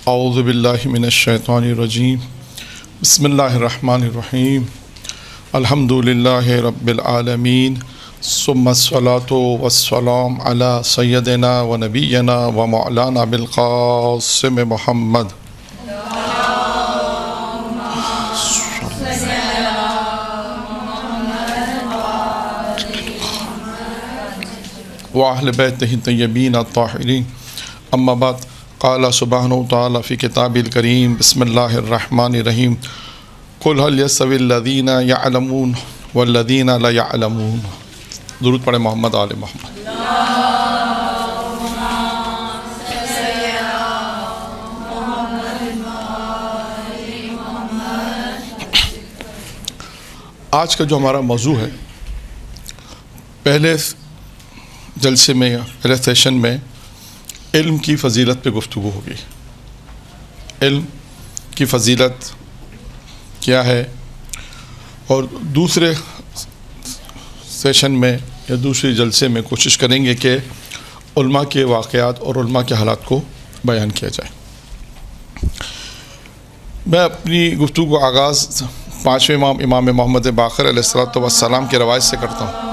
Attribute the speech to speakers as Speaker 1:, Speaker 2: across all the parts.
Speaker 1: اعوذ باللہ من الشیطان الرجیم بسم اللہ الرحمن الرحیم الحمد للہ رب العالمین ثم الصلاۃ والسلام علی سیدنا و نبینا و مولانا بالقاسم محمد وأہل بیتہ الطیبین الطاہرین اما بعد قال سبحانہ وتعالی فی کتاب الکریم بسم اللہ الرحمن الرحیم قل هل يستوي الذین یعلمون والذین لا یعلمون۔ درود پڑھیں محمد آل محمد۔ آج کا جو ہمارا موضوع ہے، پہلے جلسے میں پہلے سیشن میں علم کی فضیلت پہ گفتگو ہوگی۔ علم کی فضیلت کیا ہے، اور دوسرے سیشن میں یا دوسرے جلسے میں کوشش کریں گے کہ علماء کے واقعات اور علماء کے حالات کو بیان کیا جائے۔ میں اپنی گفتگو کا آغاز پانچویں امام محمد باقر علیہ الصلوۃ والسلام کی روایت سے کرتا ہوں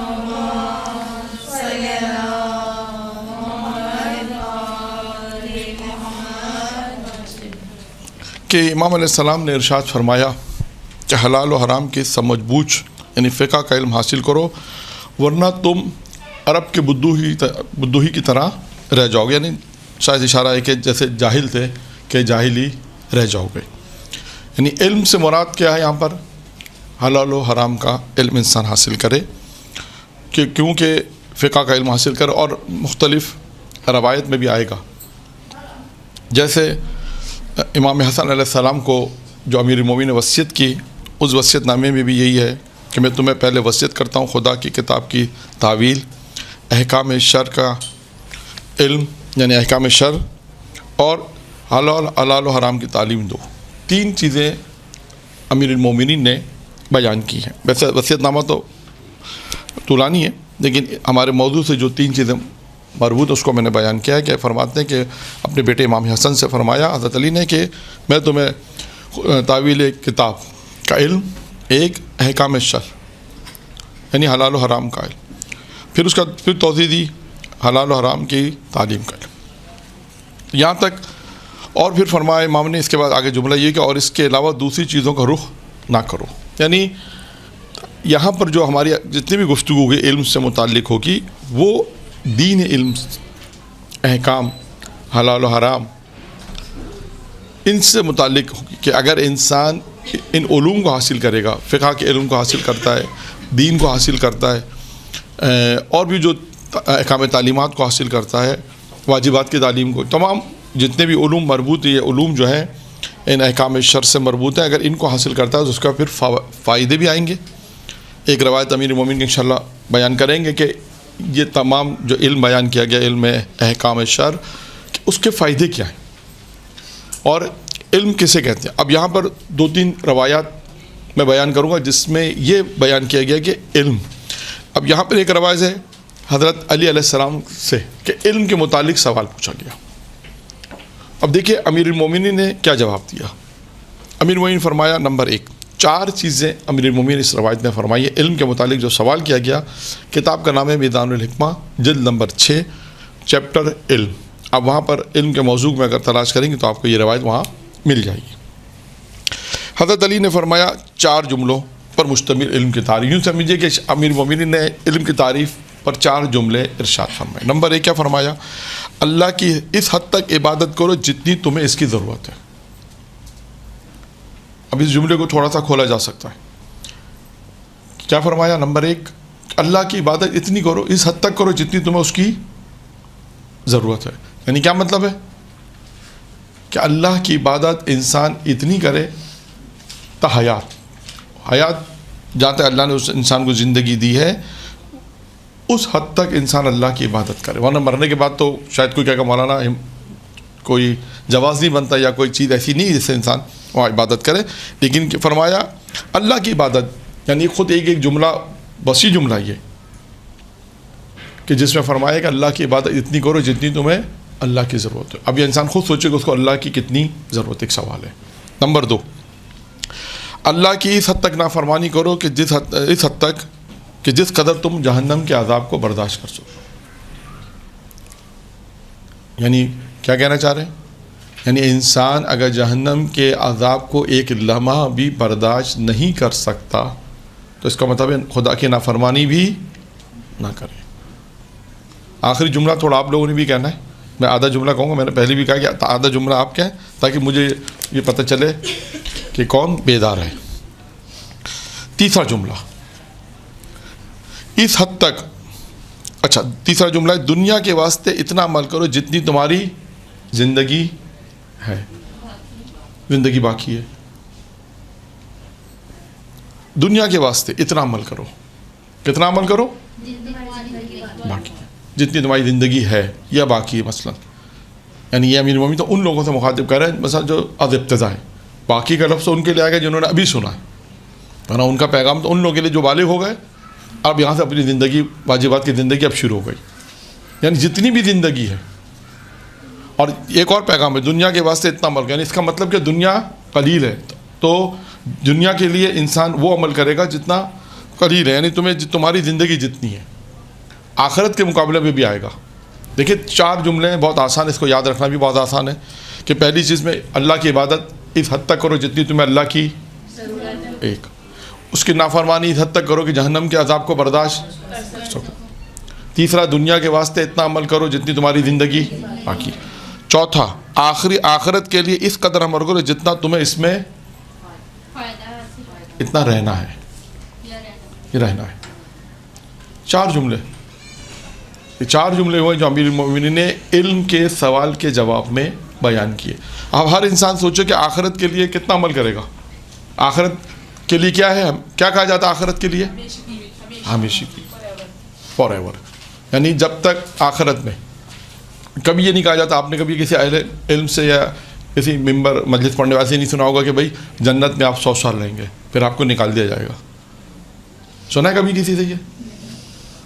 Speaker 1: کہ امام علیہ السلام نے ارشاد فرمایا کہ حلال و حرام کی سمجھ بوجھ یعنی فقہ کا علم حاصل کرو، ورنہ تم عرب کے بدوہی کی طرح رہ جاؤ گے، یعنی شاید اشارہ ہے کہ جیسے جاہل تھے کہ جاہلی رہ جاؤ گے۔ یعنی علم سے مراد کیا ہے یہاں پر؟ حلال و حرام کا علم انسان حاصل کرے، کہ کیونکہ فقہ کا علم حاصل کرے، اور مختلف روایت میں بھی آئے گا، جیسے امام حسن علیہ السلام کو جو امیر المومنین نے وصیت کی، اس وصیت نامے میں بھی یہی ہے کہ میں تمہیں پہلے وصیت کرتا ہوں خدا کی کتاب کی تعویل، احکام شر کا علم یعنی احکام شر، اور حلال و حرام کی تعلیم دو۔ تین چیزیں امیر المومنین نے بیان کی ہیں۔ ویسے وصیت نامہ تو طولانی ہے، لیکن ہمارے موضوع سے جو تین چیزیں مربوط اس کو میں نے بیان کیا ہے، کہ فرماتے ہیں کہ اپنے بیٹے امام حسن سے فرمایا حضرت علی نے کہ میں تمہیں تعویل کتاب کا علم، ایک احکام شر یعنی حلال و حرام کا علم، پھر توضیح دی حلال و حرام کی تعلیم کا علم، یہاں تک، اور پھر فرمایا امام نے اس کے بعد آگے جملہ یہ کہ اور اس کے علاوہ دوسری چیزوں کا رخ نہ کرو۔ یعنی یہاں پر جو ہماری جتنی بھی گفتگو ہوگی علم سے متعلق ہوگی، وہ دین علم، احکام، حلال و حرام، ان سے متعلق ہوگی، کہ اگر انسان ان علوم کو حاصل کرے گا، فقہ کے علم کو حاصل کرتا ہے، دین کو حاصل کرتا ہے، اور بھی جو احکام تعلیمات کو حاصل کرتا ہے، واجبات کی تعلیم کو، تمام جتنے بھی علوم مربوط ہیں، یہ علوم جو ہیں ان احکام شر سے مربوط ہیں، اگر ان کو حاصل کرتا ہے تو اس کا پھر فائدے بھی آئیں گے۔ ایک روایت امیر مومن کی انشاءاللہ بیان کریں گے کہ یہ تمام جو علم بیان کیا گیا، علم احکام شر، اس کے فائدے کیا ہیں اور علم کسے کہتے ہیں۔ اب یہاں پر دو تین روایات میں بیان کروں گا جس میں یہ بیان کیا گیا کہ علم، اب یہاں پر ایک روایت ہے حضرت علی علیہ السلام سے کہ علم کے متعلق سوال پوچھا گیا۔ اب دیکھیے امیر المومنین نے کیا جواب دیا۔ امیر المومنین فرمایا نمبر ایک، چار چیزیں امیر المومنین اس روایت میں فرمائی ہے۔ علم کے متعلق جو سوال کیا گیا، کتاب کا نام ہے میدان الحکمہ، جلد نمبر 6، چیپٹر علم۔ اب وہاں پر علم کے موضوع میں اگر تلاش کریں گے تو آپ کو یہ روایت وہاں مل جائے گی۔ حضرت علی نے فرمایا چار جملوں پر مشتمل علم کی تعریف، یوں سمجھیے کہ امیر المومنین نے علم کی تعریف پر چار جملے ارشاد فرمائے۔ نمبر ایک کیا فرمایا؟ اللہ کی اس حد تک عبادت کرو جتنی تمہیں اس کی ضرورت ہے۔ اب اس جملے کو تھوڑا سا کھولا جا سکتا ہے۔ کیا فرمایا؟ نمبر ایک، اللہ کی عبادت اتنی کرو، اس حد تک کرو جتنی تمہیں اس کی ضرورت ہے۔ یعنی کیا مطلب ہے؟ کہ اللہ کی عبادت انسان اتنی کرے تا حیات جہاں تک اللہ نے اس انسان کو زندگی دی ہے، اس حد تک انسان اللہ کی عبادت کرے، ورنہ مرنے کے بعد تو شاید کوئی کہے گا مولانا کوئی جواز نہیں بنتا یا کوئی چیز ایسی نہیں جس سے انسان وہاں عبادت کرے، لیکن فرمایا اللہ کی عبادت، یعنی خود ایک جملہ، وسیع جملہ یہ کہ جس میں فرمایا کہ اللہ کی عبادت اتنی کرو جتنی تمہیں اللہ کی ضرورت ہے. اب یہ انسان خود سوچے کہ اس کو اللہ کی کتنی ضرورت. ایک سوال ہے. نمبر 2, اللہ کی اس حد تک نافرمانی کرو کہ اس حد تک کہ جس قدر تم جہنم کے عذاب کو برداشت کر سکو. یعنی کیا کہنا چاہ رہے ہیں؟ یعنی انسان اگر جہنم کے عذاب کو ایک لمحہ بھی برداشت نہیں کر سکتا تو اس کا مطلب ہے خدا کی نافرمانی بھی نہ کرے. آخری جملہ تھوڑا آپ لوگوں نے بھی کہنا ہے. میں آدھا جملہ کہوں گا. میں نے پہلے بھی کہا کہ آدھا جملہ آپ کہیں تاکہ مجھے یہ پتہ چلے کہ کون بیدار ہے. تیسرا جملہ اس حد تک. اچھا, تیسرا جملہ ہے دنیا کے واسطے اتنا عمل کرو جتنی تمہاری زندگی ہے. زندگی باقی ہے. دنیا کے واسطے اتنا عمل کرو. کتنا عمل کرو؟ باقی ہے. جتنی تمہاری زندگی ہے یا باقی ہے. مثلا یعنی یہ امیر المومنین تو ان لوگوں سے مخاطب کر رہے ہیں مثلا جو از ابتدا ہے. باقی کا لفظ ان کے لیے آئے گا جنہوں نے ابھی سنا ہے, ورنہ ان کا پیغام تو ان لوگوں کے لیے جو بالغ ہو گئے اب یہاں سے اپنی زندگی واجبات کی زندگی اب شروع ہو گئی. یعنی جتنی بھی زندگی ہے. اور ایک اور پیغام ہے دنیا کے واسطے اتنا عمل. یعنی اس کا مطلب کہ دنیا قلیل ہے تو دنیا کے لیے انسان وہ عمل کرے گا جتنا قلیل ہے. یعنی تمہاری زندگی جتنی ہے آخرت کے مقابلے میں بھی آئے گا. دیکھیں 4 جملے ہیں, بہت آسان ہے, اس کو یاد رکھنا بھی بہت آسان ہے. کہ پہلی چیز میں اللہ کی عبادت اس حد تک کرو جتنی تمہیں اللہ کی ضرورت ہے. ایک, اس کی نافرمانی اس حد تک کرو کہ جہنم کے عذاب کو برداشت کر سکو. تیسرا, دنیا کے واسطے اتنا عمل کرو جتنی تمہاری زندگی باقی. چوتھا, آخرت کے لیے اس قدر عمل کرو جتنا تمہیں اس میں اتنا رہنا ہے. یہ رہنا ہے. 4 جملے. یہ 4 جملے ہوئے جو امیر المومنین نے علم کے سوال کے جواب میں بیان کیے. اب ہر انسان سوچے کہ آخرت کے لیے کتنا عمل کرے گا. آخرت کے لیے کیا ہے, کیا کہا جاتا ہے آخرت کے لیے؟ ہمیشہ کی, فار ایور. یعنی جب تک آخرت میں کبھی یہ نہیں کہا جاتا. آپ نے کبھی کسی اہل علم سے یا کسی ممبر مجلس پڑھنے والے سے نہیں سنا ہوگا کہ بھائی جنت میں آپ 100 سال رہیں گے پھر آپ کو نکال دیا جائے گا. سنا ہے کبھی کسی سے یہ؟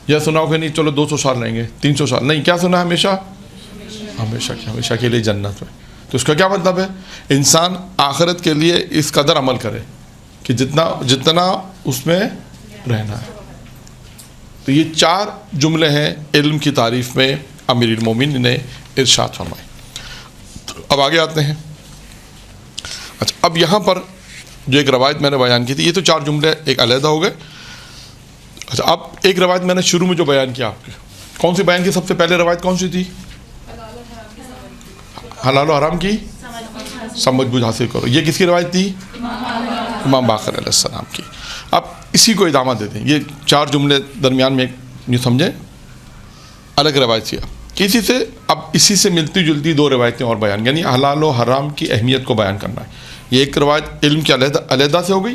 Speaker 1: یا سنا ہو کہ نہیں چلو 200 سال رہیں گے 300 سال نہیں, کیا سنا ہے؟ ہمیشہ کے لیے جنت میں. تو اس کا کیا مطلب ہے؟ انسان آخرت کے لیے اس قدر عمل کرے کہ جتنا اس میں رہنا ہے. تو یہ 4 جملے ہیں علم کی تعریف میں امیر المومنین نے ارشاد فرمائے. اب آگے آتے ہیں. اچھا, اب یہاں پر جو ایک روایت میں نے بیان کی تھی, یہ تو 4 جملے ایک علیحدہ ہو گئے. اچھا, اب ایک روایت میں نے شروع میں جو بیان کیا آپ کے, کون سی بیان کی؟ سب سے پہلے روایت کون سی تھی؟ حلال و حرام کی سمجھ بوجھ حاصل کرو. یہ کس کی روایت تھی؟ امام باقر علیہ السلام کی. اب اسی کو ادامہ دیتے ہیں. یہ 4 جملے درمیان میں نہیں سمجھے الگ روایت تھی. اب اسی سے ملتی جلتی 2 روایتیں اور بیان, یعنی حلال و حرام کی اہمیت کو بیان کرنا ہے. یہ ایک روایت علم کی علیحدہ سے ہو گئی.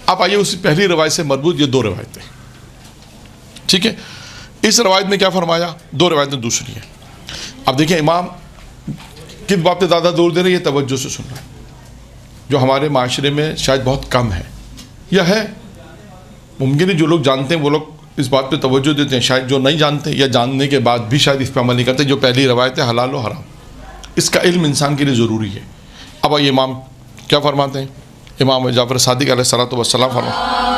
Speaker 1: اب آئیے اس پہلی روایت سے مربوط یہ 2 روایتیں. ٹھیک ہے, اس روایت میں کیا فرمایا؟ 2 روایتیں دوسری ہیں. اب دیکھیں امام کس بات پہ زیادہ زور دے رہے ہیں, یہ توجہ سے سن رہے ہیں, جو ہمارے معاشرے میں شاید بہت کم ہے یا ہے. ممکن ہے جو لوگ جانتے ہیں وہ لوگ اس بات پہ توجہ دیتے ہیں, شاید جو نہیں جانتے یا جاننے کے بعد بھی شاید اس پہ عمل نہیں کرتے. جو پہلی روایت ہے حلال و حرام, اس کا علم انسان کے لیے ضروری ہے. اب آئیے امام کیا فرماتے ہیں. امام جعفر صادق علیہ الصلوۃ والسلام فرماتے ہیں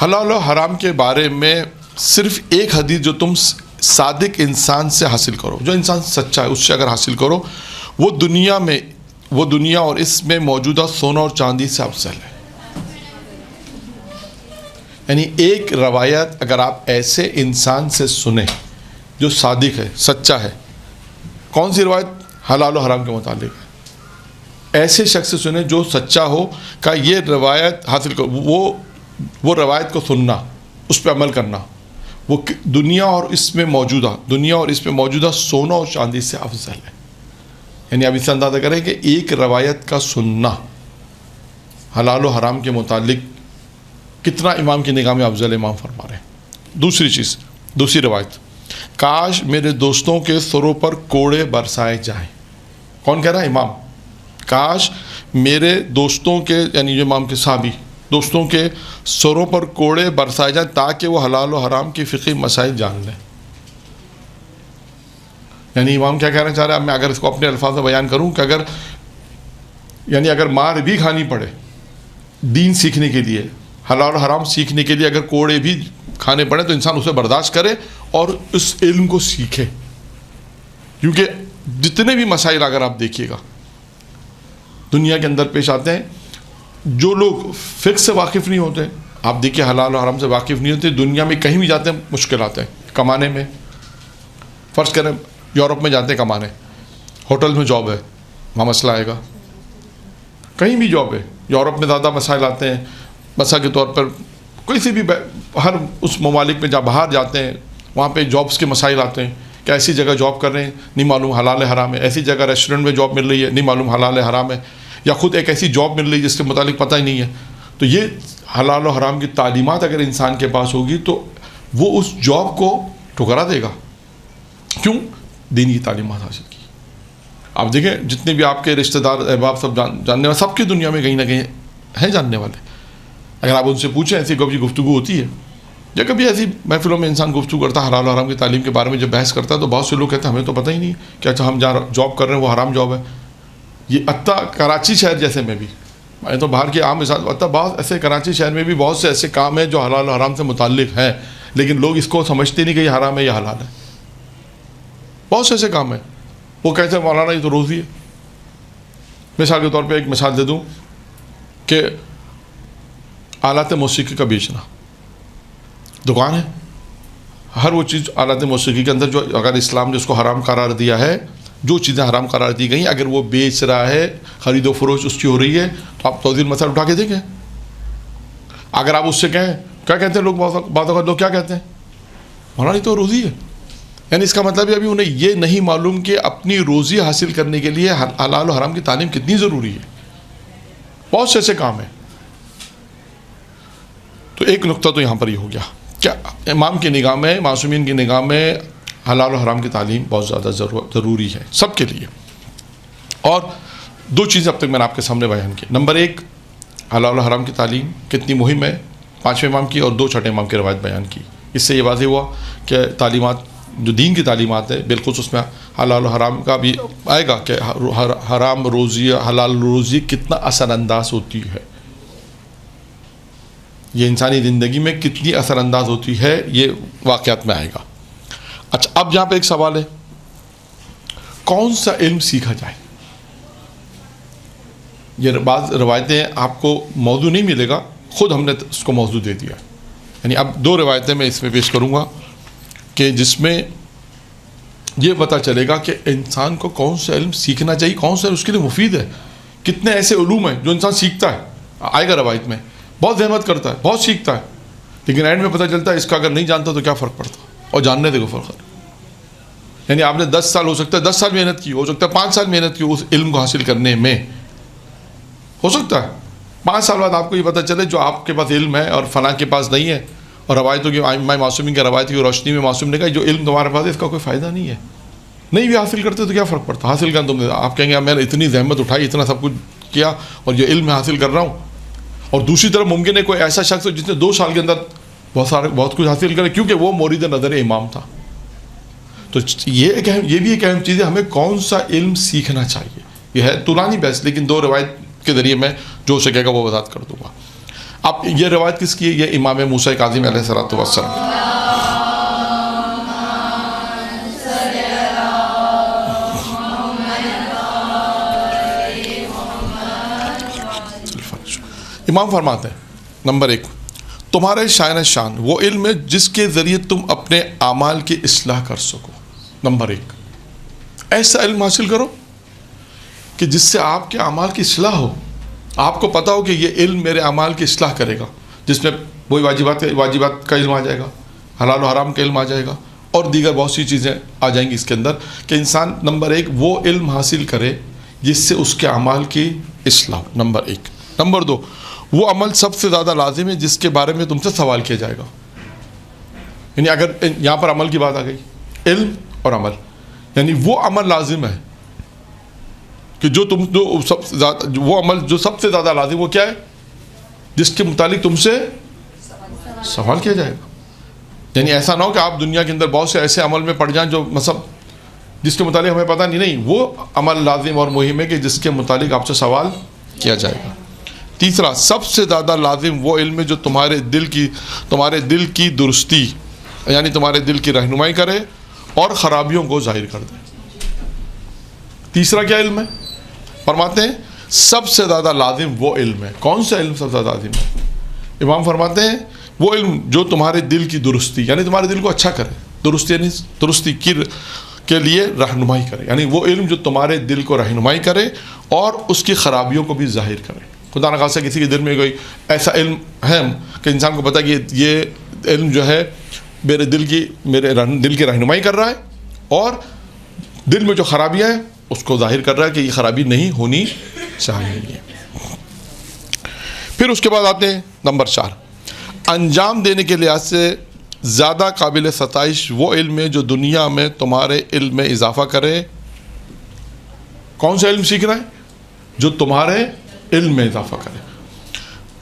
Speaker 1: حلال و حرام کے بارے میں صرف ایک حدیث جو تم صادق انسان سے حاصل کرو, جو انسان سچا ہے اس سے اگر حاصل کرو, وہ دنیا اور اس میں موجودہ سونا اور چاندی سے افضل ہے. یعنی ایک روایت اگر آپ ایسے انسان سے سنیں جو صادق ہے, سچا ہے, کون سی روایت؟ حلال و حرام کے متعلق ہے. ایسے شخص سے سنیں جو سچا ہو, کہ یہ روایت حاصل کرو, وہ روایت کو سننا, اس پہ عمل کرنا, وہ دنیا اور اس میں موجودہ سونا اور چاندی سے افضل ہے. یعنی اب اس سے اندازہ کریں کہ ایک روایت کا سننا حلال و حرام کے متعلق کتنا امام کی نگاہ میں افضل. امام فرما رہے ہیں. دوسری روایت, کاش میرے دوستوں کے سروں پر کوڑے برسائے جائیں. کون کہہ رہا ہے؟ امام. کاش میرے دوستوں کے یعنی امام کے صحابی دوستوں کے سروں پر کوڑے برسائے جائیں تاکہ وہ حلال و حرام کی فقہی مسائل جان لیں. یعنی امام کیا کہنا چاہ رہے ہیں؟ میں اگر اس کو اپنے الفاظ میں بیان کروں کہ اگر مار بھی کھانی پڑے دین سیکھنے کے لیے، حلال و حرام سیکھنے کے لیے، اگر کوڑے بھی کھانے پڑے تو انسان اسے برداشت کرے اور اس علم کو سیکھے. کیونکہ جتنے بھی مسائل اگر آپ دیکھیے گا دنیا کے اندر پیش آتے ہیں، جو لوگ فقہ سے واقف نہیں ہوتے، آپ دیکھیے حلال و حرام سے واقف نہیں ہوتے، دنیا میں کہیں بھی جاتے ہیں مشکلات ہیں کمانے میں. فرض کریں یورپ میں جاتے ہیں کمانے، ہوٹل میں جاب ہے، وہاں مسئلہ آئے گا. کہیں بھی جاب ہے، یورپ میں زیادہ مسائل آتے ہیں. مثال کے طور پر کسی بھی ہر اس ممالک میں جہاں باہر جاتے ہیں وہاں پہ جابس کے مسائل آتے ہیں کہ ایسی جگہ جاب کر رہے ہیں نہیں معلوم حلال ہے حرام ہے، ایسی جگہ ریسٹورنٹ میں جاب مل رہی ہے نہیں معلوم حلال ہے حرام ہے، یا خود ایک ایسی جاب مل رہی ہے جس کے متعلق پتہ ہی نہیں ہے. تو یہ حلال و حرام کی تعلیمات اگر انسان کے پاس ہوگی تو وہ اس جاب کو ٹھکرا دے گا. کیوں؟ دینی کی تعلیمات حاصل کی. آپ دیکھیں جتنے بھی آپ کے رشتہ دار احباب سب جاننے والے، سب کی دنیا میں کہیں نہ کہیں ہیں جاننے والے. اگر آپ ان سے پوچھیں ایسی کبھی گفتگو ہوتی ہے یا کبھی ایسی محفلوں میں انسان گفتگو کرتا ہے حلال و حرام کی تعلیم کے بارے میں جب بحث کرتا ہے تو بہت سے لوگ کہتے ہیں ہمیں تو پتہ ہی نہیں کہ اچھا ہم جہاں جاب کر رہے ہیں وہ حرام جاب ہے. یہ حتیٰ کراچی شہر جیسے میں بھی، میں تو باہر کے عام مثال، حتیٰ بہت ایسے کراچی شہر میں بھی بہت سے ایسے کام ہیں جو حلال و حرام سے متعلق ہیں لیکن لوگ اس کو سمجھتے نہیں کہ یہ حرام ہے یا حلال ہے. بہت سے ایسے کام ہیں وہ کہتے ہیں مولانا یہ تو روزی ہے. مثال کے طور پہ ایک مثال دے دوں کہ آلات موسیقی کا بیچنا، دکان ہے، ہر وہ چیز آلات موسیقی کے اندر جو اگر اسلام نے اس کو حرام قرار دیا ہے، جو چیزیں حرام قرار دی گئیں اگر وہ بیچ رہا ہے، خرید و فروخت اس کی ہو رہی ہے تو آپ توضیح مسائل اٹھا کے دیکھیں. اگر آپ اس سے کہیں کیا کہتے ہیں لوگ، بعض اوقات لوگ کیا کہتے ہیں مولانا یہ تو روزی ہے. یعنی اس کا مطلب ہے ابھی انہیں یہ نہیں معلوم کہ اپنی روزی حاصل کرنے کے لیے حلال و حرام کی تعلیم کتنی ضروری ہے. بہت سے ایسے کام ہیں. تو ایک نقطہ تو یہاں پر یہ ہو گیا کہ امام کی نگاہ میں، معصومین کی نگاہ میں حلال و حرام کی تعلیم بہت زیادہ ضروری ہے سب کے لیے. اور دو چیزیں اب تک میں نے آپ کے سامنے بیان کی. نمبر ایک، حلال و حرام کی تعلیم کتنی مہم ہے، پانچویں امام کی اور دو چھٹے امام کی روایت بیان کی. اس سے یہ واضح ہوا کہ تعلیمات جو دین کی تعلیمات ہے بالخصوص اس میں حلال و حرام کا بھی آئے گا کہ حرام روزی حلال روزی کتنا اثر انداز ہوتی ہے، یہ انسانی زندگی میں کتنی اثر انداز ہوتی ہے، یہ واقعات میں آئے گا. اچھا اب یہاں پہ ایک سوال ہے، کون سا علم سیکھا جائے؟ یہ بعض روایتیں آپ کو موضوع نہیں ملے گا، خود ہم نے اس کو موضوع دے دیا. یعنی اب دو روایتیں میں اس میں پیش کروں گا کہ جس میں یہ پتہ چلے گا کہ انسان کو کون سا علم سیکھنا چاہیے، کون سا اس کے لیے مفید ہے. کتنے ایسے علوم ہیں جو انسان سیکھتا ہے، آئے گا روایت میں، بہت زحمت کرتا ہے، بہت سیکھتا ہے، لیکن اینڈ میں پتہ چلتا ہے اس کا اگر نہیں جانتا تو کیا فرق پڑتا، اور جاننے دے کو فرق ہے. یعنی آپ نے 10 سال ہو سکتا ہے 10 سال محنت کی، ہو سکتا ہے 5 سال محنت کی اس علم کو حاصل کرنے میں، ہو سکتا ہے 5 سال بعد آپ کو یہ پتہ چلے جو آپ کے پاس علم ہے اور فلاں کے پاس نہیں ہے، اور روایتوں کی ائمہ معصومین کی روایت کی روشنی میں معصوم نے کہا جو علم تمہارے پاس ہے اس کا کوئی فائدہ نہیں ہے. نہیں بھی حاصل کرتے تو کیا فرق پڑتا، حاصل کرنا تم نے، آپ کہیں گے میں نے اتنی زحمت اٹھائی، اتنا سب کچھ کیا اور جو علم میں حاصل کر رہا ہوں. اور دوسری طرف ممکن ہے کوئی ایسا شخص ہو جس نے 2 سال کے اندر بہت کچھ حاصل کرے کیونکہ وہ مورد نظر امام تھا. تو یہ بھی ایک اہم چیز ہے، ہمیں کون سا علم سیکھنا چاہیے. یہ ہے طولانی بحث، لیکن 2 روایت کے ذریعے میں جو سکے گا وہ وضاحت کر دوں گا. اب یہ روایت کس کی ہے؟ یہ امام موسیٰ کاظم علیہ الصلوۃ والسلام. امام فرماتے ہیں نمبر 1، تمہارے شان وہ علم ہے جس کے ذریعے تم اپنے اعمال کی اصلاح کر سکو. نمبر 1، ایسا علم حاصل کرو کہ جس سے آپ کے اعمال کی اصلاح ہو. آپ کو پتہ ہو کہ یہ علم میرے اعمال کی اصلاح کرے گا، جس میں وہی واجبات کا علم آ جائے گا، حلال و حرام کا علم آ جائے گا، اور دیگر بہت سی چیزیں آ جائیں گی اس کے اندر. کہ انسان نمبر 1 وہ علم حاصل کرے جس سے اس کے اعمال کی اصلاح. نمبر 1. نمبر 2، وہ عمل سب سے زیادہ لازم ہے جس کے بارے میں تم سے سوال کیا جائے گا. یعنی اگر یہاں پر عمل کی بات آ گئی، علم اور عمل، یعنی وہ عمل لازم ہے کہ جو تم وہ عمل جو سب سے زیادہ لازم وہ کیا ہے؟ جس کے متعلق تم سے سوال کیا جائے گا. یعنی ایسا نہ ہو کہ آپ دنیا کے اندر بہت سے ایسے عمل میں پڑ جائیں جو مطلب جس کے متعلق ہمیں پتہ نہیں وہ عمل لازم اور مہم ہے کہ جس کے متعلق آپ سے سوال کیا جائے گا. تیسرا، سب سے زیادہ لازم وہ علم ہے جو تمہارے دل کی درستی یعنی تمہارے دل کی رہنمائی کرے اور خرابیوں کو ظاہر کر دے. تیسرا کیا علم ہے؟ فرماتے ہیں سب سے زیادہ لازم وہ علم ہے. کون سا علم سب سے زیادہ لازم ہے؟ امام فرماتے ہیں وہ علم جو تمہارے دل کی درستی یعنی تمہارے دل کو اچھا کرے. درستی یعنی درستی کے لیے رہنمائی کرے، یعنی وہ علم جو تمہارے دل کو رہنمائی کرے اور اس کی خرابیوں کو بھی ظاہر کرے. خدا نخواستہ کسی کے دل میں کوئی ایسا علم ہے کہ انسان کو پتہ کہ یہ علم جو ہے میرے دل کی رہنمائی کر رہا ہے اور دل میں جو خرابیاں ہیں اس کو ظاہر کر رہا ہے کہ یہ خرابی نہیں ہونی چاہیے. پھر اس کے بعد آتے ہیں نمبر 4، انجام دینے کے لحاظ سے زیادہ قابل ستائش وہ علم ہے جو دنیا میں تمہارے علم میں اضافہ کرے. کون سا علم سیکھنا ہے؟ جو تمہارے علم میں اضافہ کرے.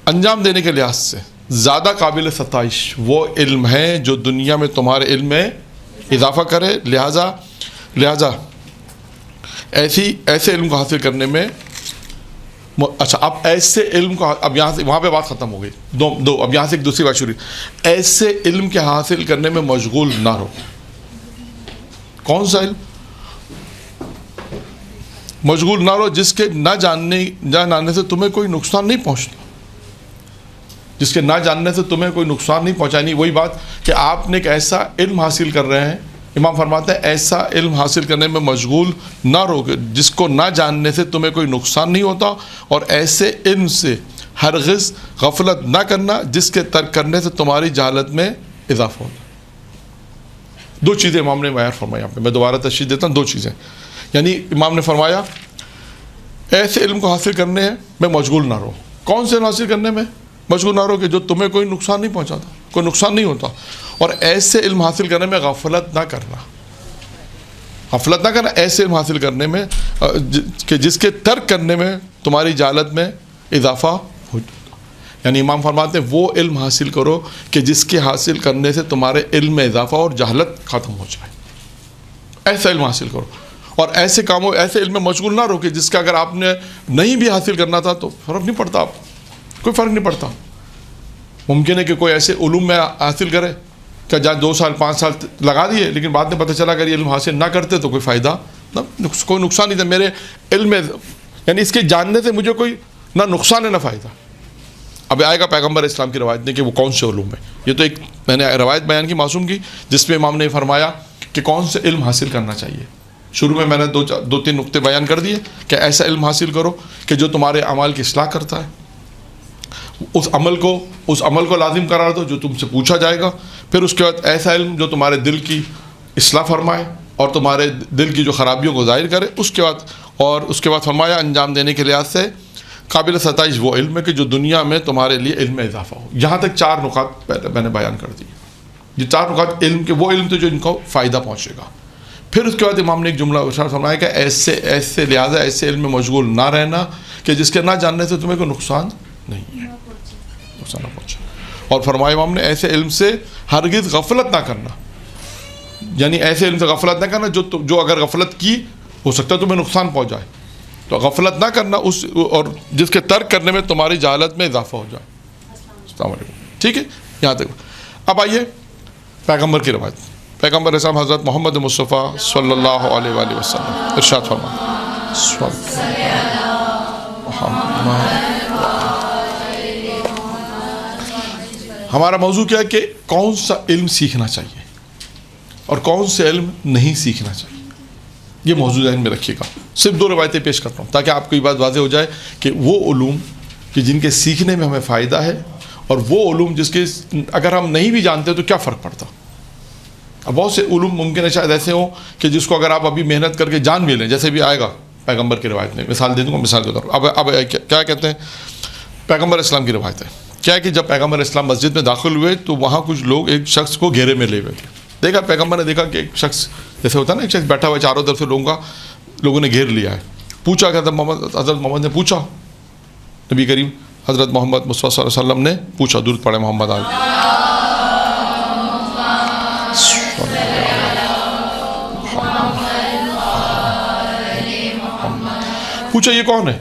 Speaker 1: انجام دینے کے لحاظ سے زیادہ قابل ستائش وہ علم ہے جو دنیا میں تمہارے علم میں اضافہ کرے. لہذا ایسے علم کو حاصل کرنے میں اچھا اب ایسے علم کو اب یہاں سے وہاں پہ بات ختم ہو گئی. اب یہاں سے ایک دوسری بات شروع. ایسے علم کے حاصل کرنے میں مشغول نہ رہو. کون سا علم؟ مشغول نہ رہو جس کے نہ جاننے سے تمہیں کوئی نقصان نہیں پہنچتا. جس کے نہ جاننے سے تمہیں کوئی نقصان نہیں پہنچانی. وہی بات کہ آپ نے ایک ایسا علم حاصل کر رہے ہیں. امام فرماتے ہیں ایسا علم حاصل کرنے میں مشغول نہ رہو جس کو نہ جاننے سے تمہیں کوئی نقصان نہیں ہوتا، اور ایسے علم سے ہرگز غفلت نہ کرنا جس کے ترک کرنے سے تمہاری جہالت میں اضافہ ہوتا. 2 چیزیں امام نے بیان فرمائی. یہاں پہ میں دوبارہ تشریح دیتا ہوں. 2 چیزیں یعنی امام نے فرمایا ایسے علم کو حاصل کرنے میں مشغول نہ رہو. کون سے علم حاصل کرنے میں مشغول نہ رہو کہ جو تمہیں کوئی نقصان نہیں پہنچاتا، کوئی نقصان نہیں ہوتا. اور ایسے علم حاصل کرنے میں غفلت نہ کرنا. ایسے علم حاصل کرنے میں کہ جس کے ترک کرنے میں تمہاری جہالت میں اضافہ ہو. یعنی امام فرماتے ہیں وہ علم حاصل کرو کہ جس کے حاصل کرنے سے تمہارے علم میں اضافہ اور جہالت ختم ہو جائے. ایسا علم حاصل کرو اور ایسے علم میں مشغول نہ رہو کہ جس کا اگر آپ نے نہیں بھی حاصل کرنا تھا تو فرق نہیں پڑتا. کوئی فرق نہیں پڑتا. ممکن ہے کہ کوئی ایسے علوم میں حاصل کرے کہ جہاں 2 سال 5 سال لگا دیے لیکن بعد میں پتہ چلا اگر یہ علم حاصل نہ کرتے تو کوئی فائدہ کوئی نقصان نہیں تھا میرے علم میں. یعنی اس کے جاننے سے مجھے کوئی نہ نقصان ہے نہ فائدہ. اب آئے گا پیغمبر اسلام کی روایت نے کہ وہ کون سے علوم ہے. یہ تو ایک میں نے روایت بیان کی معصوم کی جس میں امام نے فرمایا کہ کون سے علم حاصل کرنا چاہیے. شروع میں نے 2-3 نقطے بیان کر دیے کہ ایسا علم حاصل کرو کہ جو تمہارے اعمال کی اصلاح کرتا ہے. اس عمل کو لازم قرار دو جو تم سے پوچھا جائے گا. پھر اس کے بعد ایسا علم جو تمہارے دل کی اصلاح فرمائے اور تمہارے دل کی جو خرابیوں کو ظاہر کرے. اس کے بعد فرمایا انجام دینے کے لحاظ سے قابل ستائش وہ علم ہے کہ جو دنیا میں تمہارے لیے علم میں اضافہ ہو. یہاں تک 4 نکات پہلے میں نے بیان کر دی. یہ 4 نکات علم کے وہ علم تھے جو ان کو فائدہ پہنچے گا. پھر اس کے بعد امام نے ایک جملہ فرمایا کہ ایسے لہٰذا ایسے علم میں مشغول نہ رہنا کہ جس کے نہ جاننے سے تمہیں کوئی نقصان نہیں ہے، نقصان نہ پہنچے. اور فرمایا امام نے ایسے علم سے ہرگز غفلت نہ کرنا. یعنی ایسے علم سے غفلت نہ کرنا جو اگر غفلت کی ہو سکتا ہے تمہیں نقصان پہنچ جائے. تو غفلت نہ کرنا اور جس کے ترک کرنے میں تمہاری جہالت میں اضافہ ہو جائے. السلام علیکم. ٹھیک ہے یہاں تک. اب آئیے پیغمبر کی روایت. پیغمبر اسلام حضرت محمد مصطفیٰ صلی اللہ علیہ وآلہ وسلم ارشاد فرمایا ہمارا موضوع کیا ہے کہ کون سا علم سیکھنا چاہیے اور کون سے علم نہیں سیکھنا چاہیے. یہ موضوع ذہن میں رکھیے گا. صرف 2 روایتیں پیش کرتا ہوں تاکہ آپ کو یہ بات واضح ہو جائے کہ وہ علوم کہ جن کے سیکھنے میں ہمیں فائدہ ہے اور وہ علوم جس کے اگر ہم نہیں بھی جانتے تو کیا فرق پڑتا. اب بہت سے علوم ممکن ہے شاید ایسے ہوں کہ جس کو اگر آپ ابھی محنت کر کے جان بھی لیں جیسے بھی آئے گا پیغمبر کی روایت میں. مثال دے دوں گا. مثال کے طور پر اب کیا کہتے ہیں پیغمبر اسلام کی روایت ہے. کیا ہے کہ جب پیغمبر اسلام مسجد میں داخل ہوئے تو وہاں کچھ لوگ ایک شخص کو گھیرے میں لے ہوئے تھے. دیکھا پیغمبر نے دیکھا کہ ایک شخص جیسے ہوتا ہے نا ایک شخص بیٹھا ہوا چاروں طرف سے لوگوں نے گھیر لیا ہے پوچھا کہ حضرت محمد نے پوچھا، نبی کریم حضرت محمد مصطفیٰ صلی اللہ علیہ وسلم نے پوچھا، درود پڑھے محمد آج، پوچھا یہ کون ہے،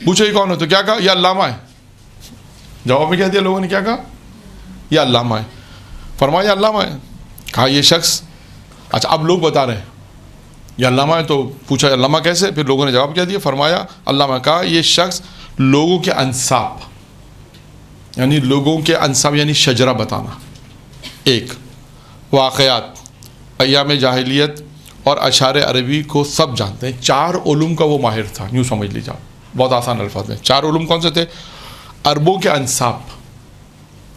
Speaker 1: پوچھا یہ کون ہے، تو کیا کہا؟ یہ علامہ ہے. جواب میں کہہ دیا لوگوں نے، کیا کہا؟ یہ علامہ ہے. فرمایا یہ علامہ ہے. کہا یہ شخص، اچھا اب لوگ بتا رہے ہیں یہ علامہ ہے، تو پوچھا علامہ کیسے؟ پھر لوگوں نے جواب کیا دیا، فرمایا علامہ. کہا یہ شخص لوگوں کے انصاب، یعنی لوگوں کے انصاب یعنی شجرہ بتانا، ایک واقعات ایام جاہلیت اور اشعار عربی کو سب جانتے ہیں. 4 علوم کا وہ ماہر تھا، یوں سمجھ لیجیے، بہت آسان الفاظ میں. 4 علوم کون سے تھے؟ عربوں کے انصاب،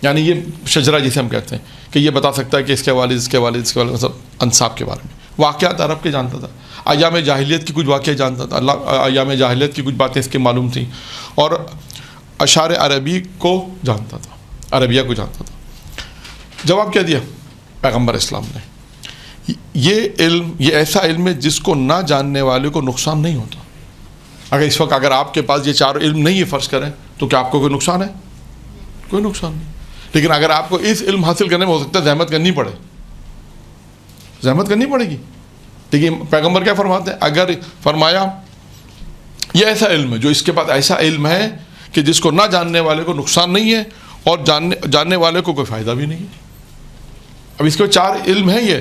Speaker 1: یعنی یہ شجرہ جسے ہم کہتے ہیں کہ یہ بتا سکتا ہے کہ اس کے والد، اس کے والد، اس کے والد، مطلب انصاب کے بارے میں. واقعات عرب کے جانتا تھا، ایام جاہلیت کی کچھ واقعہ جانتا تھا، ایام جاہلیت کی کچھ باتیں اس کے معلوم تھیں، اور اشعار عربی کو جانتا تھا، عربیہ کو جانتا تھا. جواب کیا دیا پیغمبر اسلام نے؟ یہ علم، یہ ایسا علم ہے جس کو نہ جاننے والے کو نقصان نہیں ہوتا. اگر اس وقت اگر آپ کے پاس یہ 4 علم نہیں ہے فرض کریں، تو کیا آپ کو کوئی نقصان ہے؟ کوئی نقصان نہیں. لیکن اگر آپ کو اس علم حاصل کرنے میں ہو سکتا ہے زحمت کرنی پڑے، زحمت کرنی پڑے گی. لیکن پیغمبر کیا فرماتے ہیں؟ اگر فرمایا یہ ایسا علم ہے، جو اس کے پاس ایسا علم ہے کہ جس کو نہ جاننے والے کو نقصان نہیں ہے اور جاننے والے کو کوئی فائدہ بھی نہیں ہے. اب اس کے 4 علم ہیں، یہ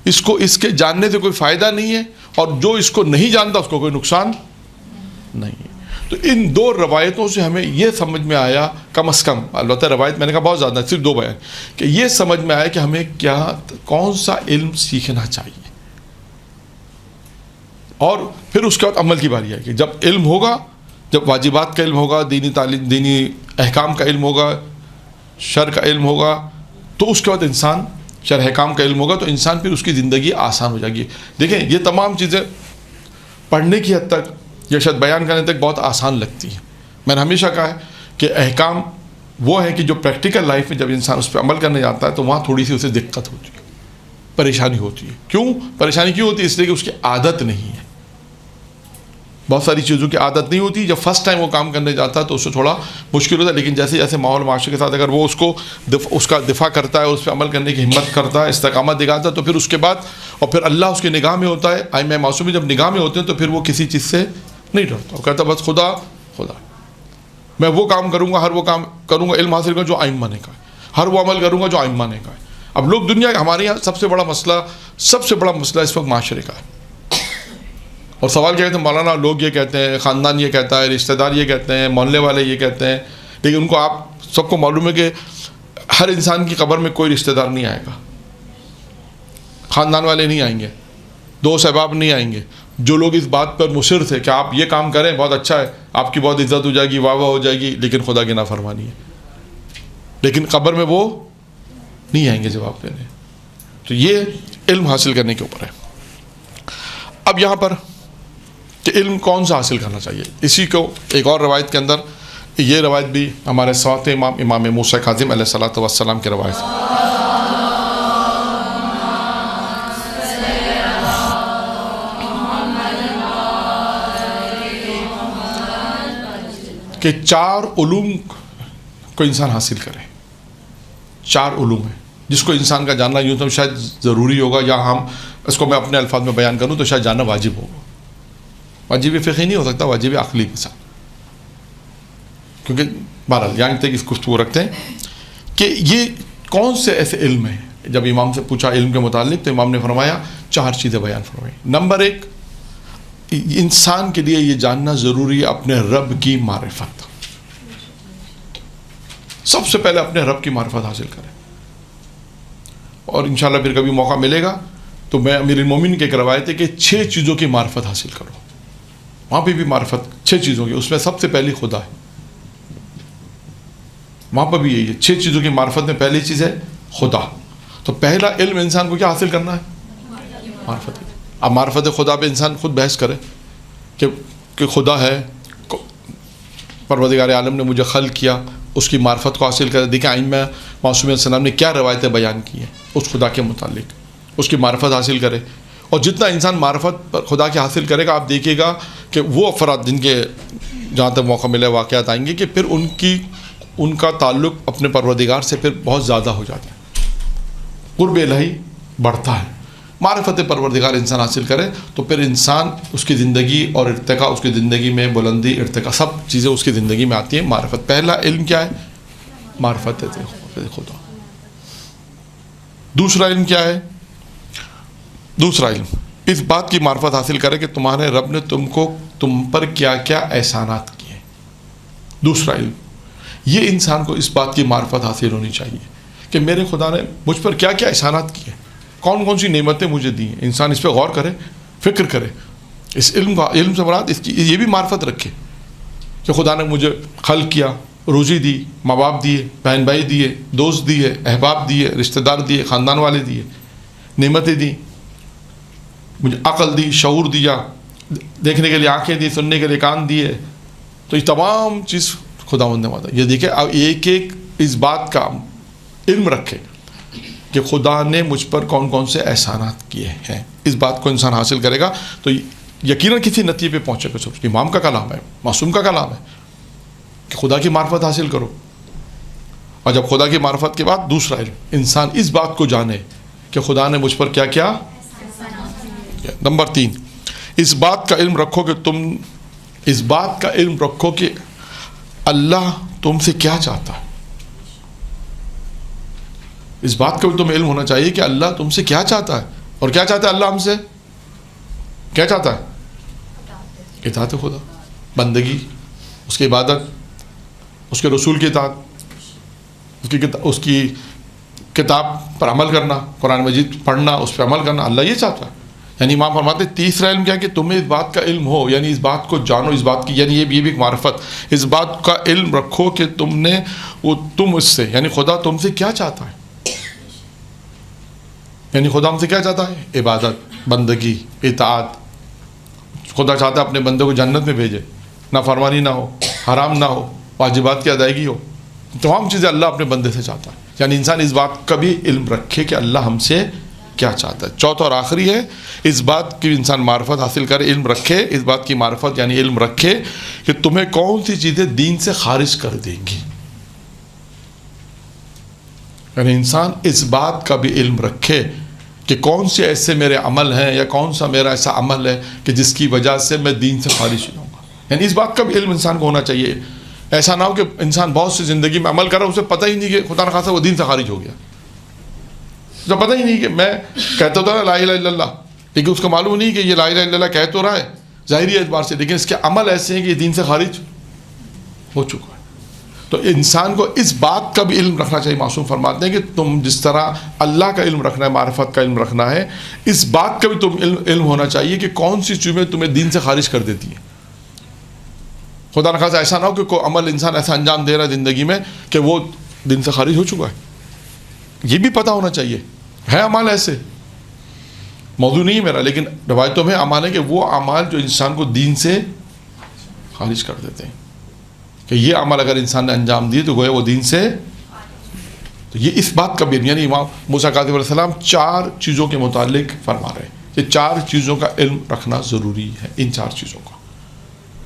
Speaker 1: اس کے جاننے سے کوئی فائدہ نہیں ہے، اور جو اس کو نہیں جانتا اس کو کوئی نقصان نہیں ہے. تو ان 2 روایتوں سے ہمیں یہ سمجھ میں آیا، کم از کم، البتہ روایت میں نے کہا بہت زیادہ، صرف 2 بیان، کہ یہ سمجھ میں آیا کہ ہمیں کون سا علم سیکھنا چاہیے. اور پھر اس کے بعد عمل کی باری ہے کہ جب علم ہوگا، جب واجبات کا علم ہوگا، دینی تعلیم، دینی احکام کا علم ہوگا، شرع کا علم ہوگا، تو اس کے بعد انسان، شرع احکام کا علم ہوگا تو انسان پھر اس کی زندگی آسان ہو جائے گی. دیکھیں یہ تمام چیزیں پڑھنے کی حد تک یا شاید بیان کرنے تک بہت آسان لگتی ہیں. میں نے ہمیشہ کہا ہے کہ احکام وہ ہے کہ جو پریکٹیکل لائف میں جب انسان اس پہ عمل کرنے جاتا ہے تو وہاں تھوڑی سی اسے دقت ہوتی ہے، پریشانی ہوتی ہے. کیوں پریشانی کیوں ہوتی ہے؟ اس لیے کہ اس کی عادت نہیں ہے، بہت ساری چیزوں کی عادت نہیں ہوتی. جب فرسٹ ٹائم وہ کام کرنے جاتا ہے تو اس سے تھوڑا مشکل ہوتا ہے. لیکن جیسے جیسے ماحول معاشرے کے ساتھ اگر وہ اس کا دفاع کرتا ہے، اس پہ عمل کرنے کی ہمت کرتا ہے، استقامت دکھاتا ہے، تو پھر اس کے بعد اور پھر اللہ اس کی نگاہ میں ہوتا ہے. ائمہ معصومین جب نگاہ میں ہوتے ہیں تو پھر وہ کسی چیز سے نہیں ڈرتا، وہ کہتا بس خدا میں وہ کام کروں گا، ہر وہ کام کروں گا، علم حاصل کروں جو ائمہ نے کہا ہے، ہر وہ عمل کروں گا جو ائمہ نے کہا ہے. اب لوگ دنیا ہمارے یہاں سب سے بڑا مسئلہ اس وقت معاشرے کا ہے. اور سوال کیا کہتے ہیں مولانا، لوگ یہ کہتے ہیں، خاندان یہ کہتا ہے، رشتہ دار یہ کہتے ہیں، محلے والے یہ کہتے ہیں، لیکن ان کو آپ سب کو معلوم ہے کہ ہر انسان کی قبر میں کوئی رشتہ دار نہیں آئے گا، خاندان والے نہیں آئیں گے، دوست احباب نہیں آئیں گے. جو لوگ اس بات پر مصر تھے کہ آپ یہ کام کریں بہت اچھا ہے، آپ کی بہت عزت ہو جائے گی، واہ واہ ہو جائے گی، لیکن خدا کی نافرمانی ہے، لیکن قبر میں وہ نہیں آئیں گے جواب دینے. تو یہ علم حاصل کرنے کے اوپر ہے. اب یہاں پر کہ علم کون سا حاصل کرنا چاہیے، اسی کو ایک اور روایت کے اندر، یہ روایت بھی ہمارے ساتھ امام موسیٰ کاظم علیہ الصلوۃ والسلام کی روایت ہے کہ 4 علوم کو انسان حاصل کرے. 4 علوم ہیں جس کو انسان کا جاننا یوں تو شاید ضروری ہوگا، یا ہم اس کو میں اپنے الفاظ میں بیان کروں تو شاید جاننا واجب ہوگا. واجب فقہی نہیں ہو سکتا، واجب عقلی کے ساتھ، کیونکہ بہرحال یہاں تک اس گفتگو رکھتے ہیں کہ یہ کون سے ایسے علم ہیں. جب امام سے پوچھا علم کے متعلق تو امام نے فرمایا 4 چیزیں بیان فرمائی. نمبر 1، انسان کے لیے یہ جاننا ضروری ہے اپنے رب کی معرفت. سب سے پہلے اپنے رب کی معرفت حاصل کریں. اور انشاءاللہ پھر کبھی موقع ملے گا تو میں امیر المومنین کی ایک روایت ہے کہ 6 چیزوں کی معرفت حاصل کرو. وہاں پہ بھی معرفت 6 چیزوں کی، اس میں سب سے پہلی خدا ہے. وہاں پہ بھی یہی ہے، 6 چیزوں کی معرفت میں پہلی چیز ہے خدا. تو پہلا علم انسان کو کیا حاصل کرنا ہے؟ معرفت. اب معرفت خدا پہ انسان خود بحث کرے کہ خدا ہے، پروردگار عالم نے مجھے خلق کیا، اس کی معرفت کو حاصل کرے. دیکھیں ائمہ معصومین علیہ السلام نے کیا روایتیں بیان کی ہیں اس خدا کے متعلق، اس کی معرفت حاصل کرے، اور جتنا انسان معرفت پر خدا کے حاصل کرے گا، آپ دیکھیے گا کہ وہ افراد جن کے جہاں تک موقع ملے واقعات آئیں گے کہ پھر ان کا تعلق اپنے پروردگار سے پھر بہت زیادہ ہو جاتا ہے، قرب الہی بڑھتا ہے۔ معرفت پروردگار انسان حاصل کرے تو پھر انسان اس کی زندگی اور ارتقاء، اس کی زندگی میں بلندی، ارتقاء، سب چیزیں اس کی زندگی میں آتی ہیں۔ معرفت، پہلا علم کیا ہے؟ معرفت خدا۔ دوسرا علم کیا ہے؟ دوسرا علم اس بات کی معرفت حاصل کرے کہ تمہارے رب نے تم پر کیا کیا احسانات کیے۔ دوسرا علم، یہ انسان کو اس بات کی معرفت حاصل ہونی چاہیے کہ میرے خدا نے مجھ پر کیا کیا احسانات کیے، کون کون سی نعمتیں مجھے دی ہیں۔ انسان اس پہ غور کرے، فکر کرے، اس علم سے مراد یہ بھی معرفت رکھے کہ خدا نے مجھے خلق کیا، روزی دی، ماں باپ دیے، بہن بھائی دیے، دوست دیے، احباب دیے، رشتہ دار دیے، خاندان والے دیے، نعمتیں دی، مجھے عقل دی، شعور دیا، دیکھنے کے لیے آنکھیں دی، سننے کے لیے کان دیے۔ تو یہ تمام چیز خداوند نے وعدہ۔ یہ دیکھیں اب ایک اس بات کا علم رکھے کہ خدا نے مجھ پر کون کون سے احسانات کیے ہیں۔ اس بات کو انسان حاصل کرے گا تو یقیناً کسی نتیجے پہ پہنچے گا۔ امام کا کلام ہے، معصوم کا کلام ہے کہ خدا کی معرفت حاصل کرو۔ اور جب خدا کی معرفت کے بعد دوسرا علم، انسان اس بات کو جانے کہ خدا نے مجھ پر کیا کیا۔ نمبر 3، اس بات کا علم رکھو کہ اللہ تم سے کیا چاہتا ہے۔ اس بات کا بھی تمہیں علم ہونا چاہیے کہ اللہ تم سے کیا چاہتا ہے، اور کیا چاہتا ہے اللہ ہم سے؟ کیا چاہتا ہے؟ اطاعت خدا، بندگی، اس کی عبادت، اس کے رسول کی اطاعت، اس کی کتاب پر عمل کرنا، قرآن مجید پڑھنا، اس پہ عمل کرنا، اللہ یہ چاہتا ہے۔ یعنی امام فرماتے ہیں تیسرا علم کیا ہے کہ تمہیں اس بات کا علم ہو، یعنی اس بات کو جانو، اس بات کی، یعنی یہ بھی ایک معرفت، اس بات کا علم رکھو کہ تم اس سے، یعنی خدا تم سے کیا چاہتا ہے۔ یعنی خدا ہم سے کیا چاہتا ہے؟ عبادت، بندگی، اطاعت۔ خدا چاہتا ہے اپنے بندے کو جنت میں بھیجے، نافرمانی نہ ہو، حرام نہ ہو، واجبات کی ادائیگی ہو، تمام چیزیں اللہ اپنے بندے سے چاہتا ہے۔ یعنی انسان اس بات کا بھی علم رکھے کہ اللہ ہم سے کیا چاہتا ہے۔ چوتھا اور آخری ہے، اس بات کی انسان معرفت حاصل کرے، علم رکھے، اس بات کی معرفت یعنی علم رکھے کہ تمہیں کون سی چیزیں دین سے خارج کر دیں گی۔ یعنی انسان اس بات کا بھی علم رکھے کہ کون سے ایسے میرے عمل ہیں یا کون سا میرا ایسا عمل ہے کہ جس کی وجہ سے میں دین سے خارج ہو جاؤں گا۔ یعنی اس بات کا بھی علم انسان کو ہونا چاہیے۔ ایسا نہ ہو کہ انسان بہت سی زندگی میں عمل کر رہا ہے، اسے پتہ ہی نہیں کہ خدا نخواستہ وہ دین سے خارج ہو گیا، اسے پتہ ہی نہیں کہ میں کہتا ہوتا نا لا الہ الا اللہ، لیکن اس کو معلوم نہیں کہ یہ لا الہ الا اللہ کہہ تو رہا ہے ظاہری اعتبار سے، لیکن اس کے عمل ایسے ہیں کہ یہ دین سے خارج ہو چکا ہے۔ تو انسان کو اس بات کا بھی علم رکھنا چاہیے۔ معصوم فرماتے ہیں کہ تم جس طرح اللہ کا علم رکھنا ہے، معرفت کا علم رکھنا ہے، اس بات کا بھی تم علم ہونا چاہیے کہ کون سی چیزیں تمہیں دین سے خارج کر دیتی ہیں۔ خدا نخواستہ ایسا نہ ہو کہ کوئی عمل انسان ایسا انجام دے رہا ہے زندگی میں کہ وہ دین سے خارج ہو چکا ہے۔ یہ بھی پتہ ہونا چاہیے۔ ہے اعمال ایسے، موضوع نہیں ہے میرا، لیکن روایتوں میں اعمال ہے کہ وہ اعمال جو انسان کو دین سے خارج کر دیتے ہیں، کہ یہ عمل اگر انسان نے انجام دیے تو گویا وہ دین سے۔ تو یہ اس بات کا بھی، یعنی امام موسیٰ کاظم علیہ السلام 4 چیزوں کے متعلق فرما رہے ہیں کہ 4 چیزوں کا علم رکھنا ضروری ہے۔ ان 4 چیزوں کا،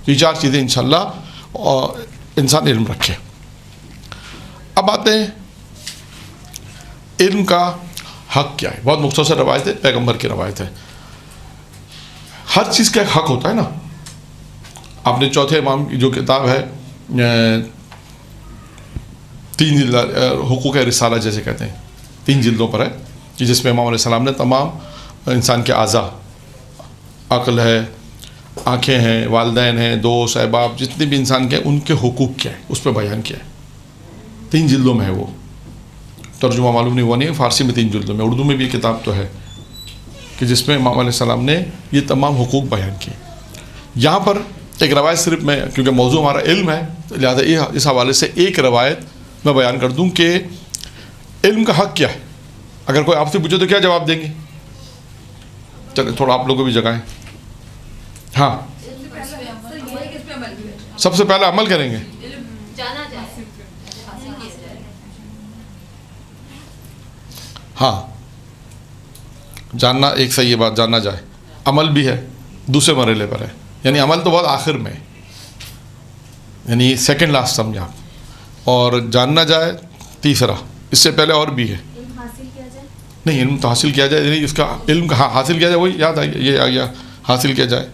Speaker 1: یہ 4 چیزیں انشاءاللہ انسان علم رکھے۔ اب آتے ہیں علم کا حق کیا ہے۔ بہت مختصر روایت ہے، پیغمبر کی روایت ہے۔ ہر چیز کا ایک حق ہوتا ہے نا۔ آپ نے چوتھے امام کی جو کتاب ہے 3 جلد، حقوق رسالہ جیسے کہتے ہیں، 3 جلدوں پر ہے، کہ جس میں امام علیہ السلام نے تمام انسان کے اعضاء، عقل ہے، آنکھیں ہیں، والدین ہیں، دوست، احباب، جتنے بھی انسان کے ان کے حقوق کیا ہے اس پہ بیان کیا ہے۔ 3 جلدوں میں ہے وہ، ترجمہ معلوم نہیں ہوا نہیں ہے، فارسی میں 3 جلدوں میں، اردو میں بھی کتاب تو ہے کہ جس میں امام علیہ السلام نے یہ تمام حقوق بیان کیے۔ یہاں پر ایک روایت صرف میں، کیونکہ موضوع ہمارا علم ہے لہٰذا اس حوالے سے ایک روایت میں بیان کر دوں کہ علم کا حق کیا ہے۔ اگر کوئی آپ سے پوچھے تو کیا جواب دیں گے؟ چلے تھوڑا آپ لوگوں کو بھی جگائیں۔ ہاں، سب سے پہلے عمل کریں گے۔ ہاں، جاننا ایک صحیح بات جاننا جائے، عمل بھی ہے دوسرے مرحلے پر ہے، یعنی عمل تو بہت آخر میں ہے، یعنی سیکنڈ لاسٹ سمجھا آپ، اور جاننا جائے تیسرا، اس سے پہلے اور بھی ہے۔
Speaker 2: علم حاصل کیا جائے؟
Speaker 1: نہیں، علم تو حاصل کیا جائے، یعنی اس کا علم حاصل کیا جائے، وہی یاد آ گیا، یہ آ گیا حاصل کیا جائے۔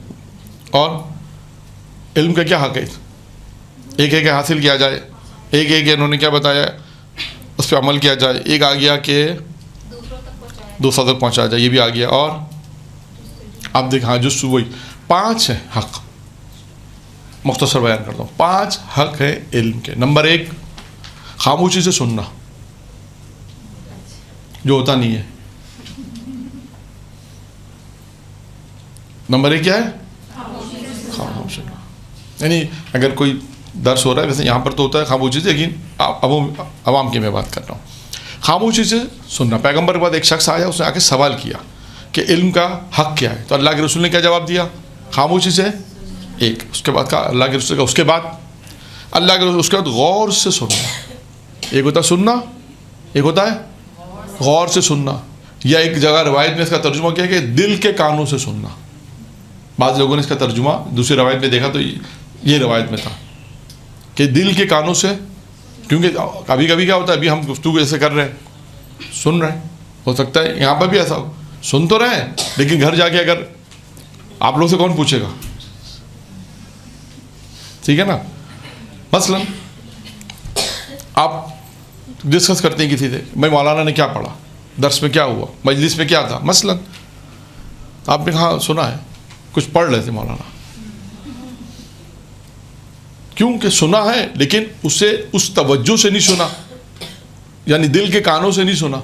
Speaker 1: اور علم کا کیا حق ہے؟ ایک ہے کہ حاصل کیا جائے، ایک ہے کہ انہوں نے کیا بتایا اس پہ عمل کیا جائے، ایک آ گیا کہ دوسروں تک پہنچایا جائے، یہ بھی آ گیا۔ اور آپ دیکھ، ہاں جس وہی 5 ہیں حق، مختصر بیان کرتا ہوں، 5 حق ہے علم کے۔ نمبر 1، خاموشی سے سننا، جو ہوتا نہیں ہے۔ نمبر 1 کیا ہے؟ خاموشی سننا، یعنی اگر کوئی درس ہو رہا ہے، ویسے یہاں پر تو ہوتا ہے خاموشی سے، لیکن عوام کی میں بات کر رہا ہوں، خاموشی سے سننا۔ پیغمبر کے بعد ایک شخص آیا، اس نے آ کے سوال کیا کہ علم کا حق کیا ہے، تو اللہ کے رسول نے کیا جواب دیا؟ خاموشی سے ایک۔ اس کے بعد کہا اللہ کے رسول کا، اس کے بعد اللہ کے رسول، اس کے بعد غور سے سننا۔ ایک ہوتا ہے سننا، ایک ہوتا ہے غور سے سننا، یا ایک جگہ روایت میں اس کا ترجمہ کیا کہ دل کے کانوں سے سننا۔ بعض لوگوں نے اس کا ترجمہ دوسری روایت میں دیکھا تو یہ روایت میں تھا کہ دل کے کانوں سے، کیونکہ کبھی کبھی کیا ہوتا ہے، ابھی ہم گفتگو ایسے کر رہے ہیں، سن رہے ہیں، ہو سکتا ہے یہاں پر بھی ایسا ہو، سن تو رہے ہیں لیکن گھر جا کے اگر آپ لوگ سے کون پوچھے گا؟ ٹھیک ہے نا؟ مثلا آپ ڈسکس کرتے ہیں کسی سے، بھائی مولانا نے کیا پڑھا، درس میں کیا ہوا، مجلس میں کیا تھا، مثلا آپ نے کہا سنا ہے کچھ پڑھ رہے تھے مولانا، کیونکہ سنا ہے لیکن اسے اس توجہ سے نہیں سنا، یعنی دل کے کانوں سے نہیں سنا۔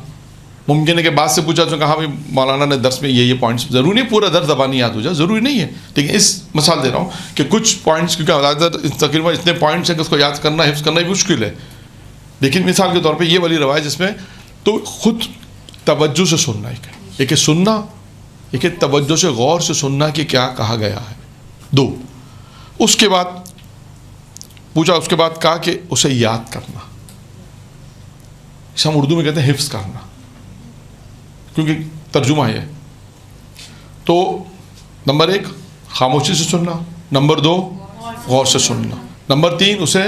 Speaker 1: ممکن ہے کہ بعد سے پوچھا تو کہا بھائی مولانا نے درس میں یہ پوائنٹس، ضروری نہیں پورا درس زبانی یاد ہو جائے، ضروری نہیں ہے، لیکن اس مثال دے رہا ہوں کہ کچھ پوائنٹس، کیونکہ تقریباً اتنے پوائنٹس ہیں کہ اس کو یاد کرنا، حفظ کرنا بھی مشکل ہے، لیکن مثال کے طور پہ یہ والی روایت جس میں تو خود توجہ سے سننا، ایک ہے سننا، ایک ہے توجہ سے غور سے سننا کہ کیا کہا گیا ہے۔ 2، اس کے بعد پوچھا، اس کے بعد کہا کہ اسے یاد کرنا، ہم اردو میں کہتے ہیں حفظ کرنا، کیونکہ ترجمہ ہے۔ تو نمبر 1 خاموشی سے سننا، نمبر 2 غور سے سننا، نمبر 3 اسے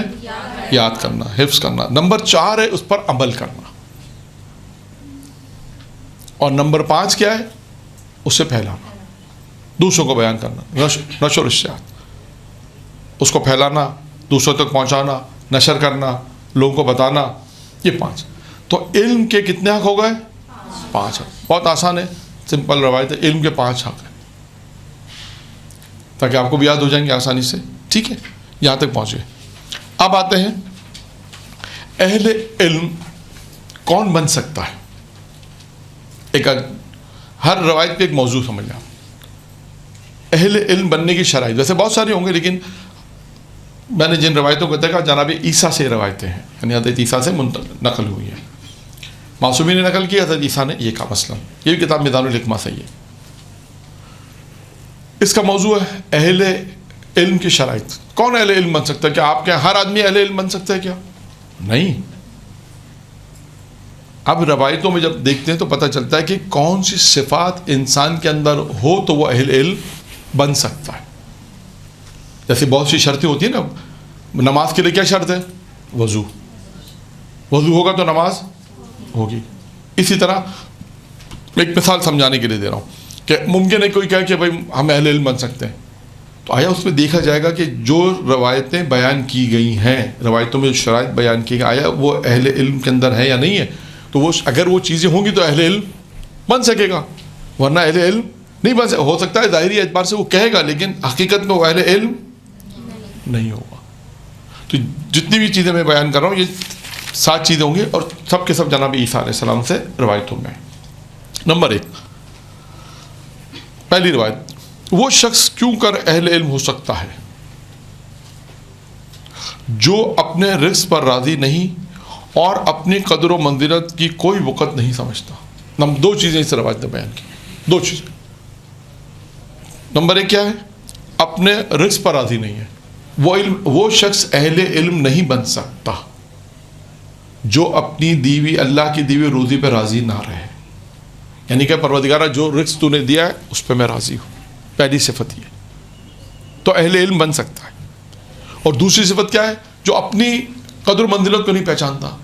Speaker 1: یاد کرنا، حفظ کرنا، نمبر 4 ہے اس پر عمل کرنا، اور نمبر 5 کیا ہے؟ اسے پھیلانا، دوسروں کو بیان کرنا، نشر اشاعت، اس کو پھیلانا، دوسروں تک پہنچانا، نشر کرنا، لوگوں کو بتانا، یہ 5۔ تو علم کے کتنے حق ہو گئے؟ 5 حق۔ بہت آسان ہے، سمپل روایت ہے، علم کے 5 حق ہیں، تاکہ آپ کو بھی یاد ہو جائیں گے آسانی سے۔ ٹھیک ہے، یہاں تک پہنچ گئے۔ اب آتے ہیں اہل علم کون بن سکتا ہے۔ ایک ہر روایت پہ ایک موضوع سمجھ لیں۔ اہل علم بننے کی شرائط ویسے بہت ساری ہوں گے، لیکن میں نے جن روایتوں کو دیکھا جناب عیسیٰ سے روایتیں ہیں، یعنی حضرت عیسیٰ سے نقل ہوئی ہے، معصومین نے نقل کی، حضرت عیسیٰ نے یہ کہا۔ مثلا یہ بھی کتاب میدان الحکمہ سے ہے۔ اس کا موضوع ہے اہل علم کی شرائط۔ کون اہل علم بن سکتا ہے؟ کیا آپ کے ہر آدمی اہل علم بن سکتا ہے کیا؟ نہیں۔ اب روایتوں میں جب دیکھتے ہیں تو پتہ چلتا ہے کہ کون سی صفات انسان کے اندر ہو تو وہ اہل علم بن سکتا ہے۔ جیسے بہت سی شرطیں ہوتی ہیں نا، نماز کے لیے کیا شرط ہے؟ وضو ہوگا تو نماز ہوگی۔ اسی طرح ایک مثال سمجھانے کے لیے دے رہا ہوں کہ ممکن ہے کوئی کہے کہ بھائی ہم اہل علم بن سکتے ہیں، تو آیا اس میں دیکھا جائے گا کہ جو روایتیں بیان کی گئی ہیں، روایتوں میں جو شرائط بیان کی گئی، آیا وہ اہل علم کے اندر ہے یا نہیں ہے؟ تو وہ اگر وہ چیزیں ہوں گی تو اہل علم بن سکے گا، ورنہ اہل علم نہیں بن سکے۔ ہو سکتا ہے ظاہری اعتبار سے وہ کہے گا، لیکن حقیقت میں وہ اہل علم نہیں ہوگا۔ تو جتنی بھی چیزیں میں بیان کر رہا ہوں یہ 7 چیزیں ہوں گی، اور سب کے سب جناب عیسیٰ علیہ السلام سے روایتوں میں۔ نمبر 1، پہلی روایت، وہ شخص کیوں کر اہل علم ہو سکتا ہے جو اپنے رزق پر راضی نہیں اور اپنی قدر و منزلت کی کوئی وقت نہیں سمجھتا۔ 2 چیزیں اس روایت نے بیان کی، 2 چیزیں۔ نمبر 1 کیا ہے؟ اپنے رزق پر راضی نہیں ہے۔ وہ شخص اہل علم نہیں بن سکتا جو اپنی دیوی اللہ کی دیوی روزی پہ راضی نہ رہے، یعنی کہ پروردگارہ جو رزق تو نے دیا ہے اس پہ میں راضی ہوں، پہلی صفت یہ، تو اہل علم بن سکتا ہے۔ اور دوسری صفت کیا ہے؟ جو اپنی قدر و منزلت کو نہیں پہچانتا،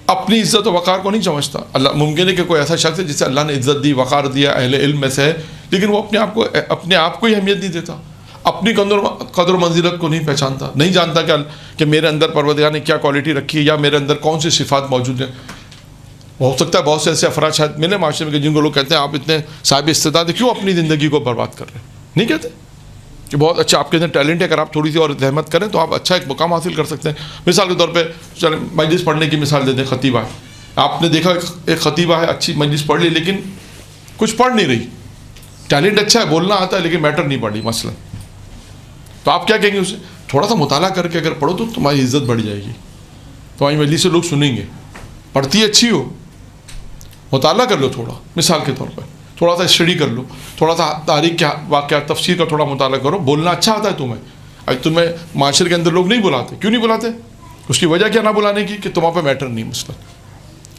Speaker 1: اپنی عزت و وقار کو نہیں سمجھتا۔ اللہ ممکن ہے کہ کوئی ایسا شخص ہے جسے اللہ نے عزت دی، وقار دیا، اہل علم میں سے ہے، لیکن وہ اپنے آپ کو ہی اہمیت نہیں دیتا، اپنی قدر و منزلت کو نہیں پہچانتا، نہیں جانتا کہ میرے اندر پروردگار نے کیا کوالٹی رکھی ہے یا میرے اندر کون سی صفات موجود ہیں۔ ہو سکتا ہے بہت سے ایسے افراد شاید میرے معاشرے میں کہ جن کو لوگ کہتے ہیں آپ اتنے صاحب استعداد ہیں، کیوں اپنی زندگی کو برباد کر رہے ہیں؟ نہیں کہتے کہ بہت اچھا آپ کے اندر ٹیلنٹ ہے، اگر آپ تھوڑی سی اور زحمت کریں تو آپ اچھا ایک مقام حاصل کر سکتے ہیں۔ مثال کے طور پہ چلیں مجلس پڑھنے کی مثال دیتے ہیں، خطیبہ ہے، آپ نے دیکھا ایک خطیبہ ہے، اچھی مجلس پڑھ لی لیکن کچھ پڑھ نہیں رہی، ٹیلنٹ اچھا ہے، بولنا آتا ہے لیکن میٹر نہیں پڑھ رہی مثلا، تو آپ کیا کہیں گے اسے؟ تھوڑا سا مطالعہ کر کے اگر پڑھو تو تمہاری عزت بڑھ جائے گی، تمہاری مجلس سے لوگ سنیں گے، پڑھتی اچھی ہو، مطالعہ کر لو تھوڑا، مثال کے طور پر تھوڑا سا اسٹڈی کر لو، تھوڑا سا تاریخ کے واقعات تفسیر کا تھوڑا مطالعہ کرو، بولنا اچھا آتا ہے تمہیں، اگر تمہیں معاشرے کے اندر لوگ نہیں بلاتے، کیوں نہیں بلاتے؟ اس کی وجہ کیا نہ بلانے کی؟ کہ تمہاں پہ میٹر نہیں مثلا۔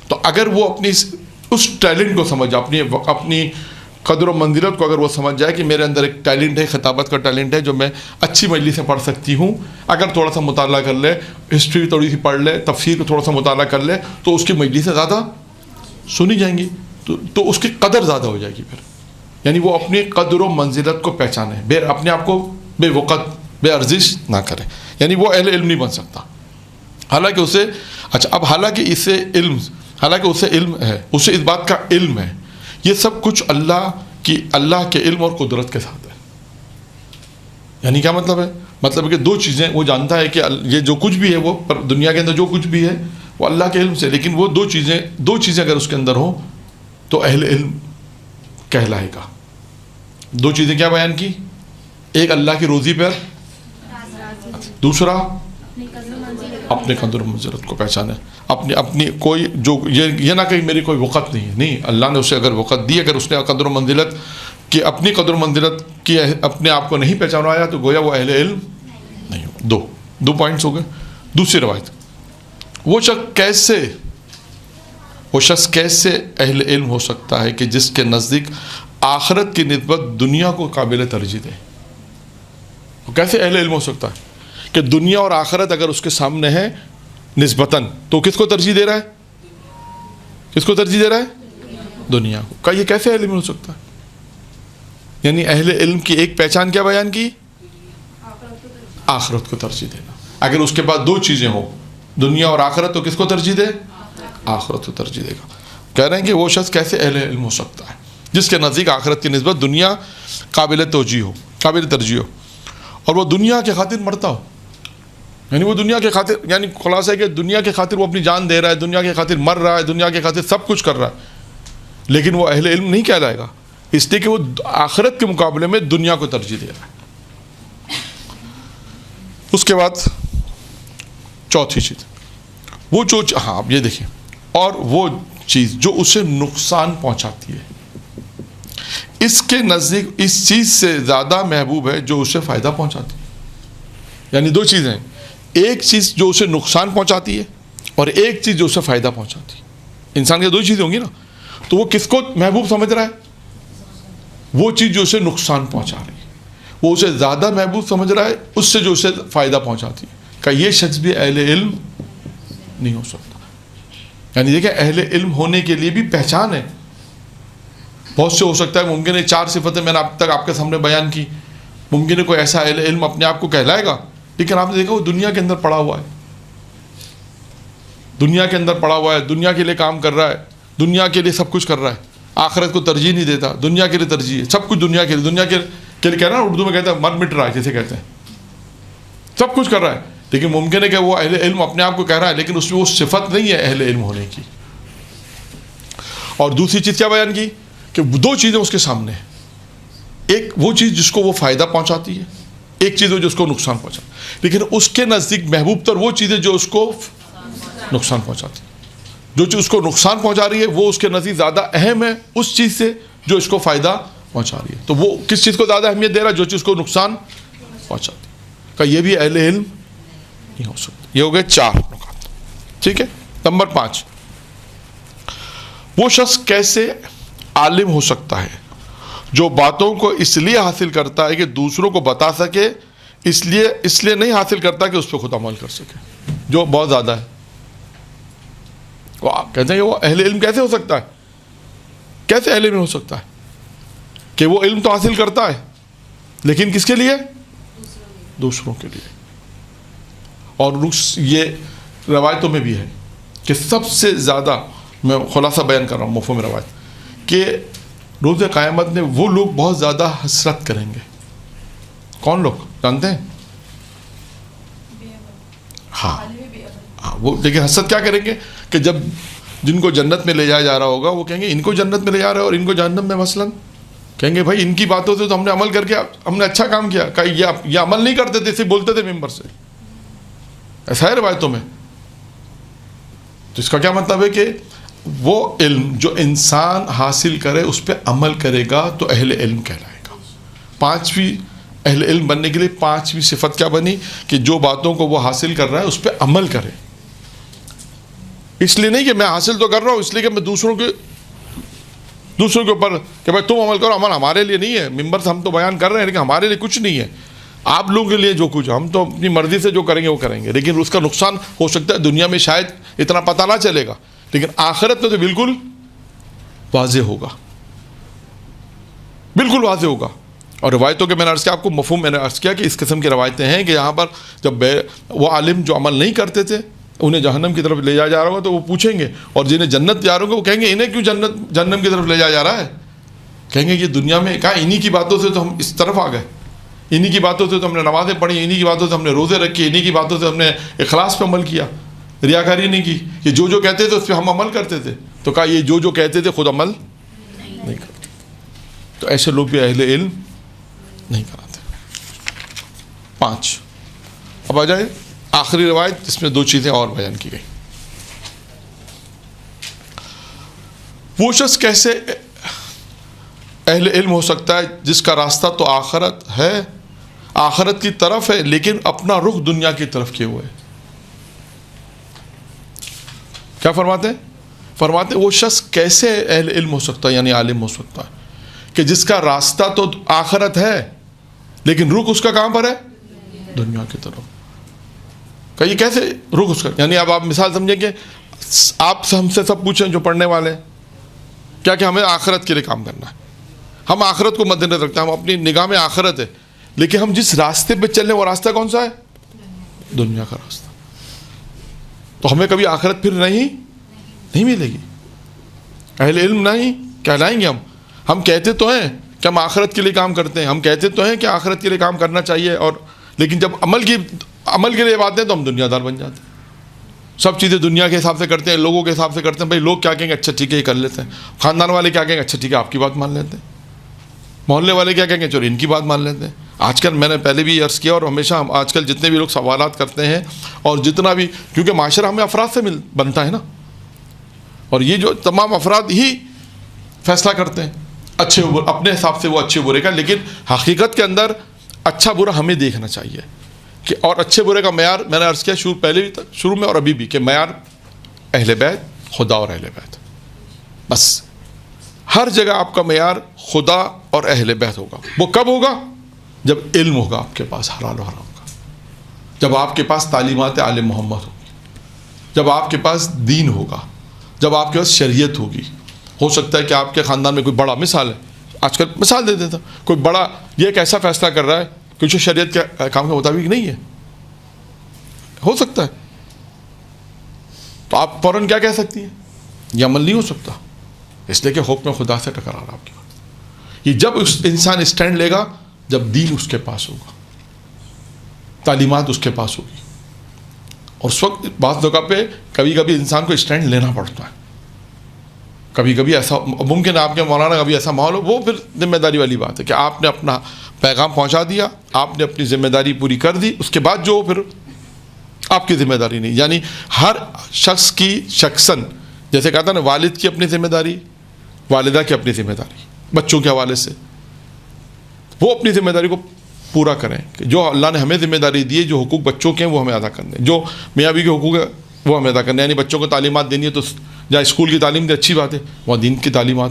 Speaker 1: تو اگر وہ اپنی اس ٹیلنٹ کو سمجھ، اپنی قدر و منزلت کو اگر وہ سمجھ جائے کہ میرے اندر ایک ٹیلنٹ ہے، خطابت کا ٹیلنٹ ہے جو میں اچھی مجلس سے پڑھ سکتی ہوں، اگر تھوڑا سا مطالعہ کر لے، ہسٹری تھوڑی سی پڑھ لے، تفسیر کو تھوڑا سا مطالعہ کر لے، تو اس کی مجلسیں زیادہ سنی جائیں گی، تو اس کی قدر زیادہ ہو جائے گی پھر، یعنی وہ اپنی قدر و منزلت کو پہچانے، اپنے آپ کو بے وقت بے ارزش نہ کرے، یعنی وہ اہل علم نہیں بن سکتا، حالانکہ اسے حالانکہ اسے علم ہے، اسے اس بات کا علم ہے، یہ سب کچھ اللہ کے علم اور قدرت کے ساتھ ہے۔ یعنی کیا مطلب ہے؟ مطلب کہ دو چیزیں وہ جانتا ہے کہ یہ جو کچھ بھی ہے، وہ دنیا کے اندر جو کچھ بھی ہے وہ اللہ کے علم سے، لیکن وہ دو چیزیں اگر اس کے اندر ہوں تو اہل علم کہلائے گا۔ دو چیزیں کیا بیان کی؟ ایک اللہ کی روزی پر، دوسرا اپنے قدر و منزلت کو پہچانے، اپنی کوئی جو یہ نہ کہ میری کوئی وقت نہیں ہے، نہیں، اللہ نے اسے اگر وقت دی، اگر اس نے قدر و منزلت کی اپنی قدر و منزلت کی اپنے آپ کو نہیں پہچانوایا تو گویا وہ اہل علم نہیں ہو۔ دو پوائنٹس ہو گئے۔ دوسری روایت، وہ شخص کیسے اہل علم ہو سکتا ہے کہ جس کے نزدیک آخرت کی نسبت دنیا کو قابل ترجیح دے؟ وہ کیسے اہل علم ہو سکتا ہے کہ دنیا اور آخرت اگر اس کے سامنے ہے نسبتاً تو کس کو ترجیح دے رہا ہے؟ کس کو ترجیح دے رہا ہے؟ دنیا کو۔ یہ کیسے اہل علم ہو سکتا ہے؟ یعنی اہل علم کی ایک پہچان کیا بیان کی؟ آخرت کو ترجیح دینا۔ اگر اس کے بعد دو چیزیں ہوں، دنیا اور آخرت، تو کس کو ترجیح دے؟ آخرت کو ترجیح دے گا۔ کہہ رہے ہیں کہ وہ شخص کیسے اہل علم ہو سکتا ہے جس کے نزدیک آخرت کی نسبت دنیا قابل ترجیح ہو، اور وہ دنیا کے خاطر مرتا ہو، یعنی وہ دنیا کے خاطر، یعنی خلاصہ ہے کہ دنیا کے خاطر وہ اپنی جان دے رہا ہے، دنیا کے خاطر مر رہا ہے، دنیا کے خاطر سب کچھ کر رہا ہے، لیکن وہ اہل علم نہیں کہلائے گا، اس لیے کہ وہ آخرت کے مقابلے میں دنیا کو ترجیح دے رہا ہے۔ اس کے بعد چوتھی چیز، وہ جو آپ یہ دیکھیں، اور وہ چیز جو اسے نقصان پہنچاتی ہے، اس کے نزدیک اس چیز سے زیادہ محبوب ہے جو اسے فائدہ پہنچاتی ہے۔ یعنی دو چیزیں، ایک چیز جو اسے نقصان پہنچاتی ہے اور ایک چیز جو اسے فائدہ پہنچاتی ہے۔ انسان کے دو چیزیں ہوں گی نا، تو وہ کس کو محبوب سمجھ رہا ہے؟ وہ چیز جو اسے نقصان پہنچا رہی ہے، وہ اسے زیادہ محبوب سمجھ رہا ہے اس سے جو اسے فائدہ پہنچاتی ہے۔ کہ یہ شخص بھی اہل علم نہیں ہو سکتا۔ یعنی دیکھیں، اہل علم ہونے کے لیے بھی پہچان ہے، بہت سے ہو سکتا ہے، ممکن ہے 4 صفتیں میں نے اب تک آپ کے سامنے بیان کی، ممکن ہے کوئی ایسا اہل علم اپنے آپ کو کہلائے گا، لیکن آپ نے دیکھا وہ دنیا کے اندر پڑا ہوا ہے، دنیا کے اندر پڑا ہوا ہے، دنیا کے لیے کام کر رہا ہے، دنیا کے لیے سب کچھ کر رہا ہے، آخرت کو ترجیح نہیں دیتا، دنیا کے لیے ترجیح ہے، سب کچھ دنیا کے لیے کہہ رہا ہے، اردو میں کہتے ہیں مر مٹ رہا ہے، جیسے کہتے ہیں، سب کچھ کر رہا ہے، لیکن ممکن ہے کہ وہ اہل علم اپنے آپ کو کہہ رہا ہے لیکن اس میں وہ صفت نہیں ہے اہل علم ہونے کی۔ اور دوسری چیز کیا بیان کی کہ دو چیزیں اس کے سامنے ہیں، ایک وہ چیز جس کو وہ فائدہ پہنچاتی ہے، ایک چیز جو اس کو نقصان پہنچاتی ہے، لیکن اس کے نزدیک محبوب تر وہ چیزیں جو اس کو نقصان پہنچاتی ہے، جو چیز اس کو نقصان پہنچا رہی ہے وہ اس کے نزدیک زیادہ اہم ہے اس چیز سے جو اس کو فائدہ پہنچا رہی ہے۔ تو وہ کس چیز کو زیادہ اہمیت دے رہا ہے؟ جو چیز کو نقصان پہنچاتی ہے۔ کہ یہ بھی اہل علم نہیں ہو سکتا۔ یہ ہو گئے 4 نکات، ٹھیک ہے۔ نمبر 5، وہ شخص کیسے عالم ہو سکتا ہے جو باتوں کو اس لیے حاصل کرتا ہے کہ دوسروں کو بتا سکے، اس لیے نہیں حاصل کرتا کہ اس پہ خود عمل کر سکے، جو بہت زیادہ ہے۔ وہ آپ کہتے ہیں کہ وہ اہل علم کیسے ہو سکتا ہے؟ کیسے اہل علم ہو سکتا ہے کہ وہ علم تو حاصل کرتا ہے لیکن کس کے لیے؟ دوسروں کے لیے۔ اور یہ روایتوں میں بھی ہے کہ سب سے زیادہ، میں خلاصہ بیان کر رہا ہوں مفہوم روایت، کہ روز قیامت میں وہ لوگ بہت زیادہ حسرت کریں گے۔ کون لوگ جانتے ہیں؟ ہاں وہ لیکن حسرت کیا کریں گے کہ جب جن کو جنت میں لے جایا جا رہا ہوگا وہ کہیں گے ان کو جنت میں لے جا رہا ہے اور ان کو جہنم میں، مثلاً کہیں گے بھائی ان کی باتوں سے تو ہم نے عمل کر کے ہم نے اچھا کام کیا، کہ یہ عمل نہیں کرتے تھے، صرف بولتے تھے ممبر سے۔ ایسا ہے روایتوں میں۔ تو اس کا کیا مطلب ہے کہ وہ علم جو انسان حاصل کرے اس پہ عمل کرے گا تو اہل علم کہلائے گا۔ پانچویں اہل علم بننے کے لیے پانچویں صفت کیا بنی کہ جو باتوں کو وہ حاصل کر رہا ہے اس پہ عمل کرے۔ اس لیے نہیں کہ میں حاصل تو کر رہا ہوں اس لیے کہ میں دوسروں کے اوپر کہ بھائی تم عمل کرو، عمل ہمارے لیے نہیں ہے، ممبر سے ہم تو بیان کر رہے ہیں لیکن ہمارے لیے کچھ نہیں ہے، آپ لوگوں کے لیے جو کچھ ہم تو اپنی مرضی سے جو کریں گے وہ کریں گے، لیکن اس کا نقصان ہو سکتا ہے دنیا میں شاید اتنا پتہ نہ چلے گا، لیکن آخرت میں تو بالکل واضح ہوگا، بالکل واضح ہوگا۔ اور روایتوں کے میں نے عرض کیا آپ کو مفہوم، میں نے عرض کیا کہ اس قسم کی روایتیں ہیں کہ یہاں پر جب وہ عالم جو عمل نہیں کرتے تھے انہیں جہنم کی طرف لے جایا جا رہا ہوگا تو وہ پوچھیں گے، اور جنہیں جنت جا رہے ہوں گے وہ کہیں گے انہیں کیوں جہنم کی طرف لے جایا جا رہا ہے؟ کہیں گے یہ دنیا میں کہا انہی کی باتوں سے تو ہم اس طرف آ گئے، انہی کی باتوں سے تو ہم نے نمازیں پڑھی، انہی کی باتوں سے ہم نے روزے رکھے، انہی کی باتوں سے ہم نے اخلاص پہ عمل کیا، ریاکاری نہیں کی، یہ جو کہتے تھے اس پہ ہم عمل کرتے تھے۔ تو کہا یہ جو کہتے تھے خود عمل نہیں کرتے، تو ایسے لوگ بھی اہل علم نہیں کراتے۔ 5۔ اب آ جائے آخری روایت جس میں 2 چیزیں اور بیان کی گئی۔ وہ شخص کیسے اہل علم ہو سکتا ہے جس کا راستہ تو آخرت ہے، آخرت کی طرف ہے لیکن اپنا رخ دنیا کی طرف کیے ہوئے ہے۔ کیا فرماتے ہیں؟ فرماتے ہیں وہ شخص کیسے اہل علم ہو سکتا ہے یعنی عالم ہو سکتا ہے کہ جس کا راستہ تو آخرت ہے لیکن رخ اس کا کہاں پر ہے؟ دنیا کی طرف۔ کہ یہ کیسے رخ اس کا، یعنی اب آپ مثال سمجھیں کہ آپ ہم سے سب پوچھیں جو پڑھنے والے ہیں کیا کہ ہمیں آخرت کے لیے کام کرنا ہے، ہم آخرت کو مد نظر رکھتے ہیں، ہم اپنی نگاہ میں آخرت ہے، لیکن ہم جس راستے پہ چل رہے ہیں وہ راستہ کون سا ہے؟ دنیا کا راستہ۔ تو ہمیں کبھی آخرت پھر نہیں ملے گی، اہل علم نہیں کہلائیں گے ہم کہتے تو ہیں کہ ہم آخرت کے لیے کام کرتے ہیں، ہم کہتے تو ہیں کہ آخرت کے لیے کام کرنا چاہیے، اور لیکن جب عمل کے لیے بات ہے تو ہم دنیا دار بن جاتے ہیں، سب چیزیں دنیا کے حساب سے کرتے ہیں، لوگوں کے حساب سے کرتے ہیں، بھائی لوگ کیا کہیں گے اچھا ٹھیک ہے یہ کر لیتے ہیں، خاندان والے کیا کہیں گے اچھا ٹھیک ہے آپ کی بات مان لیتے ہیں، محلے والے کیا کہیں گے چلو ان کی بات مان لیتے ہیں۔ آج کل میں نے پہلے بھی عرض کیا اور ہمیشہ ہم آج کل جتنے بھی لوگ سوالات کرتے ہیں اور جتنا بھی، کیونکہ معاشرہ ہمیں افراد سے بنتا ہے نا، اور یہ جو تمام افراد ہی فیصلہ کرتے ہیں اچھے اپنے حساب سے وہ اچھے برے کا، لیکن حقیقت کے اندر اچھا برا ہمیں دیکھنا چاہیے کہ، اور اچھے برے کا معیار میں نے عرض کیا پہلے بھی شروع میں اور ابھی بھی کہ معیار اہل بیت، خدا اور اہل بیت، بس ہر جگہ آپ کا معیار خدا اور اہل بیت ہوگا۔ وہ کب ہوگا؟ جب علم ہوگا آپ کے پاس حلال و حرام کا، جب آپ کے پاس تعلیمات آل محمد ہوگی، جب آپ کے پاس دین ہوگا، جب آپ کے پاس شریعت ہوگی۔ ہو سکتا ہے کہ آپ کے خاندان میں کوئی بڑا، مثال ہے آج کل مثال دے دیتا، کوئی بڑا یہ ایک ایسا فیصلہ کر رہا ہے کہ جو شریعت کے احکام کے مطابق نہیں ہے، ہو سکتا ہے، تو آپ فوراً کیا کہہ سکتی ہیں؟ یہ عمل نہیں ہو سکتا، اس لیے کہ حکم خدا سے ٹکرا رہا آپ کی بات۔ یہ جب انسان اسٹینڈ لے گا جب دین اس کے پاس ہوگا، تعلیمات اس کے پاس ہوگی، اور اس وقت بعض جگہ پہ کبھی کبھی انسان کو اسٹینڈ لینا پڑتا ہے، کبھی کبھی ایسا ممکن ہے آپ کے مولانا کبھی ایسا ماحول ہو، وہ پھر ذمہ داری والی بات ہے کہ آپ نے اپنا پیغام پہنچا دیا، آپ نے اپنی ذمہ داری پوری کر دی، اس کے بعد جو پھر آپ کی ذمہ داری نہیں، یعنی ہر شخص کی شخصاً، جیسے کہتا نا والد کی اپنی ذمہ داری، والدہ کی اپنی ذمہ داری، بچوں کے حوالے سے وہ اپنی ذمہ داری کو پورا کریں کہ جو اللہ نے ہمیں ذمہ داری دی ہے، جو حقوق بچوں کے ہیں وہ ہمیں ادا کرنے، جو میاں بیوی کے حقوق ہے وہ ہمیں ادا کرنے، یعنی بچوں کو تعلیمات دینی ہے تو جہاں اسکول کی تعلیم دی اچھی بات ہے، وہاں دین کی تعلیمات،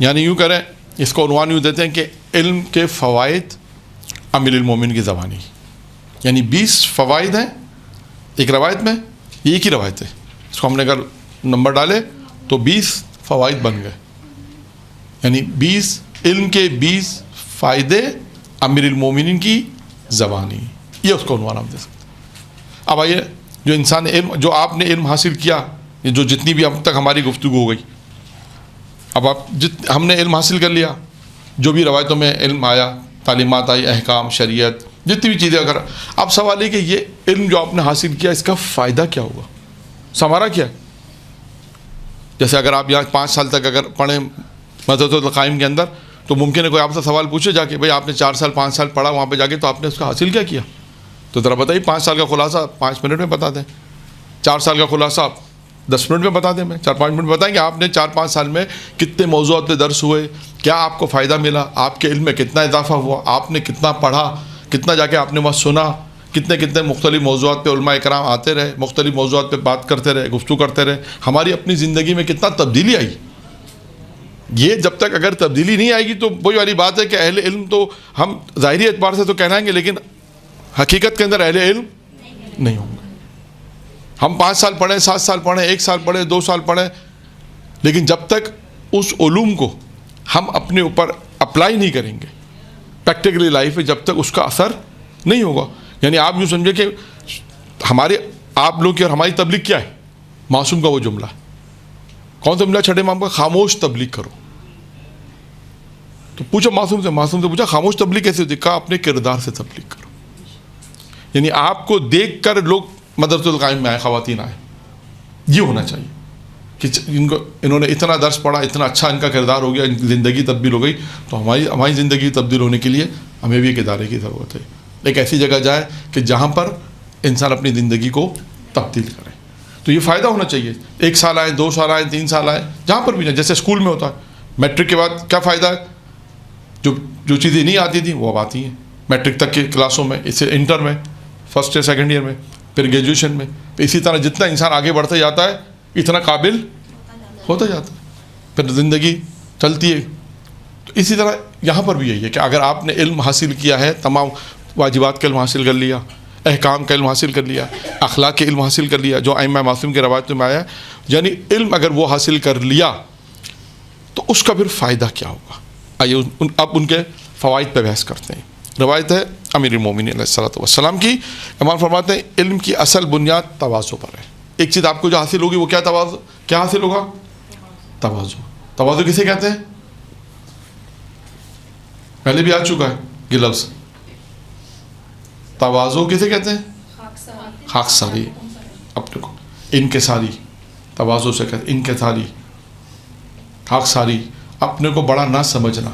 Speaker 1: یعنی یوں کریں، اس کو عنوان یوں دیتے ہیں کہ علم کے فوائد امیر المومن کی زبانی، یعنی 20 فوائد ہیں ایک روایت میں، یہ ایک ہی روایت ہے، اس کو ہم نے اگر نمبر ڈالے تو 20 فوائد بن گئے، یعنی 20 علم کے 20 فائدے امیر المومنین کی زبانی، یہ اس کو عنوان ہم دے سکتے ہیں۔ اب آئیے، جو انسان نے علم، جو آپ نے علم حاصل کیا، جو جتنی بھی اب تک ہماری گفتگو ہو گئی، اب ہم نے علم حاصل کر لیا، جو بھی روایتوں میں علم آیا، تعلیمات آئی، احکام، شریعت، جتنی بھی چیزیں، اگر اب سوال ہے کہ یہ علم جو آپ نے حاصل کیا اس کا فائدہ کیا ہوگا، ثمرہ کیا ہے؟ جیسے اگر آپ یہاں 5 سال تک اگر پڑھیں مدرسۃ القائم کے اندر، تو ممکن ہے کوئی آپ سے سوال پوچھے جا کے، بھائی آپ نے 4 سال 5 سال پڑھا وہاں پہ جا کے، تو آپ نے اس کا حاصل کیا کیا؟ تو ذرا بتائیے، 5 سال کا خلاصہ 5 منٹ میں بتا دیں، 4 سال کا خلاصہ آپ 10 منٹ میں بتا دیں، میں 4-5 منٹ بتائیں کہ آپ نے 4-5 سال میں کتنے موضوعات پہ درس ہوئے، کیا آپ کو فائدہ ملا، آپ کے علم میں کتنا اضافہ ہوا، آپ نے کتنا پڑھا، کتنا جا کے آپ نے وہاں سنا، کتنے مختلف موضوعات پہ علماء کرام آتے رہے، مختلف موضوعات پہ بات کرتے رہے، گفتگو کرتے رہے، ہماری اپنی زندگی میں کتنا تبدیلی آئی۔ یہ جب تک اگر تبدیلی نہیں آئے گی تو وہی والی بات ہے کہ اہل علم تو ہم ظاہری اعتبار سے تو کہلائیں گے، لیکن حقیقت کے اندر اہل علم نہیں ہوں گے۔ ہم 5 سال پڑھیں، 7 سال پڑھیں، 1 سال پڑھیں، 2 سال پڑھیں، لیکن جب تک اس علوم کو ہم اپنے اوپر اپلائی نہیں کریں گے پریکٹیکلی لائف میں، جب تک اس کا اثر نہیں ہوگا۔ یعنی آپ یوں سمجھے کہ ہمارے آپ لوگ کی اور ہماری تبلیغ کیا ہے؟ معصوم کا وہ جملہ ہے، کون سا جملہ؟ چھٹے امام کا، خاموش تبلیغ کرو۔ تو پوچھو معصوم سے پوچھا خاموش تبلیغ کیسے ہوتی؟ کہا اپنے کردار سے تبلیغ کرو، یعنی آپ کو دیکھ کر لوگ مدرسۃ القائم میں آئے، خواتین آئے، یہ ہونا چاہیے کہ انہوں نے اتنا درس پڑھا، اتنا اچھا ان کا کردار ہو گیا، ان کی زندگی تبدیل ہو گئی، تو ہماری زندگی تبدیل ہونے کے لیے ہمیں بھی ایک ادارے کی ضرورت ہے، ایک ایسی جگہ جائے کہ جہاں پر انسان اپنی زندگی کو تبدیل کرے۔ تو یہ فائدہ ہونا چاہیے، 1 سال آئیں، 2 سال آئیں، 3 سال آئیں، جہاں پر بھی جائیں، جیسے اسکول میں ہوتا ہے، میٹرک کے بعد کیا فائدہ ہے؟ جو چیزیں نہیں آتی تھیں وہ اب آتی ہیں میٹرک تک کی کلاسوں میں، اس سے انٹر میں، فرسٹ یا سیکنڈ ایئر میں، پھر گریجویشن میں، اسی طرح جتنا انسان آگے بڑھتا جاتا ہے اتنا قابل ہوتا جاتا ہے، پھر زندگی چلتی ہے۔ تو اسی طرح یہاں پر بھی یہی ہے کہ اگر آپ نے علم حاصل کیا ہے، تمام واجبات کا علم حاصل کر لیا، احکام کا علم حاصل کر لیا، اخلاق کے علم حاصل کر لیا، جو ائمہ معصوم کی روایت میں آیا ہے، یعنی علم اگر وہ حاصل کر لیا تو اس کا پھر فائدہ کیا ہوگا؟ آئیے اب ان کے فوائد پہ بحث کرتے ہیں۔ روایت ہے امیر المومنین علیہ الصلوۃ والسلام کی، امام فرماتے ہیں علم کی اصل بنیاد تواضع پر ہے۔ ایک چیز آپ کو جو حاصل ہوگی وہ کیا حاصل ہوگا؟ تواضع۔ تواضع کسے کہتے ہیں؟ پہلے بھی آ چکا ہے یہ لفظ، تواضع کسے کہتے ہیں؟ خاکساری، اپنے کو انکساری، تواضع سے کہتے ہیں انکساری، خاکساری، اپنے کو بڑا نہ سمجھنا،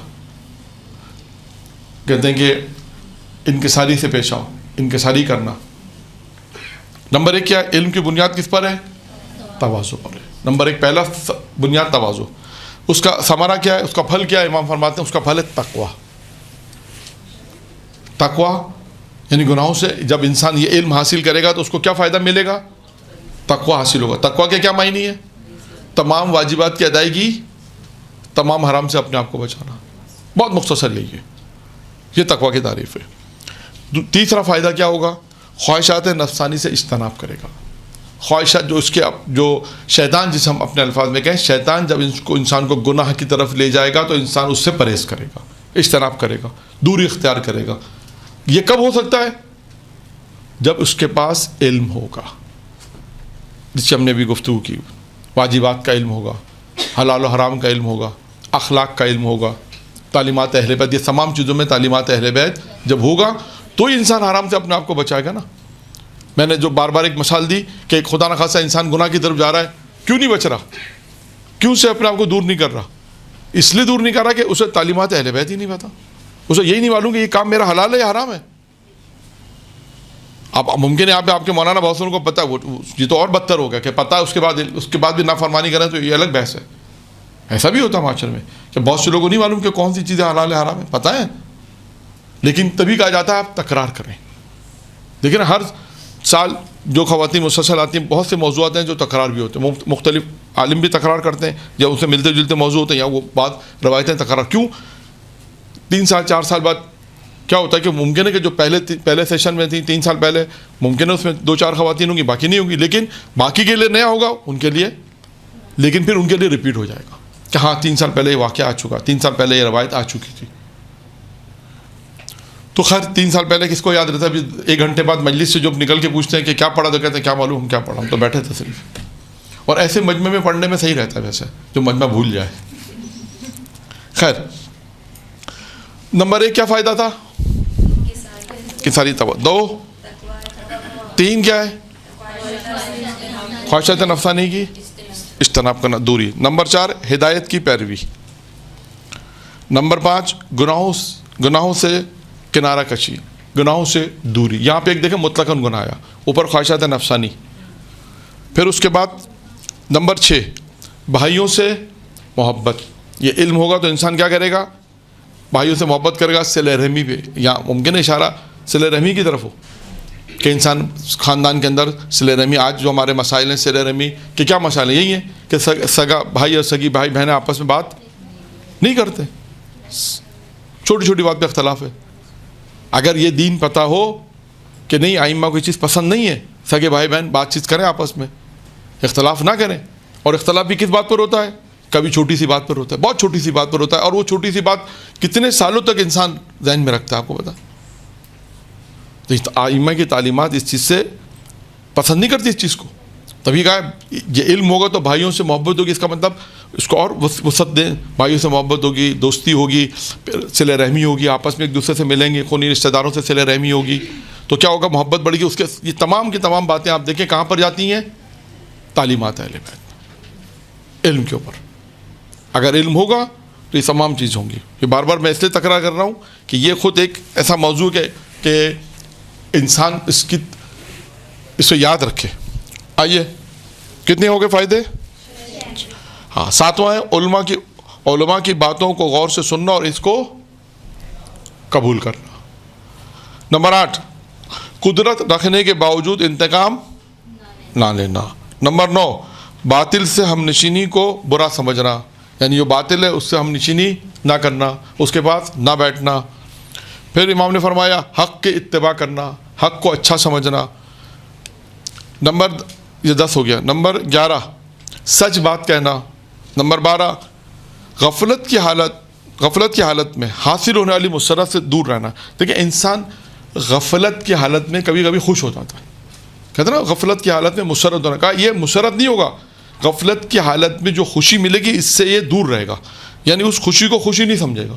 Speaker 1: کہتے ہیں کہ انکساری سے پیش آؤ، انکساری کرنا۔ نمبر 1 کیا ہے؟ علم کی بنیاد کس پر ہے؟ تواضع پر ہے۔ نمبر 1 پہلا بنیاد تواضع، اس کا ثمرہ کیا ہے، اس کا پھل کیا ہے؟ امام فرماتے ہیں اس کا پھل ہے تقویٰ۔ تقویٰ یعنی گناہوں سے جب انسان یہ علم حاصل کرے گا تو اس کو کیا فائدہ ملے گا؟ تقویٰ حاصل ہوگا۔ تقویٰ کے کیا معنی ہے؟ تمام واجبات کی ادائیگی، تمام حرام سے اپنے آپ کو بچانا، بہت مختصر یہی ہے، یہ تقویٰ کی تعریف ہے۔ تیسرا فائدہ کیا ہوگا؟ خواہشات نفسانی سے اجتناب کرے گا۔ خواہشات جو شیطان، جسے ہم اپنے الفاظ میں کہیں، شیطان جب انسان کو گناہ کی طرف لے جائے گا تو انسان اس سے پرہیز کرے گا، اجتناب کرے گا، دوری اختیار کرے گا۔ یہ کب ہو سکتا ہے؟ جب اس کے پاس علم ہوگا، جس سے ہم نے بھی گفتگو کی، واجبات کا علم ہوگا، حلال و حرام کا علم ہوگا، اخلاق کا علم ہوگا، تعلیمات اہل بیت، یہ تمام چیزوں میں تعلیمات اہل بیت جب ہوگا تو ہی انسان حرام سے اپنے آپ کو بچائے گا نا۔ میں نے جو بار بار ایک مثال دی کہ خدا نخواستہ انسان گناہ کی طرف جا رہا ہے، کیوں نہیں بچ رہا؟ کیوں سے اپنے آپ کو دور نہیں کر رہا؟ اس لیے دور نہیں کر رہا کہ اسے تعلیمات اہل بیت ہی نہیں پتا، اسے یہی نہیں معلوم کہ یہ کام میرا حلال ہے یا حرام ہے۔ اب ممکن ہے آپ کے مولانا بہت ساروں کو پتہ ہے، یہ تو اور بدتر ہو گیا کہ پتہ ہے اس کے بعد بھی نافرمانی کریں تو یہ الگ بحث ہے۔ ایسا بھی ہوتا ہے معاشرے میں کہ بہت سے لوگوں کو نہیں معلوم کہ کون سی چیزیں حلال ہے حرام ہے، پتہ ہے، لیکن تبھی کہا جاتا ہے آپ تکرار کریں۔ لیکن ہر سال جو خواتین مسلسل آتی ہیں، بہت سے موضوعات ہیں جو تکرار بھی ہوتے ہیں، مختلف عالم بھی تکرار کرتے ہیں یا اس سے ملتے جلتے موضوع ہوتے ہیں یا وہ بات روایتیں تکرار. کیوں 3 سال 4 سال بعد کیا ہوتا ہے کہ ممکن ہے کہ جو پہلے سیشن میں تھیں 3 سال پہلے ممکن ہے اس میں 2-4 خواتین ہوں گی, باقی نہیں ہوں گی, لیکن باقی کے لیے نیا ہوگا ان کے لیے, لیکن پھر ان کے لیے ریپیٹ ہو جائے گا کہ ہاں 3 سال پہلے یہ واقعہ آ چکا, 3 سال پہلے یہ روایت آ چکی تھی. تو خیر 3 سال پہلے کس کو یاد رہتا ہے؟ ابھی 1 گھنٹے بعد مجلس سے جب نکل کے پوچھتے ہیں کہ کیا پڑھا, تو کہتے ہیں کیا معلوم ہم کیا پڑھا, ہم تو بیٹھے تھے صرف. اور ایسے مجمع میں پڑھنے میں صحیح رہتا ہے ویسے, جو مجمع بھول جائے. خیر نمبر 1 کیا فائدہ تھا کہ ساری 2 3 کیا ہے خواہشات نفسانی کی اجتناب کرنا, دوری. نمبر 4 ہدایت کی پیروی. نمبر 5 گناہوں سے کنارہ کشی, گناہوں سے دوری. یہاں پہ ایک دیکھیں مطلقاً گناہ آیا, اوپر خواہشات نفسانی. پھر اس کے بعد نمبر 6 بھائیوں سے محبت. یہ علم ہوگا تو انسان کیا کرے گا؟ بھائیوں سے محبت کرے گا, صلہ رحمی پہ. یہاں ممکن ہے اشارہ صلہ رحمی کی طرف ہو کہ انسان خاندان کے اندر صلہ رحمی. آج جو ہمارے مسائل ہیں صلہ رحمی کے کیا مسائل ہیں؟ یہی ہیں کہ سگا بھائی اور سگی بھائی بہنیں آپس میں بات نہیں کرتے, چھوٹی چھوٹی بات پہ اختلاف ہے. اگر یہ دین پتہ ہو کہ نہیں ائمہ کو یہ چیز پسند نہیں ہے, سگے بھائی بہن بات چیت کریں آپس میں, اختلاف نہ کریں. اور اختلاف بھی کس بات پر ہوتا ہے؟ کبھی چھوٹی سی بات پر ہوتا ہے, بہت چھوٹی سی بات پر ہوتا ہے, اور وہ چھوٹی سی بات کتنے سالوں تک انسان ذہن میں رکھتا ہے, آپ کو پتا. تو ائمہ کی تعلیمات اس چیز سے پسند نہیں کرتی اس چیز کو. تبھی کہا یہ علم ہوگا تو بھائیوں سے محبت ہوگی, اس کا مطلب اس کو اور وسعت دیں. بھائیوں سے محبت ہوگی, دوستی ہوگی, صلہ رحمی ہوگی, آپس میں ایک دوسرے سے ملیں گے, خونی رشتہ داروں سے صلہ رحمی ہوگی, تو کیا ہوگا؟ محبت بڑھے گی. اس کے یہ تمام کی تمام باتیں آپ دیکھیں کہاں پر جاتی ہیں؟ تعلیمات اہل بیت, علم کے اوپر. اگر علم ہوگا تو یہ تمام چیز ہوں گی. یہ بار بار میں اس لیے تکرار کر رہا ہوں کہ یہ خود ایک ایسا موضوع ہے کہ انسان اس کو یاد رکھے. آئیے کتنے ہو گئے فائدے؟ ہاں 7واں ہے علماء کی باتوں کو غور سے سننا اور اس کو قبول کرنا. نمبر 8 قدرت رکھنے کے باوجود انتقام نہ لینا. نمبر 9 باطل سے ہم نشینی کو برا سمجھنا, یعنی جو باطل ہے اس سے ہم نشینی نہ کرنا, اس کے پاس نہ بیٹھنا. پھر امام نے فرمایا حق کے اتباع کرنا, حق کو اچھا سمجھنا. یہ 10 ہو گیا. نمبر 11 سچ بات کہنا. نمبر 12 غفلت کی حالت میں حاصل ہونے والی مسرت سے دور رہنا. دیکھیں انسان غفلت کی حالت میں کبھی کبھی خوش ہو جاتا ہے, کہتے ہیں نا غفلت کی حالت میں مسرت ہونا. کہا یہ مسرت نہیں ہوگا, غفلت کی حالت میں جو خوشی ملے گی اس سے یہ دور رہے گا, یعنی اس خوشی کو خوشی نہیں سمجھے گا.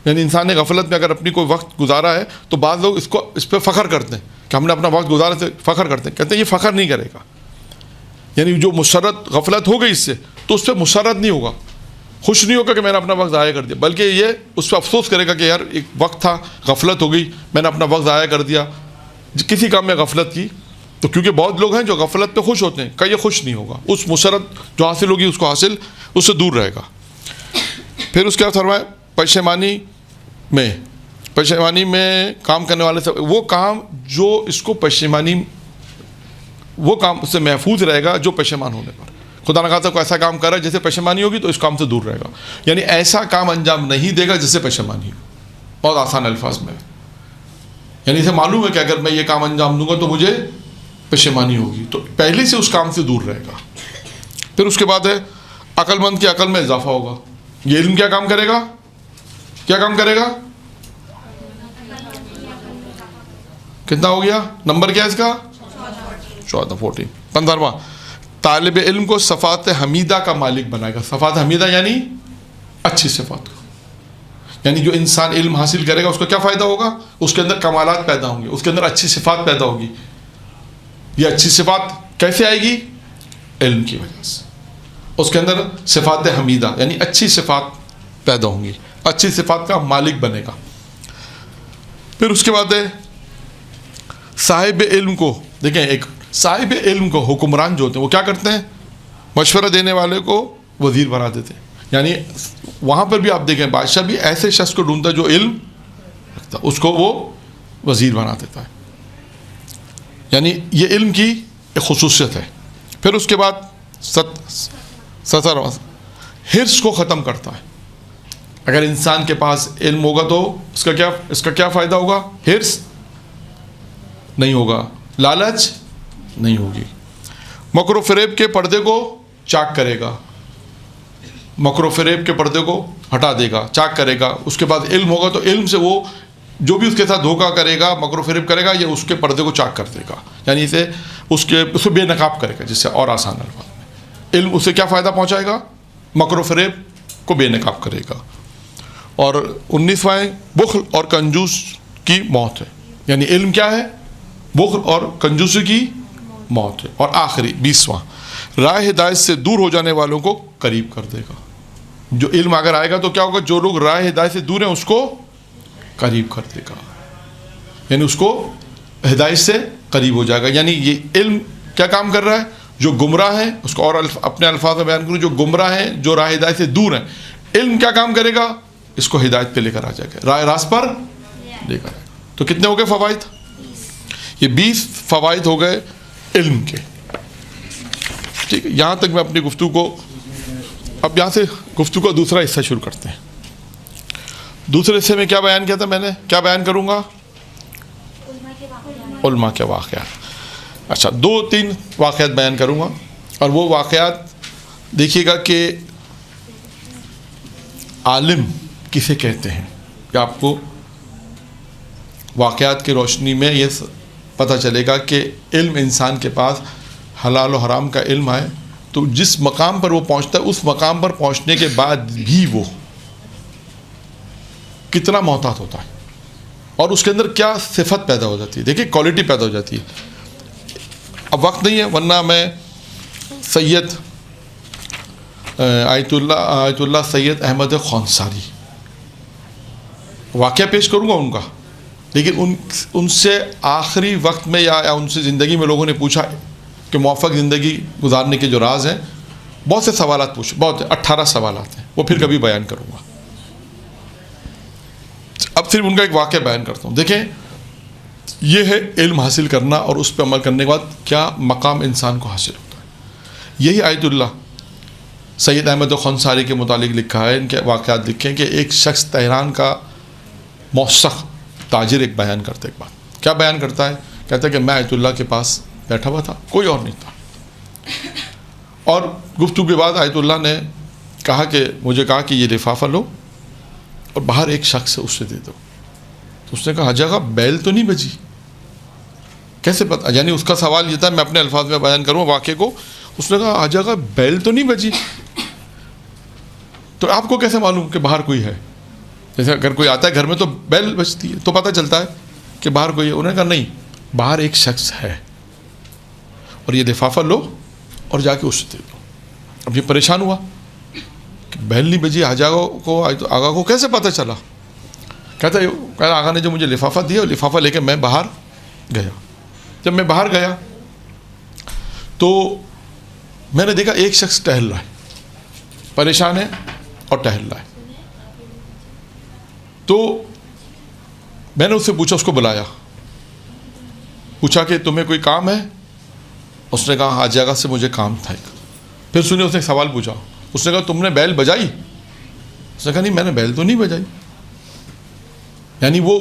Speaker 1: یعنی انسان نے غفلت میں اگر اپنی کوئی وقت گزارا ہے تو بعض لوگ اس پہ فخر کرتے ہیں کہ ہم نے اپنا وقت گزارا سے فخر کرتے ہیں, کہتے ہیں یہ فخر نہیں کرے گا. یعنی جو مسرت غفلت ہو گئی اس سے تو اس پہ مسرت نہیں ہوگا, خوش نہیں ہوگا کہ میں نے اپنا وقت ضائع کر دیا, بلکہ یہ اس پہ افسوس کرے گا کہ یار ایک وقت تھا, غفلت ہو گئی, میں نے اپنا وقت ضائع کر دیا کسی کام میں غفلت کی. تو کیونکہ بہت لوگ ہیں جو غفلت پہ خوش ہوتے ہیں, کہ یہ خوش نہیں ہوگا, اس مسرت جو حاصل ہوگی اس سے دور رہے گا. پھر اس کے بعد فرمایا پشیمانی میں کام کرنے والے سے وہ کام جو اس کو وہ کام اس سے محفوظ رہے گا جو پشیمان ہونے پر. خدا نہ خواستہ کوئی ایسا کام کر رہا ہے جیسے پشیمانی ہوگی تو اس کام سے دور رہے گا, یعنی ایسا کام انجام نہیں دے گا جس سے پشیمانی ہو. بہت آسان الفاظ میں, یعنی اسے معلوم ہے کہ اگر میں یہ کام انجام دوں گا تو مجھے پشیمانی ہوگی, تو پہلے سے اس کام سے دور رہے گا. پھر اس کے بعد ہے عقل مند کی عقل میں اضافہ ہوگا. یہ علم کیا کام کرے گا؟ کتنا ہو گیا؟ نمبر کیا ہے اس کا؟ 14 15واں طالب علم کو صفات حمیدہ کا مالک بنائے گا. صفات حمیدہ یعنی اچھی صفات کو, یعنی جو انسان علم حاصل کرے گا اس کو کیا فائدہ ہوگا؟ اس کے اندر کمالات پیدا ہوں گے, اس کے اندر اچھی صفات پیدا ہوگی. یہ اچھی صفات کیسے آئے گی؟ علم کی وجہ سے. اس کے اندر صفات حمیدہ یعنی اچھی صفات پیدا ہوں گی, اچھی صفات کا مالک بنے گا. پھر اس کے بعد ہے صاحب علم کو, دیکھیں ایک صاحب علم کو حکمران جو ہوتے ہیں وہ کیا کرتے ہیں؟ مشورہ دینے والے کو وزیر بنا دیتے ہیں. یعنی وہاں پر بھی آپ دیکھیں بادشاہ بھی ایسے شخص کو ڈھونڈتا ہے جو علم رکھتا ہے, اس کو وہ وزیر بنا دیتا ہے. یعنی یہ علم کی ایک خصوصیت ہے. پھر اس کے بعد 17واں حرص کو ختم کرتا ہے. اگر انسان کے پاس علم ہوگا تو اس کا کیا فائدہ ہوگا؟ حرص نہیں ہوگا، لالچ نہیں ہوگی. مکر و فریب کے پردے کو چاک کرے گا، مکر و فریب کے پردے کو ہٹا دے گا، چاک کرے گا. اس کے بعد علم ہوگا تو علم سے وہ جو بھی اس کے ساتھ دھوکہ کرے گا، مکر و فریب کرے گا، یہ اس کے پردے کو چاک کر دے گا، یعنی اسے بے نقاب کرے گا. جس سے اور آسان الفاظ میں علم اسے کیا فائدہ پہنچائے گا؟ مکر و فریب کو بے نقاب کرے گا. اور 19واں بخل اور کنجوس کی موت ہے. یعنی علم کیا ہے؟ بخل اور کنجوسی کی موت ہے. اور آخری 20واں راہ ہدایت سے دور ہو جانے والوں کو قریب کر دے گا. جو علم اگر آئے گا تو کیا ہوگا؟ جو لوگ راہ ہدایت سے دور ہیں اس کو قریب کر دے گا، یعنی اس کو ہدایت سے قریب ہو جائے گا. یعنی یہ علم کیا کام کر رہا ہے؟ جو گمراہ ہیں، اس کو اور اپنے الفاظ میں بیان کروں، جو گمراہ ہیں، جو راہ ہدایت سے دور ہیں، علم کیا کام کرے گا؟ اس کو ہدایت پہ لے کر آ جائے گا، راہ راست پر لے کر آئے گا. تو کتنے ہو گئے فوائد؟ یہ 20 فوائد ہو گئے علم کے. ٹھیک ہے، یہاں تک میں اپنی گفتگو کو، اب یہاں سے گفتگو کا دوسرا حصہ شروع کرتے ہیں. دوسرے حصے میں کیا بیان کیا تھا میں نے؟ کیا بیان کروں گا؟ علماء کے واقعات. اچھا، 2-3 واقعات بیان کروں گا، اور وہ واقعات دیکھیے گا کہ عالم کسے کہتے ہیں. کہ آپ کو واقعات کی روشنی میں یہ پتہ چلے گا کہ علم انسان کے پاس حلال و حرام کا علم ہے تو جس مقام پر وہ پہنچتا ہے، اس مقام پر پہنچنے کے بعد بھی وہ کتنا محتاط ہوتا ہے، اور اس کے اندر کیا صفت پیدا ہو جاتی ہے. دیکھیں، کوالٹی پیدا ہو جاتی ہے. اب وقت نہیں ہے، ورنہ میں سید آیت اللہ سید احمد خونساری واقعہ پیش کروں گا ان کا، لیکن ان سے آخری وقت میں یا ان سے زندگی میں لوگوں نے پوچھا کہ موفق زندگی گزارنے کے جو راز ہیں، بہت سے سوالات پوچھے، بہت 18 سوالات ہیں، وہ پھر کبھی بیان کروں گا. اب صرف ان کا ایک واقعہ بیان کرتا ہوں. دیکھیں، یہ ہے علم حاصل کرنا، اور اس پہ عمل کرنے کے بعد کیا مقام انسان کو حاصل ہوتا ہے. یہی آیت اللہ سید احمد خونساری کے متعلق لکھا ہے، ان کے واقعات لکھے کہ ایک شخص تہران کا موثق تاجر ایک بیان کرتا ہے. ایک بات کیا بیان کرتا ہے؟ کہتا ہے کہ میں آیت اللہ کے پاس بیٹھا ہوا تھا، کوئی اور نہیں تھا، اور گفتگو کے بعد آیت اللہ نے مجھے کہا کہ یہ لفافہ لو اور باہر ایک شخص ہے، اس سے دے دو. تو اس نے کہا حج آقا بیل تو نہیں بجی؟ کیسے پتہ؟ یعنی اس کا سوال یہ تھا، میں اپنے الفاظ میں بیان کروں واقعے کو. اس نے کہا حج آقا بیل تو نہیں بجی، تو آپ کو کیسے معلوم کہ باہر کوئی ہے؟ جیسے اگر کوئی آتا ہے گھر میں تو بیل بجتی ہے تو پتہ چلتا ہے کہ باہر کوئی ہے. انہوں نے کہا نہیں، باہر ایک شخص ہے، اور یہ لفافہ لو اور جا کے اس سے دے دو. اب یہ پریشان ہوا کہ بیل نہیں بجی، حج آقا کو کیسے پتہ چلا؟ کہتا آقا نے جو مجھے لفافہ دیا، لفافہ لے کے میں باہر گیا. جب میں باہر گیا تو میں نے دیکھا ایک شخص ٹہل رہا ہے، پریشان ہے اور ٹہل رہا ہے. تو میں نے اس سے پوچھا، اس کو بلایا، پوچھا کہ تمہیں کوئی کام ہے؟ اس نے کہا حاجی آقا سے مجھے کام تھا ایک. پھر سنیں، اس نے ایک سوال پوچھا. اس نے کہا تم نے بیل بجائی؟ اس نے کہا نہیں، میں نے بیل تو نہیں بجائی. یعنی وہ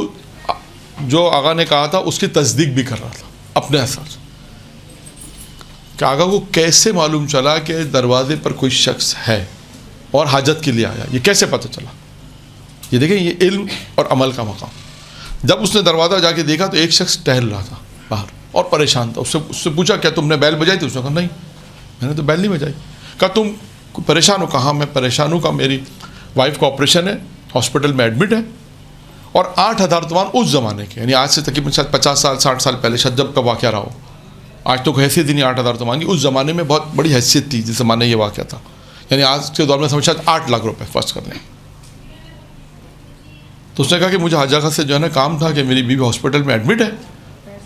Speaker 1: جو آقا نے کہا تھا اس کی تصدیق بھی کر رہا تھا اپنے اثر. کہ آقا کو کیسے معلوم چلا کہ دروازے پر کوئی شخص ہے اور حاجت کے لیے آیا؟ یہ کیسے پتہ چلا؟ یہ دیکھیں، یہ علم اور عمل کا مقام. جب اس نے دروازہ جا کے دیکھا تو ایک شخص ٹہل رہا تھا باہر اور پریشان تھا. اس سے پوچھا کیا تم نے بیل بجائی تھی؟ اس نے کہا نہیں، میں نے تو بیل نہیں بجائی. کہا تم پریشان ہو؟ کہا میں پریشان ہوں. کہا میری وائف کا آپریشن ہے، ہاسپٹل میں ایڈمٹ ہے، اور 8,000 تومان اس زمانے کے، یعنی آج سے تقریباً شاید 50 سال 60 سال پہلے شاید جب کا واقعہ رہا ہو. آج تو کوئی حیثیت ہی نہیں 8,000 تومان کی، اس زمانے میں بہت بڑی حیثیت تھی جس زمانے یہ واقعہ تھا. یعنی آج کے دور میں سمجھ شاید 8 لاکھ روپے فرض کر رہے ہیں. تو اس نے کہا کہ مجھے حاج آقا سے جو ہے نا کام تھا کہ میری بیوی ہاسپٹل میں ایڈمٹ ہے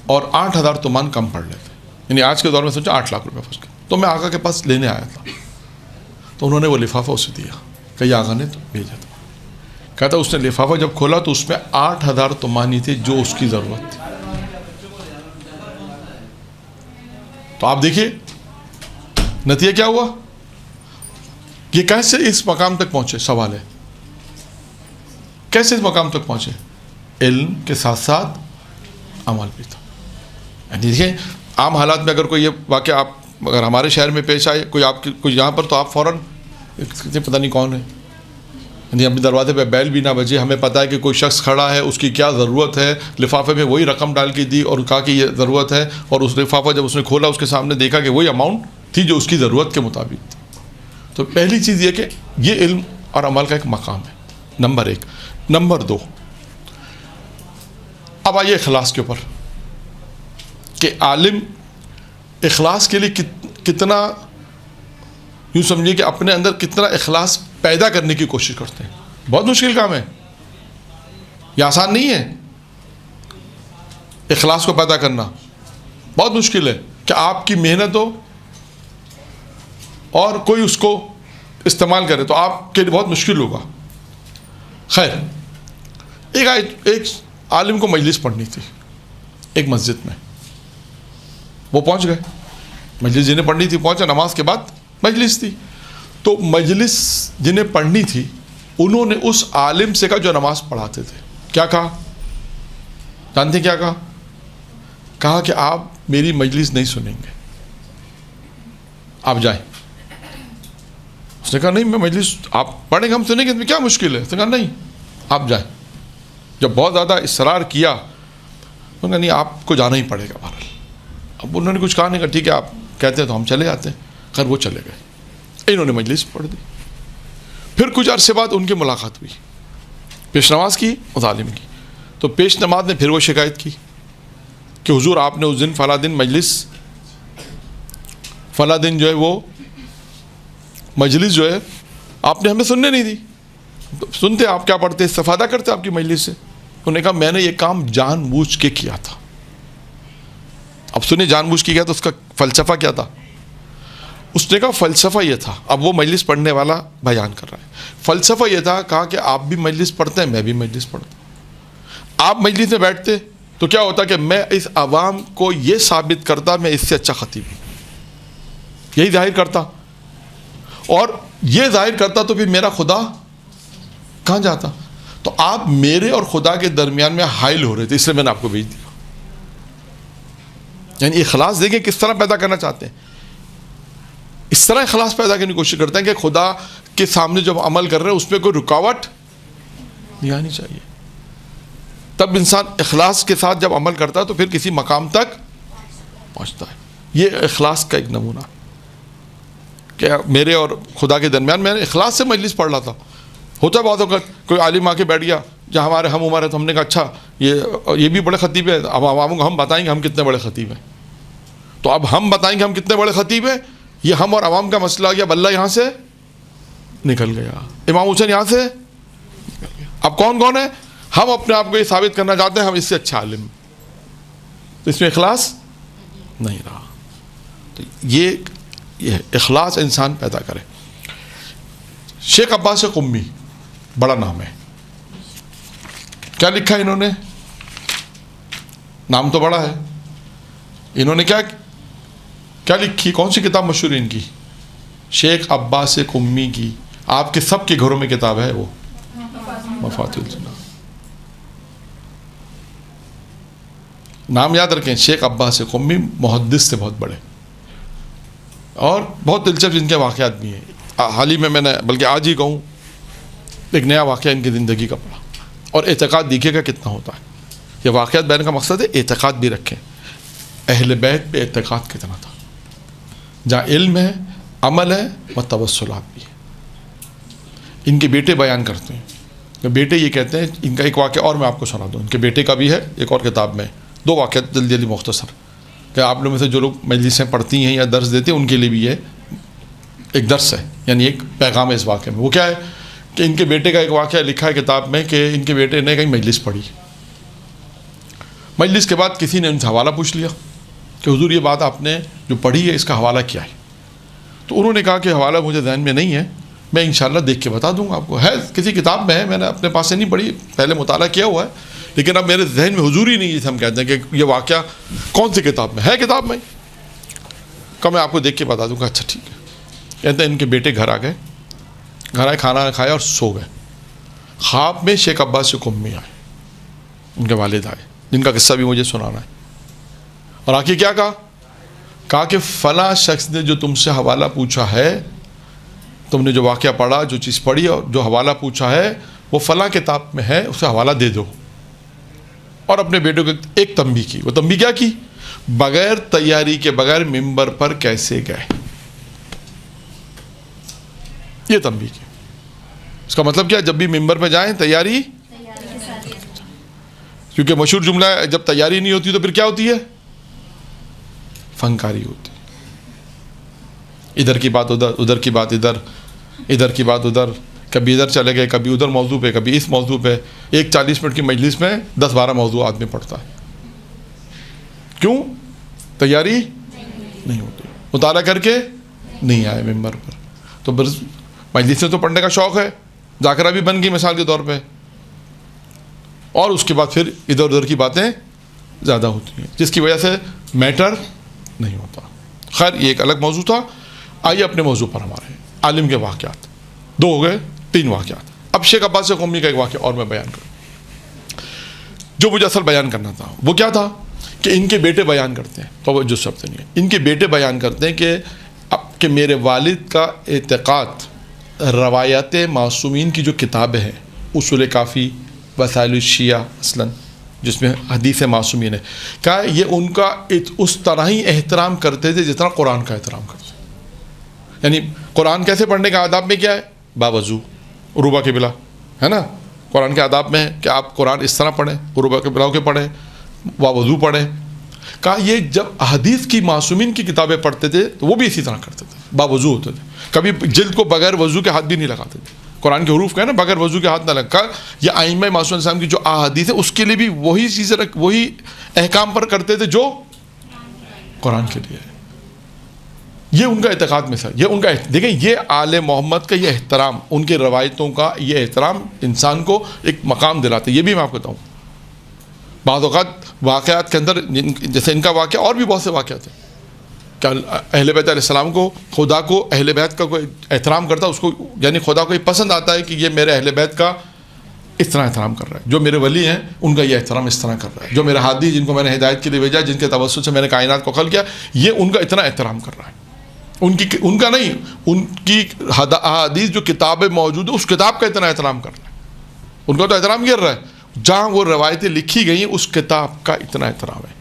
Speaker 1: اور 8,000 تومان کم پڑ لیتے، یعنی آج کے دور میں سمجھا 8 لاکھ روپے فرض کر. تو میں آقا کے پاس لینے آیا تھا، تو انہوں نے وہ لفافہ اسے دیا کہ یہ آقا نے تو بھیجا تھا. کہتا اس نے لفافہ جب کھولا تو اس میں 8,000 تومانی تھے جو اس کی ضرورت تھی. تو آپ دیکھیے نتیجہ کیا ہوا؟ یہ کیسے اس مقام تک پہنچے؟ سوال ہے کیسے اس مقام تک پہنچے؟ علم کے ساتھ ساتھ عمل بھی تھا. یعنی دیکھیں عام حالات میں اگر کوئی یہ واقعہ آپ اگر ہمارے شہر میں پیش آئے کوئی یہاں پر، تو آپ فوراً پتہ نہیں کون ہے، یعنی اپنے دروازے پہ بیل بھی نہ بجے، ہمیں پتہ ہے کہ کوئی شخص کھڑا ہے، اس کی کیا ضرورت ہے، لفافے میں وہی رقم ڈال کے دی اور کہا کہ یہ ضرورت ہے، اور اس لفافہ جب اس نے کھولا اس کے سامنے دیکھا کہ وہی اماؤنٹ تھی جو اس کی ضرورت کے مطابق تھی. تو پہلی چیز یہ کہ یہ علم اور عمل کا ایک مقام ہے، نمبر 1. نمبر 2، اب آئیے اخلاص کے اوپر کہ عالم اخلاص کے لیے کتنا، یوں سمجھیے کہ اپنے اندر کتنا اخلاص پیدا کرنے کی کوشش کرتے ہیں. بہت مشکل کام ہے، یہ آسان نہیں ہے. اخلاص کو پیدا کرنا بہت مشکل ہے کہ آپ کی محنت ہو اور کوئی اس کو استعمال کرے تو آپ کے لیے بہت مشکل ہوگا. خیر، ایک عالم کو مجلس پڑھنی تھی ایک مسجد میں، وہ پہنچ گئے، مجلس جنہیں پڑھنی تھی پہنچا، نماز کے بعد مجلس تھی. تو مجلس جنہیں پڑھنی تھی انہوں نے اس عالم سے کہا جو نماز پڑھاتے تھے. کیا کہا؟ جانتے کیا کہا؟ کہا کہ آپ میری مجلس نہیں سنیں گے، آپ جائیں. اس نے کہا نہیں، میں مجلس آپ پڑھیں گے ہم سنیں گے، اس میں کیا مشکل ہے؟ اس نے کہا نہیں آپ جائیں. جب بہت زیادہ اصرار کیا انہوں نے کہا نہیں آپ کو جانا ہی پڑے گا. بہرحال اب انہوں نے کچھ کہا نہیں، کہا ٹھیک ہے آپ کہتے ہیں تو ہم چلے جاتے ہیں. خیر وہ چلے گئے، انہوں نے مجلس پڑھ دی. پھر کچھ عرصے بعد ان کی ملاقات ہوئی، پیش نماز کی اس عالم کی. تو پیش نماز نے پھر وہ شکایت کی کہ حضور آپ نے اس دن فلاں دن مجلس فلاں دن جو ہے وہ مجلس جو ہے آپ نے ہمیں سننے نہیں دی. سنتے آپ کیا پڑھتے، استفادہ کرتے آپ کی مجلس سے. انہوں نے کہا میں نے یہ کام جان بوجھ کے کیا تھا. اب سنیں جان بوجھ کے کیا تو اس کا فلسفہ کیا تھا. اس نے کہا فلسفہ یہ تھا، اب وہ مجلس پڑھنے والا بیان کر رہا ہے. فلسفہ یہ تھا، کہا کہ آپ بھی مجلس پڑھتے ہیں میں بھی مجلس پڑھتا ہوں. آپ مجلس میں بیٹھتے تو کیا ہوتا کہ میں اس عوام کو یہ ثابت کرتا میں اس سے اچھا خطیب ہوں، یہی ظاہر کرتا، اور یہ ظاہر کرتا تو پھر میرا خدا کہاں جاتا. تو آپ میرے اور خدا کے درمیان میں حائل ہو رہے تھے، اس لیے میں نے آپ کو بھیج دیا. یعنی اخلاص دیکھیں کس طرح پیدا کرنا چاہتے ہیں. اس طرح اخلاص پیدا کرنے کی کوشش کرتے ہیں کہ خدا کے سامنے جب عمل کر رہے ہیں اس میں کوئی رکاوٹ نہیں آنی چاہیے. تب انسان اخلاص کے ساتھ جب عمل کرتا ہے تو پھر کسی مقام تک پہنچتا ہے. یہ اخلاص کا ایک نمونہ کہ میرے اور خدا کے درمیان میں نے اخلاص سے مجلس پڑھ رہا تھا. ہوتا ہے بعض اوقات کوئی عالم آ کے بیٹھ گیا جہاں ہمارے ہم عمر ہے تو ہم نے کہا اچھا یہ بھی بڑے خطیب ہے، اب عوام کو ہم بتائیں گے ہم کتنے بڑے خطیب ہیں. تو اب ہم بتائیں گے ہم کتنے بڑے خطیب ہیں، یہ ہم اور عوام کا مسئلہ آ گیا. بلّہ یہاں سے نکل گیا، امام حسین یہاں سے نکل گیا. اب کون ہے؟ ہم اپنے آپ کو یہ ثابت کرنا چاہتے ہیں ہم اس سے اچھا عالم ہیں. تو اس میں اخلاص نہیں رہا. تو یہ اخلاص انسان پیدا کرے. شیخ عباس قمی بڑا نام ہے. کیا لکھا انہوں نے؟ نام تو بڑا ہے. انہوں نے کیا لکھی؟ کون سی کتاب مشہور ہے ان کی؟ شیخ عباس قمی کی. آپ کے سب کے گھروں میں کتاب ہے وہ مفاتیح الجنان. نام یاد رکھیں، شیخ عباس قمی محدث سے بہت بڑے اور بہت دلچسپ ان کے واقعات بھی ہیں. حال ہی میں نے بلکہ آج ہی کہوں ایک نیا واقعہ ان کی زندگی کا پڑھا اور اعتقاد دیکھے گا کتنا ہوتا ہے. یہ واقعات بیان کا مقصد ہے اعتقاد بھی رکھیں. اہل بیت پہ اعتقاد کتنا تھا، جہاں علم ہے، عمل ہے و توسلات بھی ہے. ان کے بیٹے بیان کرتے ہیں، بیٹے یہ کہتے ہیں، ان کا ایک واقعہ اور میں آپ کو سنا دوں. ان کے بیٹے کا بھی ہے ایک اور کتاب میں. دو واقعات جلدی مختصر کہ آپ لوگوں میں سے جو لوگ مجلسیں پڑھتی ہیں یا درس دیتے ہیں ان کے لیے بھی یہ ایک درس ہے، یعنی ایک پیغام ہے اس واقعے میں. وہ کیا ہے کہ ان کے بیٹے کا ایک واقعہ لکھا ہے کتاب میں کہ ان کے بیٹے نے کہیں مجلس پڑھی. مجلس کے بعد کسی نے ان سے حوالہ پوچھ لیا کہ حضور یہ بات آپ نے جو پڑھی ہے اس کا حوالہ کیا ہے. تو انہوں نے کہا کہ حوالہ مجھے ذہن میں نہیں ہے، میں انشاءاللہ دیکھ کے بتا دوں گا آپ کو. ہے کسی کتاب میں ہے، میں نے اپنے پاس سے نہیں پڑھی، پہلے مطالعہ کیا ہوا ہے، لیکن اب میرے ذہن میں حضور ہی نہیں، جیسے ہم کہتے ہیں کہ یہ واقعہ کون سی کتاب میں ہے. کتاب میں کہا میں آپ کو دیکھ کے بتا دوں گا. اچھا ٹھیک ہے. کہتے ہیں ان کے بیٹے گھر آئے, کھانا کھایا اور سو گئے. خواب میں شیخ عباس سے امی آئے, ان کے والد آئے, جن کا قصہ بھی مجھے سنانا ہے. اور آ کے کیا کہا کہ فلاں شخص نے جو تم سے حوالہ پوچھا ہے, تم نے جو واقعہ پڑھا, جو چیز پڑھی اور جو حوالہ پوچھا ہے وہ فلاں کتاب میں ہے, اسے حوالہ دے دو. اور اپنے بیٹوں کو ایک تنبیہ کی. وہ تنبیہ کیا کی؟ بغیر تیاری کے بغیر ممبر پر کیسے گئے, یہ تنبیہ کی. اس کا مطلب کیا؟ جب بھی ممبر پہ جائیں تیاری, کیونکہ مشہور جملہ ہے جب تیاری نہیں ہوتی تو پھر کیا ہوتی ہے؟ فنکاری ہوتی. ادھر کی بات ادھر, ادھر کی بات ادھر, ادھر کی بات ادھر, کبھی ادھر چلے گئے, کبھی ادھر موضوع پہ, کبھی اس موضوع پہ. ایک 40 منٹ کی مجلس میں 10-12 موضوع آدمی پڑھتا ہے. کیوں؟ تیاری نہیں ہوتی, مطالعہ کر کے نہیں آئے ممبر پر. تو مجلس سے تو پڑھنے کا شوق ہے, ذاکرہ بھی بن گئی مثال کے طور پہ, اور اس کے بعد پھر ادھر ادھر کی باتیں زیادہ ہوتی ہیں, جس کی وجہ سے میٹر نہیں ہوتا. خیر یہ ایک الگ موضوع تھا. آئیے اپنے موضوع پر ہمارے عالم کے واقعات. 2 ہو گئے, 3 واقعات. اب شیخ عباس قمی کا ایک واقعہ اور میں بیان کروں, جو مجھے اصل بیان کرنا تھا. وہ کیا تھا کہ ان کے بیٹے بیان کرتے ہیں, توجہ شبد نہیں ہے, ان کے بیٹے بیان کرتے ہیں کہ میرے والد کا اعتقاد روایات معصومین کی جو کتابیں ہیں, اصول کافی, وسائل الشیعہ اصلاً جس میں حدیث معصومین ہے, کہا یہ ان کا اس طرح ہی احترام کرتے تھے جس طرح قرآن کا احترام کرتے. یعنی قرآن کیسے پڑھنے کا آداب میں کیا ہے؟ باوضو, عروبہ کے بلا, ہے نا. قرآن کے آداب میں ہے کہ آپ قرآن اس طرح پڑھیں, عروبہ کے بلاؤ کے پڑھیں, باوضو پڑھیں. کہا یہ جب حدیث کی معصومین کی کتابیں پڑھتے تھے تو وہ بھی اسی طرح کرتے تھے, باوضو ہوتے تھے. کبھی جلد کو بغیر وضو کے ہاتھ بھی نہیں لگاتے تھے. قرآن کے حروف کا ہے نا, بغیر وضو کے ہاتھ نہ لگا. یہ ائمہ معصومین السلام کی جو احادیث ہے اس کے لیے بھی وہی چیزیں وہی احکام پر کرتے تھے جو قرآن کے لیے ہے. یہ ان کا اعتقاد میں تھا. یہ ان کا دیکھیں, یہ آل محمد کا یہ احترام, ان کے روایتوں کا یہ احترام انسان کو ایک مقام دلاتے. یہ بھی میں آپ کو بتاؤں, بعض اوقات واقعات کے اندر جیسے ان کا واقعہ اور بھی بہت سے واقعات ہیں کہ اہل بیت علیہ السلام کو, خدا کو اہل بیت کا کوئی احترام کرتا, اس کو یعنی خدا کو یہ پسند آتا ہے کہ یہ میرے اہل بیت کا اس طرح احترام کر رہا ہے. جو میرے ولی ہیں ان کا یہ احترام اس طرح کر رہا ہے. جو میرے ہادی جن کو میں نے ہدایت کے لیے بھیجا, جن کے توسط سے میں نے کائنات کو خلق کیا, یہ ان کا اتنا احترام کر رہا ہے. ان کا نہیں, ان کی حدیث جو کتابیں موجود ہیں اس کتاب کا اتنا احترام کر رہا ہے. ان کا تو احترام کر رہا ہے, جہاں وہ روایتیں لکھی گئی ہیں اس کتاب کا اتنا احترام ہے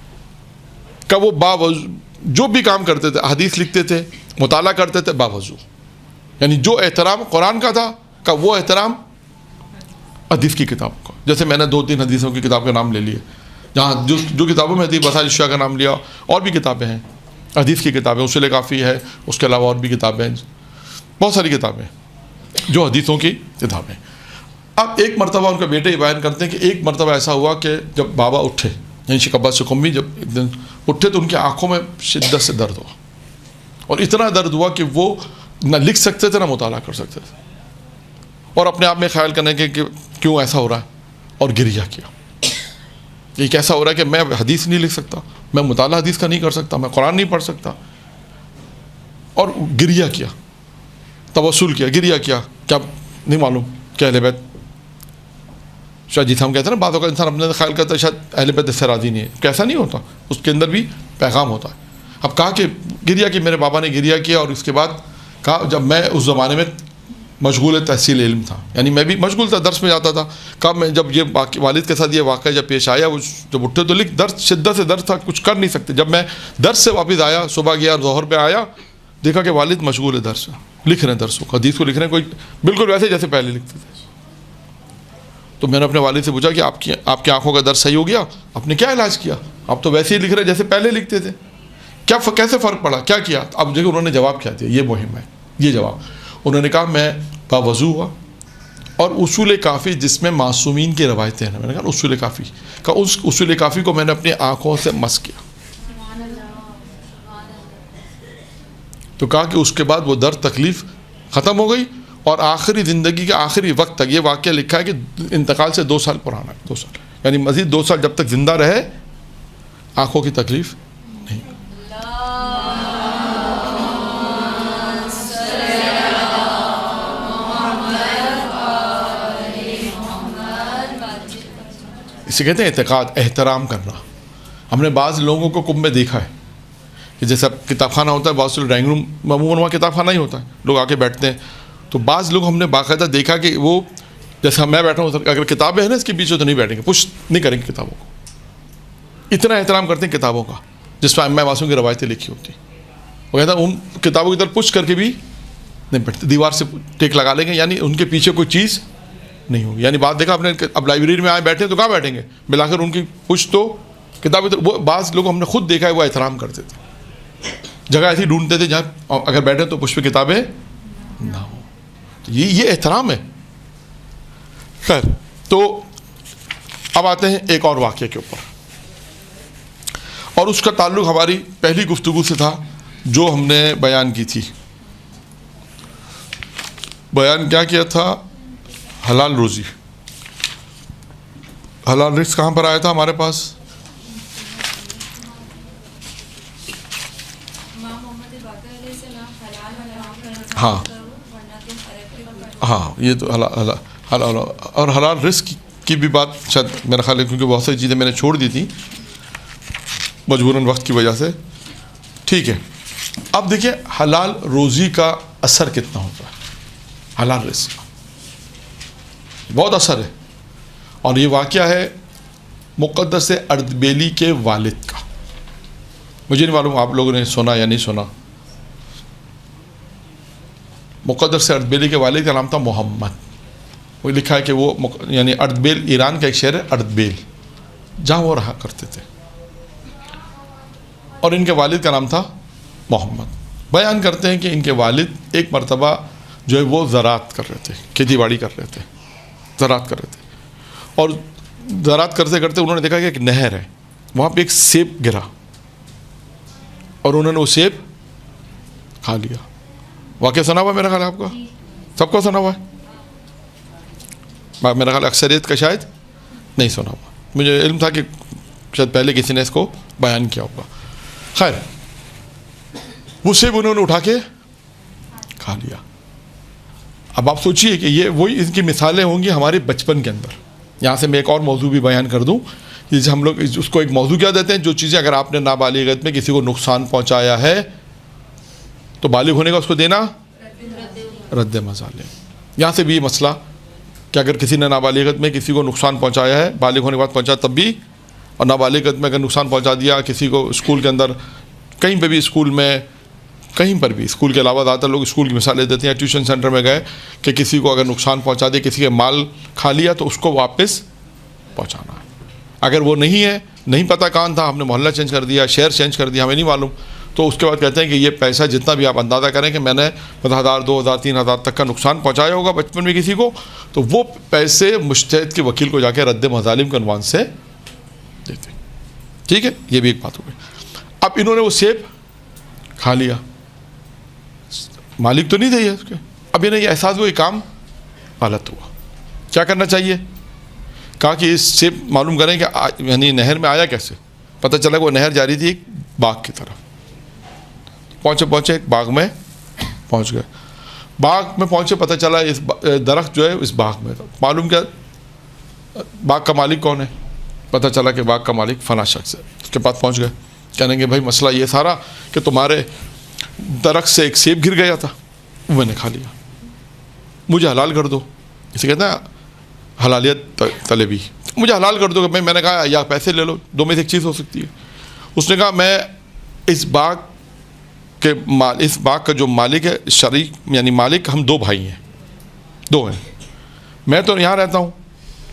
Speaker 1: کہ وہ جو بھی کام کرتے تھے, حدیث لکھتے تھے, مطالعہ کرتے تھے باوضو. یعنی جو احترام قرآن کا تھا کہ وہ احترام حدیث کی کتاب کا. جیسے میں نے 2-3 حدیثوں کی کتاب کا نام لے لیے, جہاں جو کتابوں میں حدیث وسائل الشیعہ کا نام لیا, اور بھی کتابیں ہیں حدیث کی کتابیں, اصول کافی ہے, اس کے علاوہ اور بھی کتابیں ہیں, بہت ساری کتابیں جو حدیثوں کی کتابیں. اب ایک مرتبہ ان کے بیٹے یہ بیان کرتے ہیں کہ ایک مرتبہ ایسا ہوا کہ جب بابا اٹھے, یعنی شیخ عباس قمی جب ایک دن اٹھے تو ان کی آنکھوں میں شدت سے درد ہوا, اور اتنا درد ہوا کہ وہ نہ لکھ سکتے تھے نہ مطالعہ کر سکتے تھے, اور اپنے آپ میں خیال کرنے کے کہ کیوں ایسا ہو رہا ہے, اور گریہ کیا. یہ کیسا ہو رہا ہے کہ میں حدیث نہیں لکھ سکتا, میں مطالعہ حدیث کا نہیں کر سکتا, میں قرآن نہیں پڑھ سکتا, اور گریہ کیا, توسل کیا, گریہ کیا. کیا نہیں معلوم کہ اہل بیت, شاید جیسے ہم کہتے ہیں نا بعض اوقات انسان اپنے خیال کرتا ہے شاید اہل بیت سے راضی نہیں ہے, کیسا نہیں ہوتا, اس کے اندر بھی پیغام ہوتا ہے. اب کہا کہ گریہ کہ میرے بابا نے گریہ کیا, اور اس کے بعد کہا جب میں اس زمانے میں مشغول تحصیل علم تھا, یعنی میں بھی مشغول تھا, درس میں جاتا تھا. کہا میں جب یہ والد کے ساتھ یہ واقعہ جب پیش آیا, وہ جب اٹھے تو درد شدت سے درد تھا, کچھ کر نہیں سکتے. جب میں درس سے واپس آیا, صبح گیا, ظہر پہ آیا, دیکھا کہ والد مشغول ہے درس میں, لکھ رہے ہیں درسوں کو, حدیث کو لکھ رہے ہیں, کوئی بالکل ویسے جیسے پہلے لکھتے تھے. تو میں نے اپنے والد سے پوچھا کہ آپ کی آنکھوں کا درد صحیح ہو گیا, آپ نے کیا علاج کیا, آپ تو ویسے ہی لکھ رہے جیسے پہلے لکھتے تھے, کیسے فرق پڑا, کیا کیا. اب دیکھو انہوں نے جواب کیا دیا, یہ مہم ہے یہ جواب. انہوں نے کہا میں باوضو ہوا, اور اصول کافی جس میں معصومین کی روایتیں ہیں, میں نے کہا اصول کافی کا, اس اصول کافی کو میں نے اپنی آنکھوں سے مس کیا. تو کہا کہ اس کے بعد وہ درد تکلیف ختم ہو گئی, اور آخری زندگی کے آخری وقت تک, یہ واقعہ لکھا ہے کہ انتقال سے 2 سال پرانا ہے, 2 سال, یعنی مزید 2 سال جب تک زندہ رہے آنکھوں کی تکلیف نہیں. اسے کہتے ہیں اعتقاد، احترام کرنا. ہم نے بعض لوگوں کو کمب میں دیکھا ہے کہ جیسا کتاب خانہ ہوتا ہے، بعض ڈرائنگ روم عموماً وہاں کتاب خانہ ہی ہوتا ہے، لوگ آ کے بیٹھتے ہیں. تو بعض لوگ ہم نے باقاعدہ دیکھا کہ وہ جیسا میں بیٹھا ہوں، اگر کتابیں ہیں نا اس کے پیچھے تو نہیں بیٹھیں گے، پش نہیں کریں گے کتابوں کو. اتنا احترام کرتے ہیں کتابوں کا جس پر ائمہ معصوم کی روایتیں لکھی ہوتی ہیں. وہ کہتا ہے ان کتابوں کی طرف پش کر کے بھی نہیں بیٹھتے، دیوار سے ٹیک لگا لیں گے، یعنی ان کے پیچھے کوئی چیز نہیں ہوگی. یعنی بات دیکھا آپ نے، اب لائبریری میں آئے بیٹھے تو کہاں بیٹھیں گے، بلا کر ان کی پش تو کتابیں. وہ بعض لوگ ہم نے خود دیکھا ہے وہ احترام کرتے تھے، جگہ ایسی ڈھونڈتے تھے جہاں اگر بیٹھے تو پش پہ کتابیں نہ ہوں. یہ احترام ہے. خیر، تو اب آتے ہیں ایک اور واقعے کے اوپر، اور اس کا تعلق ہماری پہلی گفتگو سے تھا جو ہم نے بیان کی تھی. بیان کیا تھا؟ حلال روزی. حلال رزق کہاں پر آیا تھا ہمارے پاس؟ ہاں یہ تو حلال اور حلال رزق کی بھی بات شاید میرا خیال ہے، کیونکہ بہت ساری چیزیں میں نے چھوڑ دی تھی مجبوراً وقت کی وجہ سے. ٹھیک ہے، اب دیکھیں حلال روزی کا اثر کتنا ہوتا ہے. حلال رزق بہت اثر ہے، اور یہ واقعہ ہے مقدس اردبیلی کے والد کا. مجھے نہیں معلوم آپ لوگوں نے سنا یا نہیں سنا. مقدس اردبیلی کے والد کا نام تھا محمد. وہ لکھا ہے کہ وہ یعنی اردبیل ایران کا ایک شہر ہے، اردبیل، جہاں وہ رہا کرتے تھے، اور ان کے والد کا نام تھا محمد. بیان کرتے ہیں کہ ان کے والد ایک مرتبہ جو ہے وہ زراعت کر رہے تھے، کھیتی باڑی کر رہے تھے، زراعت کر رہے تھے، اور زراعت کرتے کرتے انہوں نے دیکھا کہ ایک نہر ہے، وہاں پہ ایک سیب گرا اور انہوں نے وہ سیب کھا لیا. واقعہ سنا ہوا میرا خیال ہے آپ کا، سب کو سنا ہوا ہے. میرا خیال اکثریت کا شاید نہیں سنا ہوا، مجھے علم تھا کہ شاید پہلے کسی نے اس کو بیان کیا ہوگا. خیر، وہ سیب انہوں نے اٹھا کے کھا لیا. اب آپ سوچئے کہ یہ وہی ان کی مثالیں ہوں گی ہمارے بچپن کے اندر. یہاں سے میں ایک اور موضوع بھی بیان کر دوں. جسے ہم لوگ اس کو ایک موضوع کیا دیتے ہیں، جو چیزیں اگر آپ نے نابالغت میں کسی کو نقصان پہنچایا ہے تو بالغ ہونے کا اس کو دینا رد مظالم. یہاں سے بھی یہ مسئلہ کہ اگر کسی نے نابالغت میں کسی کو نقصان پہنچایا ہے، بالغ ہونے کے بعد پہنچا تب بھی، اور نابالغت میں اگر نقصان پہنچا دیا کسی کو اسکول کے اندر، کہیں پہ بھی اسکول میں، کہیں پر بھی، اسکول کے علاوہ زیادہ تر لوگ اسکول کی مثالیں دیتے ہیں، ٹیوشن سینٹر میں گئے کہ کسی کو اگر نقصان پہنچا دیا، کسی کے مال کھا لیا تو اس کو واپس پہنچانا ہے. اگر وہ نہیں ہے، نہیں پتہ کہاں تھا، ہم نے محلہ چینج کر دیا، شہر چینج کر دیا، ہمیں نہیں معلوم، تو اس کے بعد کہتے ہیں کہ یہ پیسہ جتنا بھی آپ اندازہ کریں کہ میں نے 1000 2000 3000 تک کا نقصان پہنچایا ہوگا بچپن میں کسی کو، تو وہ پیسے مجتہد کے وکیل کو جا کے رد مظالم کے عنوان سے دیتے. ٹھیک ہے، یہ بھی ایک بات ہو گئی. اب انہوں نے وہ سیب کھا لیا، مالک تو نہیں تھے یہ اس کے. اب انہیں یہ احساس ہوا یہ کام غلط ہوا. کیا کرنا چاہیے؟ کہا کہ اس سیب معلوم کریں کہ یعنی نہر میں آیا کیسے. پتہ چلا کہ وہ نہر جاری تھی ایک باغ کی طرف. پہنچے ایک باغ میں پہنچ گئے. باغ میں پہنچے، پتہ چلا اس درخت جو ہے اس باغ میں تھا. معلوم کیا باغ کا مالک کون ہے؟ پتہ چلا کہ باغ کا مالک فلاں شخص ہے. اس کے پاس پہنچ گئے، کہنے کہ بھائی مسئلہ یہ سارا کہ تمہارے درخت سے ایک سیب گر گیا تھا، وہ میں نے کھا لیا، مجھے حلال کر دو. اسے کہتے ہیں حلالیت طلبی. مجھے حلال کر دو. کہ میں نے کہا یا پیسے لے لو، دو میں سے ایک چیز ہو سکتی ہے. اس نے کہا میں اس باغ کا جو مالک ہے، شریک یعنی مالک، ہم 2 بھائی ہیں، 2 ہیں. میں تو یہاں رہتا ہوں،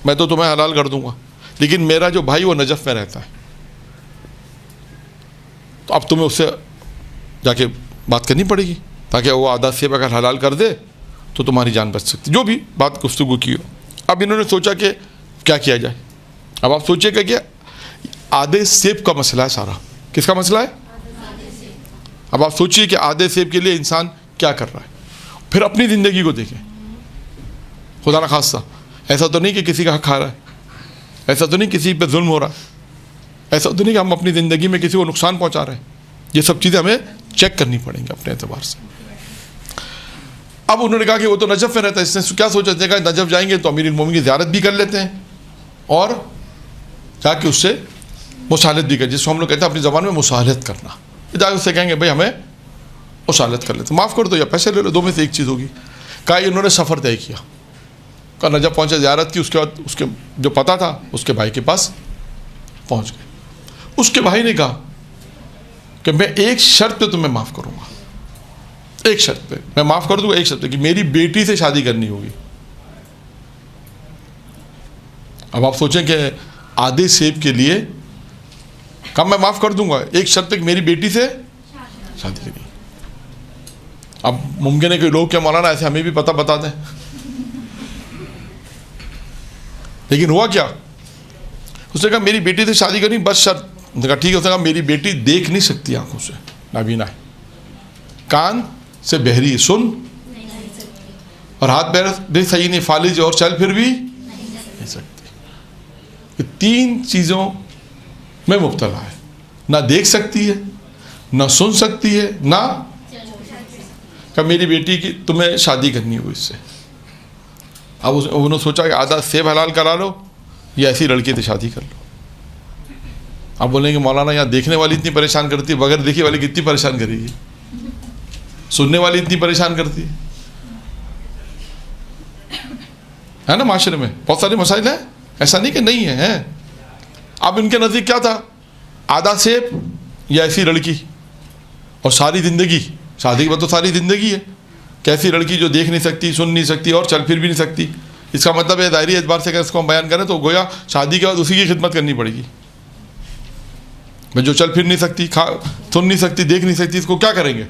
Speaker 1: میں تو تمہیں حلال کر دوں گا، لیکن میرا جو بھائی وہ نجف میں رہتا ہے، تو اب تمہیں اس سے جا کے بات کرنی پڑے گی تاکہ وہ آدھا سیب اگر حلال کر دے تو تمہاری جان بچ سکتی. جو بھی بات گفتگو کی ہو. اب انہوں نے سوچا کہ کیا کیا جائے. اب آپ سوچئے کہ کیا آدھے سیب کا مسئلہ ہے سارا. کس کا مسئلہ ہے؟ اب آپ سوچئے کہ آدھے سیب کے لیے انسان کیا کر رہا ہے. پھر اپنی زندگی کو دیکھیں. خدا نخواستہ ایسا تو نہیں کہ کسی کا حق کھا رہا ہے، ایسا تو نہیں کسی پہ ظلم ہو رہا ہے، ایسا تو نہیں کہ ہم اپنی زندگی میں کسی کو نقصان پہنچا رہے ہیں. یہ سب چیزیں ہمیں چیک کرنی پڑیں گی اپنے اعتبار سے. اب انہوں نے کہا کہ وہ تو نجف میں رہتا ہے. اس نے کیا سوچا تھا کہ نجف جائیں گے تو امیر المومنین کی زیارت بھی کر لیتے ہیں اور جا کے اس سے مصالحت بھی کر، جس کو ہم لوگ کہتے ہیں اپنی زبان میں مصالحت کرنا، جا کے اس سے کہیں گے بھائی ہمیں مصالحت کر لیتے، معاف کر دو یا پیسے لے لو، دو میں سے ایک چیز ہوگی۔ کہا انہوں نے سفر طے کیا، کہا نجف پہنچے، زیارت کی، اس کے بعد اس کے جو پتہ تھا اس کے بھائی کے پاس پہنچ گئے۔ اس کے بھائی نے کہا کہ میں ایک شرط پہ تمہیں معاف کروں گا، ایک شرط پہ میں معاف کر دوں گا، ایک شرط پہ کہ میری بیٹی سے شادی کرنی ہوگی۔ اب آپ سوچیں کہ آدھے سیب کے لیے کہا میں معاف کر دوں گا، ایک شرط پہ کہ میری بیٹی سے شادی کرنی۔ اب ممکن ہے کہ لوگ کیا مولانا ایسے ہمیں بھی پتہ بتا دیں، لیکن ہوا کیا، اس نے کہا میری بیٹی سے شادی کرنی بس شرط۔ اس نے کہا ٹھیک ہے۔ اس نے کہا میری بیٹی دیکھ نہیں سکتی آنکھوں سے، نابینا ہے، کان سے بہری، سن اور ہاتھ پیر بھی صحیح نہیں، فالج اور چل پھر بھی نہیں سکتی۔ یہ تین چیزوں میں مبتلا ہے، نہ دیکھ سکتی ہے، نہ سن سکتی ہے، نہ کہ میری بیٹی کی تمہیں شادی کرنی ہو اس سے۔ اب انہوں نے سوچا کہ آدھا سیب حلال کرا لو یا ایسی لڑکی سے شادی کر لو۔ اب بولیں گے مولانا یہاں دیکھنے والی اتنی پریشان کرتی ہے، بغیر دیکھی والی کتنی پریشان کرے گی، سننے والی اتنی پریشان کرتی ہے نا۔ معاشرے میں بہت سارے مسائل ہیں، ایسا نہیں کہ نہیں ہے۔ اب ان کے نزدیک کیا تھا، آدھا سیب یا ایسی لڑکی، اور ساری زندگی، شادی کے بعد تو ساری زندگی ہے، کیسی لڑکی جو دیکھ نہیں سکتی، سن نہیں سکتی اور چل پھر بھی نہیں سکتی۔ اس کا مطلب ہے ظاہری اعتبار سے اگر اس کو ہم بیان کریں تو گویا شادی کے بعد اسی کی خدمت کرنی پڑے گی۔ میں جو چل پھر نہیں سکتی، سن نہیں سکتی، دیکھ نہیں سکتی، اس کو کیا کریں گے؟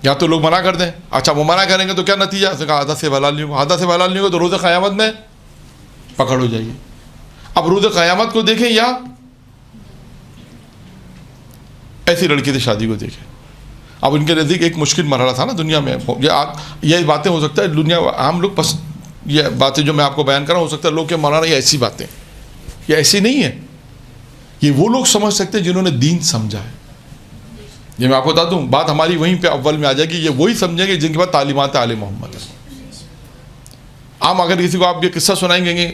Speaker 1: یا تو لوگ منع کر دیں، اچھا وہ منع کریں گے تو کیا نتیجہ؟ اس نے کہا آدھا سے حلال نہیں ہوگا، آدھا سے حلال نہیں ہوگا تو روز قیامت میں پکڑ ہو جائے گی۔ اب روز قیامت کو دیکھیں یا ایسی لڑکی سے شادی کو دیکھیں۔ اب ان کے نزدیک ایک مشکل مرحلہ تھا نا دنیا میں، یہ باتیں ہو سکتا ہے دنیا عام لوگ یہ باتیں جو میں آپ کو بیان کر رہا ہوں، ہو سکتا ہے لوگ کہ مولانا یہ ایسی باتیں، یہ ایسی نہیں ہے، یہ وہ لوگ سمجھ سکتے ہیں جنہوں نے دین سمجھا ہے۔ یہ میں آپ کو بتا دوں، بات ہماری وہیں پہ اول میں آ جائے گی، یہ وہی سمجھیں گے جن کے بعد تعلیمات آل محمد ہے۔ عام اگر کسی کو آپ یہ قصہ سنائیں گے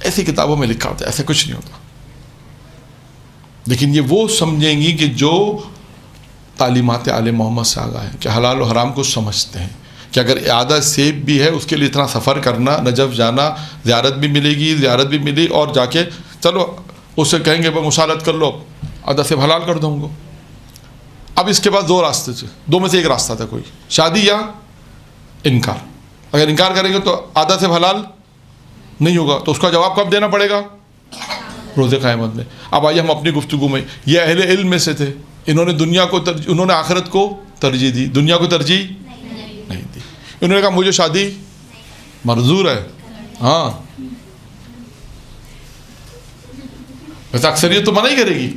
Speaker 1: ایسی کتابوں میں لکھا ہوتا ہے، ایسا کچھ نہیں ہوتا، لیکن یہ وہ سمجھیں گی کہ جو تعلیمات آل محمد سے آگاہ ہیں، کہ حلال و حرام کو سمجھتے ہیں، کہ اگر آدھا سیب بھی ہے اس کے لیے اتنا سفر کرنا، نجف جانا، زیارت بھی ملے گی، زیارت بھی ملی، اور جا کے چلو اس سے کہیں گے مصالحت کر لو، آدھا سیب حلال کر دوں گا۔ اب اس کے بعد دو راستے تھے، دو میں سے ایک راستہ تھا، کوئی شادی یا انکار۔ اگر انکار کریں گے تو آدھا سیب حلال نہیں ہوگا، تو اس کا جواب کب دینا پڑے گا؟ روز قیامت میں۔ اب آئیے ہم اپنی گفتگو میں، یہ اہل علم میں سے تھے، انہوں نے دنیا کو انہوں نے آخرت کو ترجیح دی، دنیا کو ترجیح نہیں دی۔ انہوں نے کہا مجھے شادی منظور ہے، ہاں، ویسے اکثریت تو منع ہی کرے گی،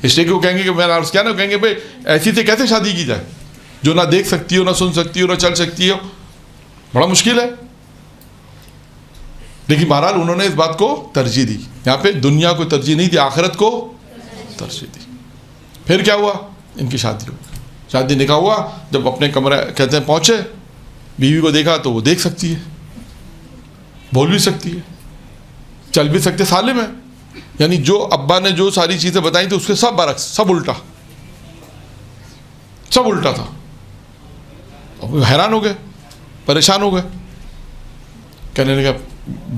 Speaker 1: اس لیے کہ وہ کہیں گے کہ میں عرض کیا نا، کہیں گے بھائی ایسی سے کیسے شادی کی جائے جو نہ دیکھ سکتی ہو، نہ سن سکتی ہو، نہ چل سکتی ہو، بڑا مشکل ہے۔ لیکن بہرحال انہوں نے اس بات کو ترجیح دی، یہاں پہ دنیا کو ترجیح نہیں دی، آخرت کو ترجیح دی۔ پھر کیا ہوا؟ ان کی شادی ہو گئی، شادی نکاح ہوا۔ جب اپنے کمرے کہتے ہیں پہنچے، بیوی کو دیکھا تو وہ دیکھ سکتی ہے، بول بھی سکتی ہے، چل بھی سکتے، سالم ہے، یعنی جو ابا نے جو ساری چیزیں بتائی تھی اس کے سب برعکس، سب الٹا، سب الٹا تھا۔ حیران ہو گئے، پریشان ہو گئے، کہنے لگا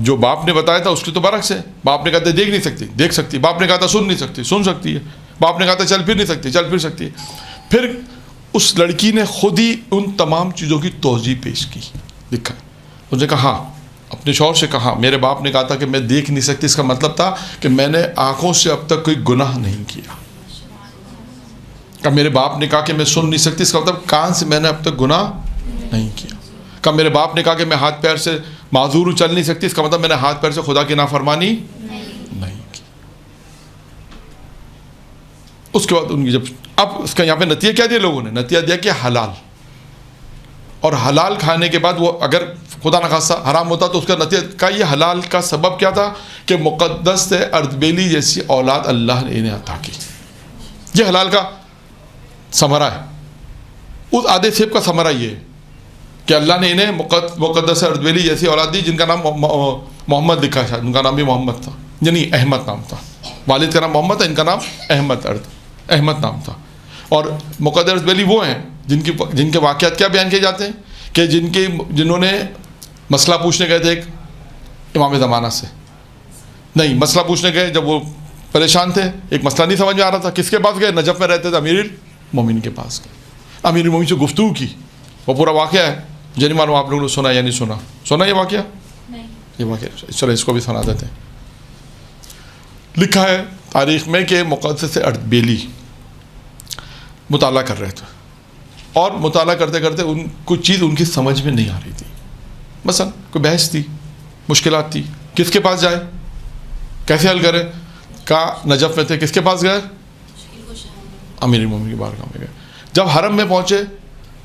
Speaker 1: جو باپ نے بتایا تھا اس کے تو برعکس ہے۔ باپ نے کہا تھا دیکھ نہیں سکتی، دیکھ سکتی، باپ نے کہا تھا سن نہیں سکتی، سن سکتی ہے، باپ نے کہا تھا چل پھر نہیں سکتی، چل پھر سکتی ہے۔ پھر اس لڑکی نے خود ہی ان تمام چیزوں کی توضیح پیش کی، لکھا اس نے کہا ہاں، اپنے شوہر سے کہا میرے باپ نے کہا تھا کہ میں دیکھ نہیں سکتی، اس کا مطلب تھا کہ میں نے آنکھوں سے اب تک کوئی گناہ نہیں کیا۔ کہ میرے باپ نے کہا کہ میں سن نہیں سکتی، اس کا مطلب کان سے میں نے اب تک گناہ نہیں کیا۔ کہ میرے باپ نے کہا کہ میں ہاتھ پیر سے معذور چل نہیں سکتی، اس کا مطلب میں نے ہاتھ پیر سے خدا کی نافرمانی نہیں کی۔ اس کے بعد ان کی جب اب اس کا یہاں پہ نتیجہ کیا دیا لوگوں نے؟ نتیجہ دیا کہ حلال، اور حلال کھانے کے بعد وہ اگر خدا نخواستہ حرام ہوتا تو اس کا نتیجہ کا یہ حلال کا سبب کیا تھا کہ مقدس اردبیلی جیسی اولاد اللہ نے انہیں عطا کی۔ یہ حلال کا ثمرہ ہے، اس آدھے سیب کا ثمرہ یہ ہے کہ اللہ نے انہیں مقدس اردبیلی جیسی اولاد دی، جن کا نام محمد لکھا ہے، شاید ان کا نام بھی محمد تھا، یعنی احمد نام تھا، والد کا نام محمد ہے، ان کا نام احمد نام تھا. اور مقدس ارد بیلی وہ ہیں جن کے واقعات کیا بیان کیے جاتے ہیں کہ جنہوں نے مسئلہ پوچھنے گئے تھے ایک امام زمانہ سے، نہیں مسئلہ پوچھنے گئے جب وہ پریشان تھے، ایک مسئلہ نہیں سمجھ میں آ رہا تھا، کس کے پاس گئے؟ نجف میں رہتے تھے امیر المومنین کے پاس گئے، امیر المومنین سے گفتگو کی. وہ پورا واقعہ ہے، جنہیں معلوم آپ لوگوں نے سنا یا نہیں سنا یہ واقعہ؟ یہ واقعہ چلو اس کو بھی سنا دیتے ہیں. لکھا ہے تاریخ میں کہ مقدس ارد بیلی مطالعہ کر رہے تھے، اور مطالعہ کرتے کرتے کچھ چیز ان کی سمجھ میں نہیں آ رہی تھی. مثلا کوئی بحث تھی، مشکلات تھی، کس کے پاس جائے، کیسے حل کرے؟ کہا نجف میں تھے، کس کے پاس گئے؟ امیر المومنین کی بارگاہ میں گئے. جب حرم میں پہنچے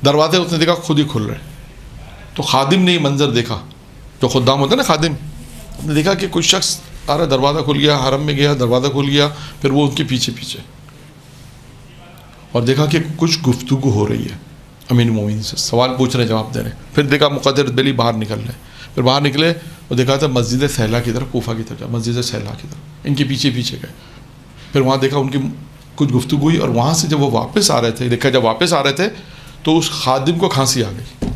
Speaker 1: دروازے اس نے دیکھا خود ہی کھل رہے، تو خادم نے یہ منظر دیکھا، جو خدام ہوتا ہے نا خادم، نے دیکھا کہ کوئی شخص آ رہا، دروازہ کھل گیا، حرم میں گیا، دروازہ کھل گیا، پھر وہ ان کے پیچھے اور دیکھا کہ کچھ گفتگو ہو رہی ہے امیر المومنین سے، سوال پوچھ رہے، جواب دے رہے. پھر دیکھا مقدس ارد بیلی باہر نکل رہے، پھر باہر نکلے اور دیکھا تھا مسجد سہلا کی طرف، کوفہ کی طرف، مسجد سہلا کی طرف ان کے پیچھے گئے. پھر وہاں دیکھا ان کی کچھ گفتگو ہوئی، اور وہاں سے جب وہ واپس آ رہے تھے، دیکھا جب واپس آ رہے تھے تو اس خادم کو کھانسی آ گئی.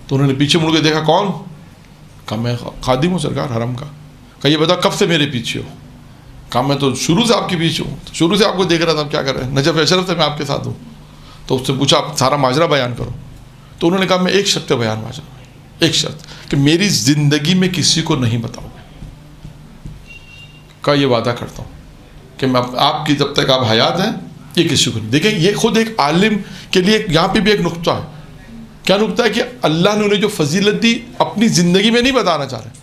Speaker 1: تو انہوں نے پیچھے مڑ کے دیکھا، کون؟ کہا میں خادم ہوں سرکار حرم کا. کہا یہ بتا کب سے میرے پیچھے ہو؟ کہا میں تو شروع سے آپ کے پیچھے ہوں، شروع سے آپ کو دیکھ رہا تھا، آپ کیا کر رہے ہیں؟ نجف اشرف سے میں آپ کے ساتھ ہوں. تو اس سے پوچھا آپ سارا ماجرا بیان کرو. تو انہوں نے کہا میں ایک شرط پہ بیان ماجرا، ایک شرط کہ میری زندگی میں کسی کو نہیں بتاؤ گے. کہا یہ وعدہ کرتا ہوں کہ میں آپ کی جب تک آپ حیات ہیں یہ کسی کو نہیں. دیکھیں یہ خود ایک عالم کے لیے یہاں پہ بھی ایک نقطہ ہے. کیا نقطہ ہے؟ کہ اللہ نے انہیں جو فضیلت دی اپنی زندگی میں نہیں بتانا چاہ رہے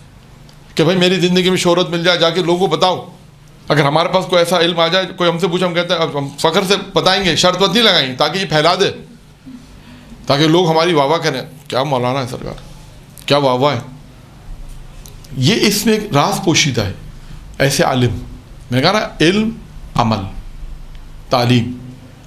Speaker 1: کہ بھائی میری زندگی میں شہرت مل جائے، جا کے لوگوں کو بتاؤ. اگر ہمارے پاس کوئی ایسا علم آ جائے، کوئی ہم سے پوچھے، ہم کہتے ہیں ہم فخر سے بتائیں گے، شرط نہیں لگائیں تاکہ یہ پھیلا دے، تاکہ لوگ ہماری واہ واہ کریں، کیا مولانا ہے سرکار، کیا واہ واہ ہے. یہ اس میں ایک راز پوشیدہ ہے. ایسے عالم، میں کہا نا، علم، عمل، تعلیم.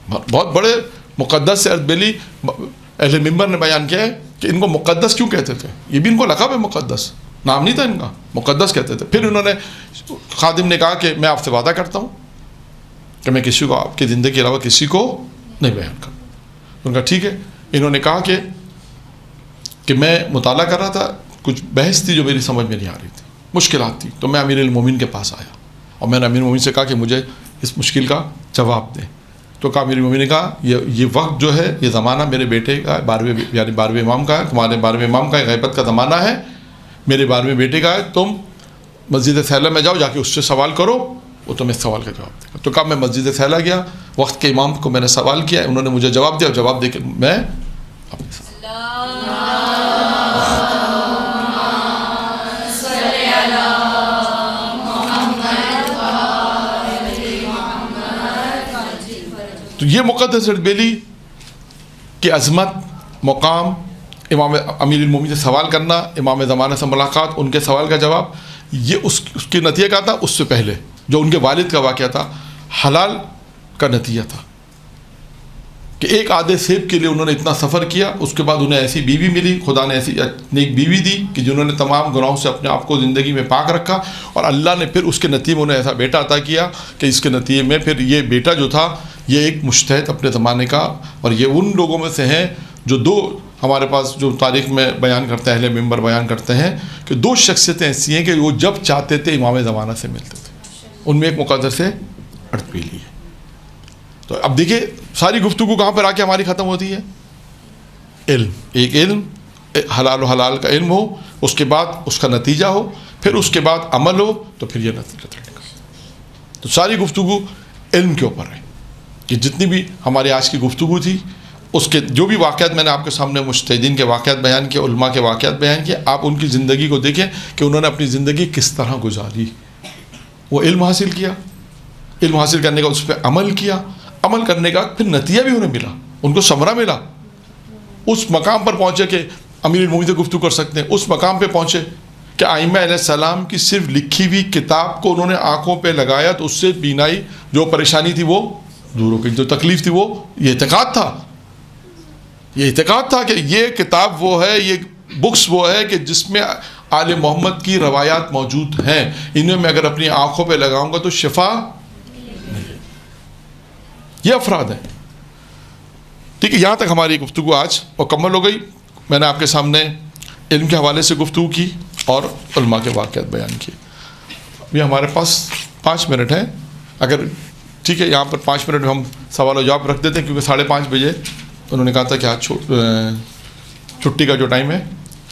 Speaker 1: بہت بڑے مقدس ارد بیلی اہل منبر نے بیان کیا ہے کہ ان کو مقدس کیوں کہتے تھے. یہ بھی ان کو لقب ہے، مقدس نام نہیں تھا ان کا، مقدس کہتے تھے. پھر انہوں نے خادم نے کہا کہ میں آپ سے وعدہ کرتا ہوں کہ میں کسی کو آپ کی زندگی کے علاوہ کسی کو نہیں بیان کروں. ان کا ٹھیک ہے. انہوں نے کہا کہ میں مطالعہ کر رہا تھا، کچھ بحث تھی جو میری سمجھ میں نہیں آ رہی تھی، مشکلات تھی، تو میں امیر المومنین کے پاس آیا اور میں نے امیر المومنین سے کہا کہ مجھے اس مشکل کا جواب دیں. تو کہا امیر المومنین نے کہا یہ وقت جو ہے، یہ زمانہ میرے بیٹے کا 12ویں امام کا ہے، تمہارے 12ویں امام کا غیبت کا زمانہ ہے، میرے 12ویں بیٹے کا ہے. تم مسجد سہلا میں جاؤ، جا کے اس سے سوال کرو، وہ تمہیں سوال کا جواب دے گا. تو کہا میں مسجد سہلا گیا، وقت کے امام کو میں نے سوال کیا، انہوں نے مجھے جواب دیا، جواب دے کے میں اپنے ساتھ. تو یہ مقدس ارد بیلی کی عظمت، مقام، امام امیر المومنین سے سوال کرنا، امام زمانہ سے ملاقات، ان کے سوال کا جواب، یہ اس کے نتیجہ کا تھا. اس سے پہلے جو ان کے والد کا واقعہ تھا، حلال کا نتیجہ تھا کہ ایک آدھے سیب کے لیے انہوں نے اتنا سفر کیا. اس کے بعد انہیں ایسی بیوی ملی، خدا نے ایسی نیک بیوی دی کہ جنہوں نے تمام گناہوں سے اپنے آپ کو زندگی میں پاک رکھا، اور اللہ نے پھر اس کے نتیجے میں انہیں ایسا بیٹا عطا کیا کہ اس کے نتیجے میں پھر یہ بیٹا جو تھا یہ ایک مجتہد اپنے زمانے کا. اور یہ ان لوگوں میں سے ہیں جو دو ہمارے پاس جو تاریخ میں بیان کرتے ہیں، اہل منبر بیان کرتے ہیں کہ دو شخصیتیں ایسی ہیں کہ وہ جب چاہتے تھے امام زمانہ سے ملتے تھے. ان میں ایک مقدس ارد بیلی ہے. تو اب دیکھیے ساری گفتگو کہاں پر آ کے ہماری ختم ہوتی ہے؟ علم. ایک علم، حلال و حلال کا علم ہو، اس کے بعد اس کا نتیجہ ہو، پھر اس کے بعد عمل ہو، تو پھر یہ نتیجہ نکلے. تو ساری گفتگو علم کے اوپر ہے کہ جتنی بھی ہماری آج کی گفتگو تھی، اس کے جو بھی واقعات میں نے آپ کے سامنے مجتہدین کے واقعات بیان کیے، علماء کے واقعات بیان کیے، آپ ان کی زندگی کو دیکھیں کہ انہوں نے اپنی زندگی کس طرح گزاری. وہ علم حاصل کیا، علم حاصل کرنے کا اس پہ عمل کیا، عمل کرنے کا پھر نتیجہ بھی انہیں ملا، ان کو ثمرہ ملا. اس مقام پر پہنچے کہ امیر المومنین سے گفتگو کر سکتے ہیں. اس مقام پہ پہنچے کہ ائمہ علیہ السلام کی صرف لکھی ہوئی کتاب کو انہوں نے آنکھوں پہ لگایا تو اس سے بینائی جو پریشانی تھی وہ دور ہو گئی، جو تکلیف تھی وہ، یہ اعتقاد تھا. یہ اعتقاد تھا کہ یہ کتاب وہ ہے، یہ بکس وہ ہے کہ جس میں آل محمد کی روایات موجود ہیں، انہیں میں اگر اپنی آنکھوں پہ لگاؤں گا تو شفا نہیں۔ یہ افراد ہیں، ٹھیک ہے۔ یہاں تک ہماری گفتگو آج مکمل ہو گئی۔ میں نے آپ کے سامنے علم کے حوالے سے گفتگو کی اور علماء کے واقعات بیان کیے۔ ابھی ہمارے پاس 5 منٹ ہیں، اگر ٹھیک ہے یہاں پر 5 منٹ میں ہم سوال و جواب رکھ دیتے ہیں، کیونکہ 5:30 بجے انہوں نے کہا تھا کہ آج چھٹی کا جو ٹائم ہے،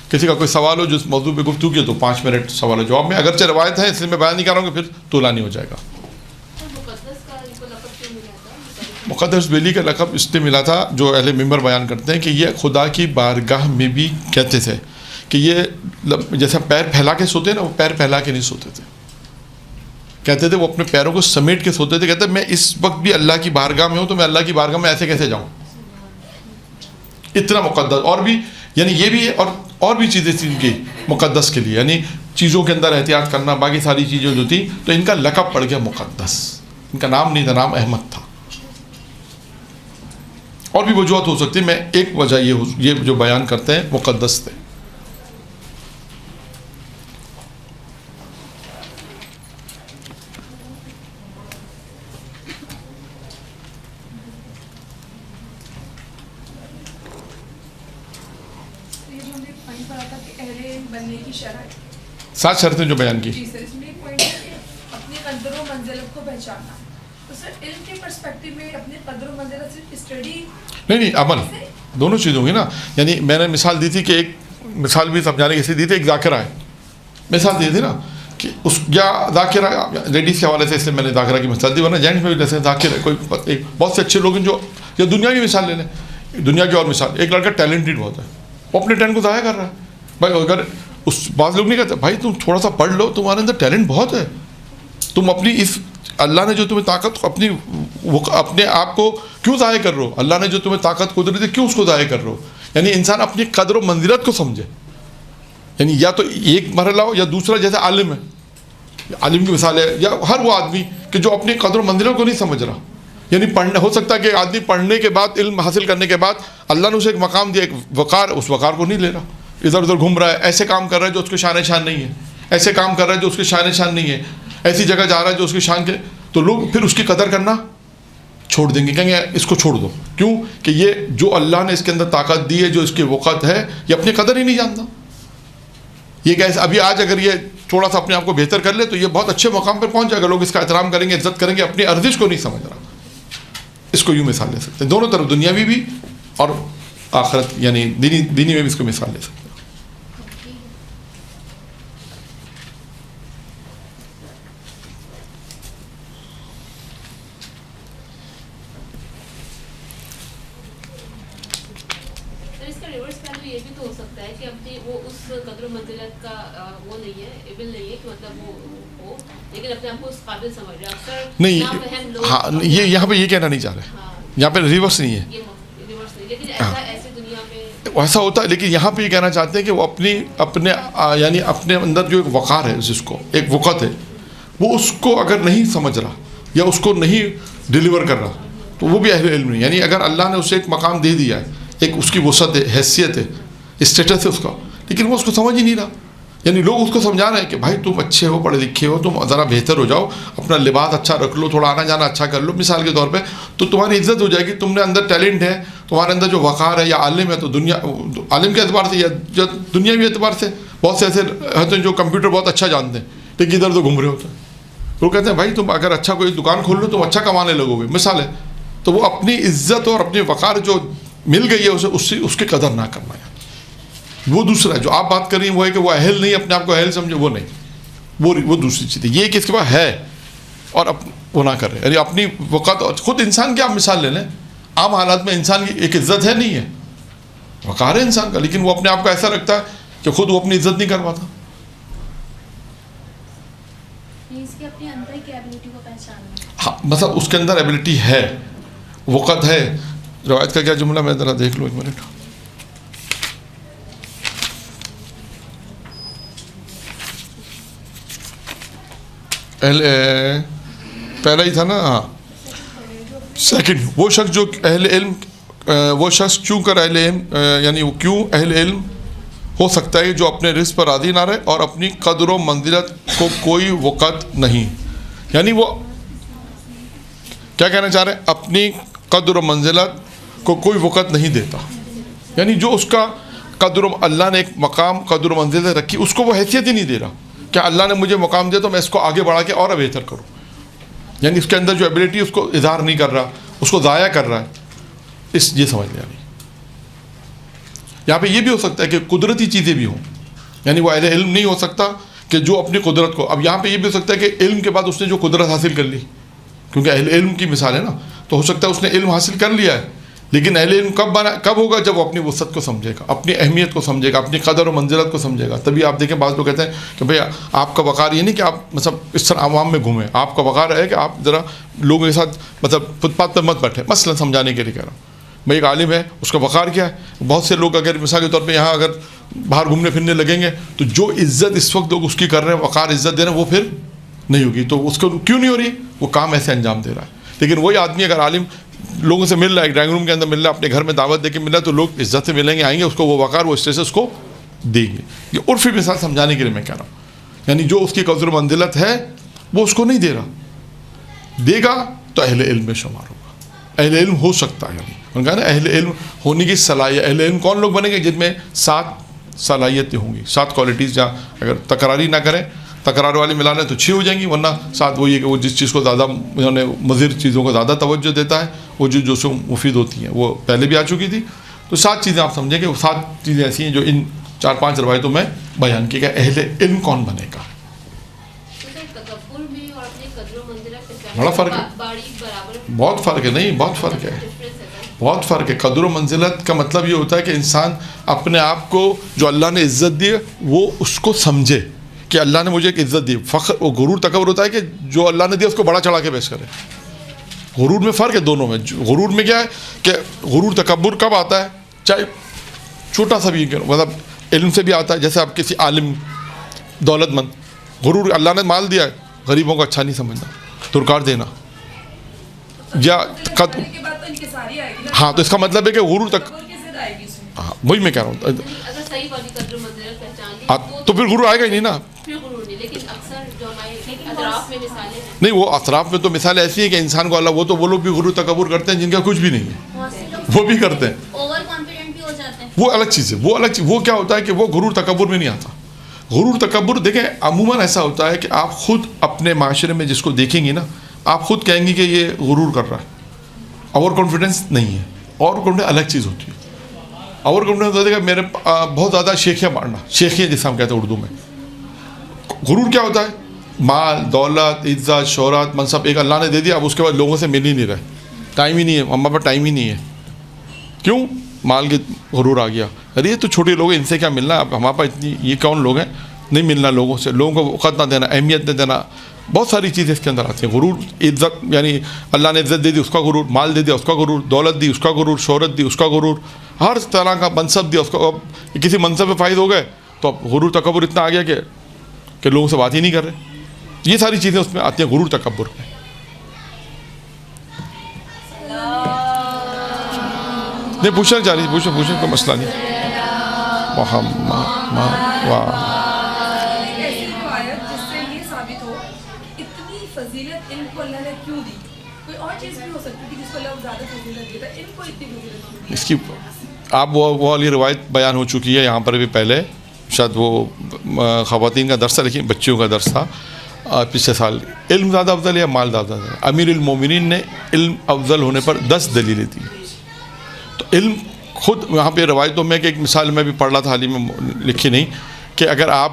Speaker 1: کسی کا کوئی سوال ہو جو اس موضوع پہ گفتگو کی تو 5 منٹ سوال و جواب میں، اگرچہ روایت ہے اس لیے میں بیان نہیں کر رہا ہوں کہ پھر طولانی ہو جائے گا۔ مقدس بیلی کا لقب اس لیے ملا تھا، جو اہل منبر بیان کرتے ہیں کہ یہ خدا کی بارگاہ میں بھی کہتے تھے کہ یہ جیسا پیر پھیلا کے سوتے ہیں نا، وہ پیر پھیلا کے نہیں سوتے تھے، کہتے تھے وہ اپنے پیروں کو سمیٹ کے سوتے تھے۔ کہتے ہیں میں اس وقت بھی اللہ کی بارگاہ میں ہوں تو میں اللہ کی بارگاہ میں ایسے کیسے جاؤں، اتنا مقدس۔ اور بھی یعنی یہ بھی ہے، اور بھی چیزیں تھیں ان کی مقدس کے لیے، یعنی چیزوں کے اندر احتیاط کرنا، باقی ساری چیزیں جو تھیں، تو ان کا لقب پڑ گیا مقدس، ان کا نام نہیں تھا، نام احمد تھا۔ اور بھی وجوہات ہو سکتی ہیں، میں ایک وجہ یہ جو بیان کرتے ہیں مقدس تھے۔ سات شرطیں جو بیان کی،
Speaker 2: اپنی قدر و منزلت کو پہچاننا، تو سر علم کے پرسپیکٹیو میں اپنی قدر و منزلت صرف اسٹڈی
Speaker 1: نہیں عمل، دونوں چیزیں ہوگی نا۔ یعنی میں نے مثال دی تھی کہ ایک مثال بھی سمجھانے کی دی تھی، ایک ذاکرہ ہے، مثال دی تھی نا کہ اس یا ذاکرہ لیڈیز کے حوالے سے، اس لیے میں نے ذاکرہ کی مثال دی، ورنہ جینٹس میں بھی جیسے ذاکرہ کوئی بہت سے اچھے لوگ ہیں جو، یا دنیا کی مثال لے لیں، دنیا کی اور مثال، ایک لڑکا ٹیلنٹڈ بہت ہے، وہ اپنے ٹیلنٹ کو ضائع کر رہا ہے۔ بھائی اگر بعض لوگ نہیں کہتے بھائی تم تھوڑا سا پڑھ لو، تمہارے اندر ٹیلنٹ بہت ہے، تم اپنی اس اللہ نے جو تمہیں طاقت اپنے آپ کو کیوں ضائع کر رہے ہو، اللہ نے جو تمہیں طاقت قدرت ہے کیوں اس کو ضائع کر رہے ہو۔ یعنی انسان اپنی قدر و منزلت کو سمجھے، یعنی یا تو ایک مرحلہ ہو، یا دوسرا جیسے عالم ہے، عالم کی مثال ہے، یا ہر وہ آدمی کہ جو اپنی قدر و منزلت کو نہیں سمجھ رہا، یعنی پڑھنا ہو سکتا ہے کہ آدمی پڑھنے کے بعد، علم حاصل کرنے کے بعد اللہ نے اسے ایک مقام دیا، ایک وقار، اس وقار کو نہیں لے رہا، ادھر ادھر گھوم رہا ہے، ایسے کام کر رہا ہے جو اس کے شان شان نہیں ہے، ایسے کام کر رہا ہے جو اس کے شان شان نہیں ہے، ایسی جگہ جا رہا ہے جو اس کی شان کے، تو لوگ پھر اس کی قدر کرنا چھوڑ دیں گے، کہیں گے اس کو چھوڑ دو، کیوں کہ یہ جو اللہ نے اس کے اندر طاقت دی ہے، جو اس کی وقت ہے، یہ اپنی قدر ہی نہیں جانتا۔ یہ کہ ابھی آج اگر یہ تھوڑا سا اپنے آپ کو بہتر کر لے تو یہ بہت اچھے مقام پر پہنچ جائے گا، لوگ اس کا احترام کریں گے، عزت کریں گے، اپنی ارزش کو نہیں سمجھ رہا۔ اس کو یوں مثال لے سکتے ہیں، دونوں طرف، دنیاوی بھی اور آخرت، یعنی دینی میں بھی اس کو مثال لے سکتے ہیں۔
Speaker 3: یہ بھی تو ہو سکتا ہے کہ اپنی وہ اس قدر و منزلت کا وہ نہیں ہے، ایبل نہیں ہے کہ مطلب وہ ہو، لیکن اپنے آپ کو اس قابل سمجھ رہے اکثر
Speaker 1: نہیں۔ ہاں یہ یہاں پہ یہ کہنا نہیں چاہ رہے، یہاں پہ ریورس نہیں ہے،
Speaker 3: لیکن ایسے دنیا میں
Speaker 1: ایسا ہوتا ہے، لیکن یہاں پہ یہ کہنا چاہتے ہیں کہ وہ اپنے یعنی اپنے اندر جو ایک وقار ہے، جس کو ایک وقت ہے، وہ اس کو اگر نہیں سمجھ رہا یا اس کو نہیں ڈیلیور کر رہا تو وہ بھی اہل علم نہیں۔ یعنی اگر اللہ نے اسے ایک مقام دے دیا ہے، ایک اس کی وسعت ہے، حیثیت ہے، اسٹیٹس ہے اس کا، لیکن وہ اس کو سمجھ ہی نہیں رہا، یعنی لوگ اس کو سمجھا رہے ہیں کہ بھائی تم اچھے ہو، پڑھے لکھے ہو، تم ذرا بہتر ہو جاؤ، اپنا لباس اچھا رکھ لو، تھوڑا آنا جانا اچھا کر لو، مثال کے طور پہ، تو تمہاری عزت ہو جائے گی، تم نے اندر ٹیلنٹ ہے، تمہارے اندر جو وقار ہے، یا عالم ہے، تو دنیا عالم کے اعتبار سے یا دنیاوی اعتبار سے بہت سے ایسے ہوتے ہیں جو کمپیوٹر بہت اچھا جانتے ہیں لیکن ادھر تو گھوم رہے ہوتے ہیں، وہ کہتے ہیں بھائی تم اگر اچھا کوئی دکان کھول لو تم اچھا کمانے لگو گے، مثال ہے، تو وہ اپنی عزت اور اپنی وقار جو مل گئی ہے اسے اس کی قدر نہ کرنا ہے۔ وہ دوسرا جو آپ بات کر رہی ہیں وہ ہے کہ وہ اہل نہیں، اپنے آپ کو اہل سمجھے، وہ نہیں، وہ دوسری چیز ہے۔ یہ کہ اس کے بعد ہے اور وہ نہ کر رہے، یعنی اپنی وقت، خود انسان کی آپ مثال لے لیں، عام حالات میں انسان کی ایک عزت ہے نہیں ہے، وقار ہے انسان کا، لیکن وہ اپنے آپ کو ایسا رکھتا ہے کہ خود وہ اپنی عزت نہیں کر پاتا۔ ہاں مطلب اس کے اندر ایبلٹی ہے، وقت ہے۔ روایت کا کیا جملہ میں ذرا دیکھ لوں، ایک منٹ، پہلا ہی تھا نا، ہاں سیکنڈ، وہ شخص جو اہل علم، وہ شخص چوں کر اہل علم، یعنی وہ کیوں اہل علم ہو سکتا ہے جو اپنے رزق پر راضی نہ رہے اور اپنی قدر و منزلت کو کوئی وقت نہیں، یعنی وہ کیا کہنا چاہ رہے ہیں، اپنی قدر و منزلت کو کوئی وقت نہیں دیتا، یعنی جو اس کا قدر اللہ نے ایک مقام قدر و منزلت رکھی اس کو وہ حیثیت ہی نہیں دے رہا کہ اللہ نے مجھے مقام دیا تو میں اس کو آگے بڑھا کے اور بہتر کروں، یعنی اس کے اندر جو ایبلٹی اس کو اظہار نہیں کر رہا، اس کو ضائع کر رہا ہے، یہ سمجھ لیا نہیں۔ یہاں پہ یہ بھی ہو سکتا ہے کہ قدرتی چیزیں بھی ہوں، یعنی وہ اہل علم نہیں ہو سکتا کہ جو اپنی قدرت کو، اب یہاں پہ یہ بھی ہو سکتا ہے کہ علم کے بعد اس نے جو قدرت حاصل کر لی، کیونکہ اہل علم کی مثال ہے نا، تو ہو سکتا ہے اس نے علم حاصل کر لیا ہے، لیکن اہل علم کب ہوگا، جب وہ اپنی وسعت کو سمجھے گا، اپنی اہمیت کو سمجھے گا، اپنی قدر و منزلت کو سمجھے گا، تبھی آپ دیکھیں بعض لوگ کہتے ہیں کہ بھئی آپ کا وقار یہ نہیں کہ آپ مطلب اس طرح عوام میں گھومیں، آپ کا وقار ہے کہ آپ ذرا لوگوں کے ساتھ مطلب فٹ پاتھ پر مت بیٹھیں، مثلا سمجھانے کے لیے کہہ رہا ہوں، بھئی ایک عالم ہے اس کا وقار کیا ہے، بہت سے لوگ اگر مثال کے طور پہ یہاں اگر باہر گھومنے پھرنے لگیں گے تو جو عزت اس وقت لوگ اس کی کر رہے ہیں، وقار عزت دے رہے ہیں، وہ پھر نہیں ہوگی، تو اس کو کیوں نہیں ہو رہی، وہ کام ایسے انجام دے رہا ہے۔ لیکن وہی آدمی اگر عالم لوگوں سے مل رہا ہے، ایک ڈرائنگ روم کے اندر مل رہا ہے، اپنے گھر میں دعوت دے کے مل رہا ہے، تو لوگ عزت سے ملیں گے، آئیں گے، اس کو وہ وقار وہ اسٹیٹس اس کو دیں گے۔ یہ عرفی مثال سمجھانے کے لیے میں کہہ رہا ہوں، یعنی جو اس کی قدر و منزلت ہے وہ اس کو نہیں دے رہا، دے گا تو اہل علم میں شمار ہوگا، اہل علم ہو سکتا ہے، یعنی انہوں نے کہا نا اہل علم ہونے کی صلاحیت، اہل علم کون لوگ بنیں گے، جن میں 7 صلاحیتیں ہوں گی، 7 کوالٹیز، جہاں اگر تکراری نہ کریں، تکرار والی ملا لیں تو 6 ہو جائیں گی، ورنہ 7 وہی ہے کہ وہ جس چیز کو زیادہ انہوں نے مضر چیزوں کو زیادہ توجہ دیتا ہے، وہ جو سو مفید ہوتی ہیں، وہ پہلے بھی آ چکی تھی، تو 7 چیزیں آپ سمجھیں کہ وہ 7 چیزیں ایسی ہیں جو ان 4-5 روایتوں میں بیان کی گئی۔ اہل علم کون بنے گا؟ بڑا فرق ہے، بہت فرق ہے، نہیں بہت فرق ہے، بہت فرق ہے۔ قدر و منزلت کا مطلب یہ ہوتا ہے کہ انسان اپنے آپ کو جو اللہ نے عزت دی وہ اس کو سمجھے کہ اللہ نے مجھے ایک عزت دی، فخر و غرور تکبر ہوتا ہے کہ جو اللہ نے دیا اس کو بڑا چڑھا کے پیش کرے۔ غرور میں فرق ہے دونوں میں، غرور میں کیا ہے کہ غرور تکبر کب آتا ہے، چاہے چھوٹا سا بھی مطلب علم سے بھی آتا ہے، جیسے آپ کسی عالم دولت مند، غرور اللہ نے مال دیا ہے، غریبوں کو اچھا نہیں سمجھنا، درکار دینا، یا ہاں، تو اس کا مطلب ہے کہ غرور تک، ہاں وہی میں کہہ رہا ہوں، تو پھر غرور آئے گا ہی نہیں نا۔ نہیں، وہ اطراف میں تو مثال ایسی ہے کہ انسان کو اللہ، وہ لوگ بھی غرور تکبر کرتے ہیں جن کا کچھ بھی نہیں ہے، وہ بھی کرتے ہیں، وہ الگ چیز ہے، وہ الگ چیز، وہ کیا ہوتا ہے کہ وہ غرور تکبر میں نہیں آتا۔ غرور تکبر دیکھیں عموماً ایسا ہوتا ہے کہ آپ خود اپنے معاشرے میں جس کو دیکھیں گی نا، آپ خود کہیں گی کہ یہ غرور کر رہا ہے، اوور کانفیڈنس نہیں ہے، اوور کانفیڈنس الگ چیز ہوتی ہے۔ اوور کانفیڈنس ہوتا ہے کہ میرے بہت زیادہ شیخیاں مارنا، شیخیاں جیسے ہم کہتے ہیں اردو میں۔ غرور کیا ہوتا ہے، مال دولت عزت شہرت منصب ایک اللہ نے دے دیا، اب اس کے بعد لوگوں سے مل ہی نہیں رہے، ٹائم ہی نہیں ہے، ہمارے پاس ٹائم ہی نہیں ہے، کیوں؟ مال کے غرور آ گیا، ارے یہ تو چھوٹے لوگ ہیں، ان سے کیا ملنا، اب ہمارے پاس اتنی یہ کون لوگ ہیں، نہیں ملنا لوگوں سے، لوگوں کو وقت نہ دینا، اہمیت نہ دینا، بہت ساری چیزیں اس کے اندر آتی ہیں۔ غرور عزت، یعنی اللہ نے عزت دے دی اس کا غرور، مال دے دیا اس کا غرور، دولت دی اس کا غرور، شہرت دی اس کا غرور، ہر طرح کا منصب دیا اس کو، اب کسی منصب پہ فائد ہو گئے تو اب غرور تکبر اتنا آ گیا کہ لوگوں سے بات ہی نہیں کر رہے۔ یہ ساری چیزیں اس میں آتی ہیں غرور تکبر میں۔ نہیں پوچھنا چاہ رہی، پوچھیں کوئی مسئلہ نہیں۔ اس کی آپ وہ والی روایت بیان ہو چکی ہے یہاں پر بھی پہلے، شاید وہ خواتین کا درس تھا لیکن بچیوں کا درس تھا پچھلے سال۔ علم زیادہ افضل یا مال زیادہ افضل؟ امیر المومنین نے علم افضل ہونے پر 10 دلیلیں دی۔ تو علم خود وہاں پہ روایتوں میں کہ ایک مثال میں بھی پڑھ رہا تھا، حال ہی میں لکھی نہیں، کہ اگر آپ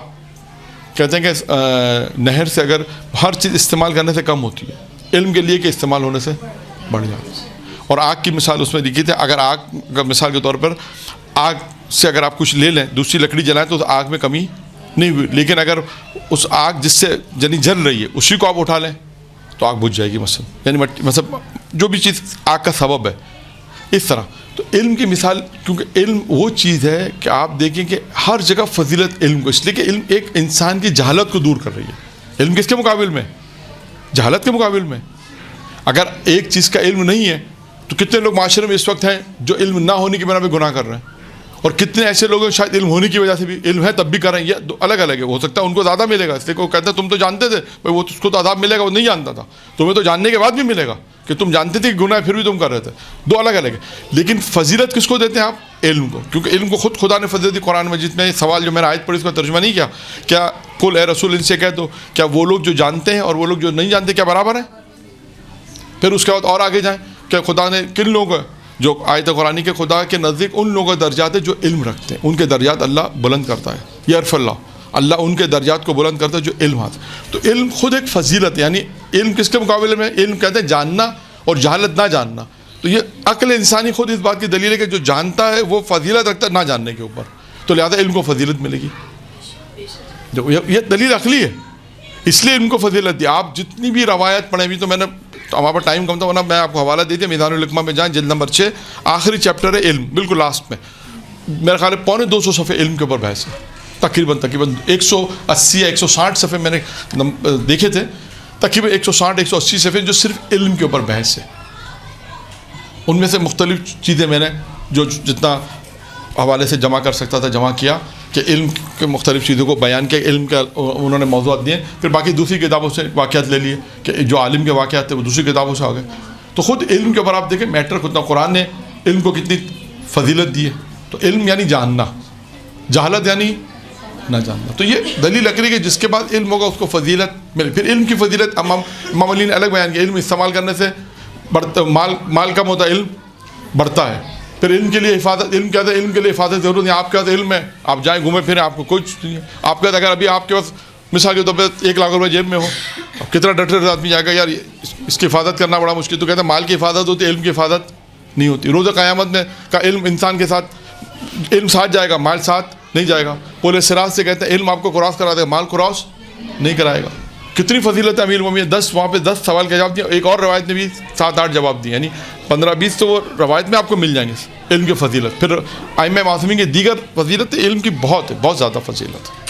Speaker 1: کہتے ہیں کہ نہر سے اگر ہر چیز استعمال کرنے سے کم ہوتی ہے، علم کے لیے کہ استعمال ہونے سے بڑھ جاتی ہے۔ اور آگ کی مثال اس میں لکھی تھی، اگر آگ کا مثال کے طور پر آگ سے اگر آپ کچھ لے لیں، دوسری لکڑی جلائیں تو آگ میں کمی نہیں ہوئی، لیکن اگر اس آگ جس سے یعنی جل رہی ہے اسی کو آپ اٹھا لیں تو آگ بجھ جائے گی مثلا، یعنی مطلب جو بھی چیز آگ کا سبب ہے، اس طرح۔ تو علم کی مثال، کیونکہ علم وہ چیز ہے کہ آپ دیکھیں کہ ہر جگہ فضیلت علم کو، اس لیے کہ علم ایک انسان کی جہالت کو دور کر رہی ہے۔ علم کس کے مقابل میں؟ جہالت کے مقابل میں۔ اگر ایک چیز کا علم نہیں ہے تو کتنے لوگ معاشرے میں اس وقت ہیں جو علم نہ ہونے کی بنا پہ گناہ کر رہے ہیں، اور کتنے ایسے لوگ ہیں شاید علم ہونے کی وجہ سے بھی، علم ہے تب بھی کریں، یہ الگ الگ ہے. ہو سکتا ہے ان کو زیادہ ملے گا، اس لیے وہ کہتے ہیں تم تو جانتے تھے بھائی، وہ اس کو تو عذاب ملے گا، وہ نہیں جانتا تھا. تمہیں تو جاننے کے بعد بھی ملے گا کہ تم جانتے تھے کہ گناہ پھر بھی تم کر رہے تھے. دو الگ الگ ہے. لیکن فضیلت کس کو دیتے ہیں آپ؟ علم کو. کیونکہ علم کو خود خدا نے فضیلت دی قرآن مجید میں. سوال جو میں نے آیت پڑھی اس کا ترجمہ نہیں کیا، کیا قل اے رسول ان سے کہہ دو کیا وہ لوگ جو جانتے ہیں اور وہ لوگ جو نہیں جانتے کیا برابر ہیں؟ پھر اس کے بعد اور آگے جائیں، کہ خدا نے کن لوگوں کو، جو آیت قرآنی کے خدا کے نزدیک ان لوگوں کے درجات ہے جو علم رکھتے ہیں، ان کے درجات اللہ بلند کرتا ہے. یرفع اللہ ان کے درجات کو بلند کرتا ہے جو علم حاصل. تو علم خود ایک فضیلت ہے. یعنی علم کس کے مقابلے میں؟ علم کہتے ہیں جاننا اور جہالت نہ جاننا. تو یہ عقل انسانی خود اس بات کی دلیل ہے کہ جو جانتا ہے وہ فضیلت رکھتا ہے نہ جاننے کے اوپر، تو لہٰذا علم کو فضیلت ملے گی. یہ دلیل عقلی ہے، اس لیے علم کو فضیلت دی. آپ جتنی بھی روایت پڑھیں، بھی تو میں نے، ہمارے پاس ٹائم کم تھا ورنہ میں آپ کو حوالہ دے دیا. میدان الحکمہ میں جائیں، جلد نمبر 6 آخری چیپٹر ہے علم، بالکل لاسٹ میں. میرے خیال ہے 250 صفحے علم کے اوپر بحث ہے. تقریباً 180 یا 160 صفحے میں نے دیکھے تھے، تقریباً 160-180 صفحے جو صرف علم کے اوپر بحث ہے. ان میں سے مختلف چیزیں میں نے جو جتنا حوالے سے جمع کر سکتا تھا جمع کیا، کہ علم کے مختلف چیزوں کو بیان کیا. علم کا انہوں نے موضوعات دیے. پھر باقی دوسری کتابوں سے واقعات لے لیے، کہ جو عالم کے واقعات تھے وہ دوسری کتابوں سے آ گئے. تو خود علم کے اوپر آپ دیکھیں میٹر کتنا، قرآن نے علم کو کتنی فضیلت دی ہے. تو علم یعنی جاننا، جہالت یعنی نہ جاننا. تو یہ دلیل عقلی کہ جس کے بعد علم ہوگا اس کو فضیلت ملے. پھر علم کی فضیلت امام علی نے الگ بیان کیا. علم استعمال کرنے سے بڑھتا، مال کم ہوتا ہے، علم بڑھتا ہے. پھر علم کے لیے حفاظت، علم کیا ہے؟ علم کے لیے حفاظت ضرورت نہیں. آپ کے پاس علم ہے، آپ جائیں گھومیں پھریں، آپ کو کچھ نہیں ہے. آپ کے پاس اگر ابھی آپ کے پاس مثال کے طور پہ 1 لاکھ روپے جیب میں ہو، اب کتنا ڈٹر آدمی جائے گا یار اس کی حفاظت کرنا بڑا مشکل. تو کہتے ہیں مال کی حفاظت ہوتی ہے، علم کی حفاظت نہیں ہوتی. روز قیامت میں کا علم انسان کے ساتھ، علم ساتھ جائے گا، مال ساتھ نہیں جائے گا. پورے سراج سے کہتے ہیں علم آپ کو کراس کرا دے گا، مال کراس نہیں کرائے گا. کتنی فضیلت ہے امیر المومنین. 10 وہاں پہ 10 سوال کے جواب دیے. ایک اور روایت نے بھی 7-8 جواب دیے، یعنی 15-20 تو وہ روایت میں آپ کو مل جائیں گے علم کی فضیلت. پھر ائمہ معصومین کی دیگر فضیلت علم کی بہت ہے، بہت زیادہ فضیلت ہے.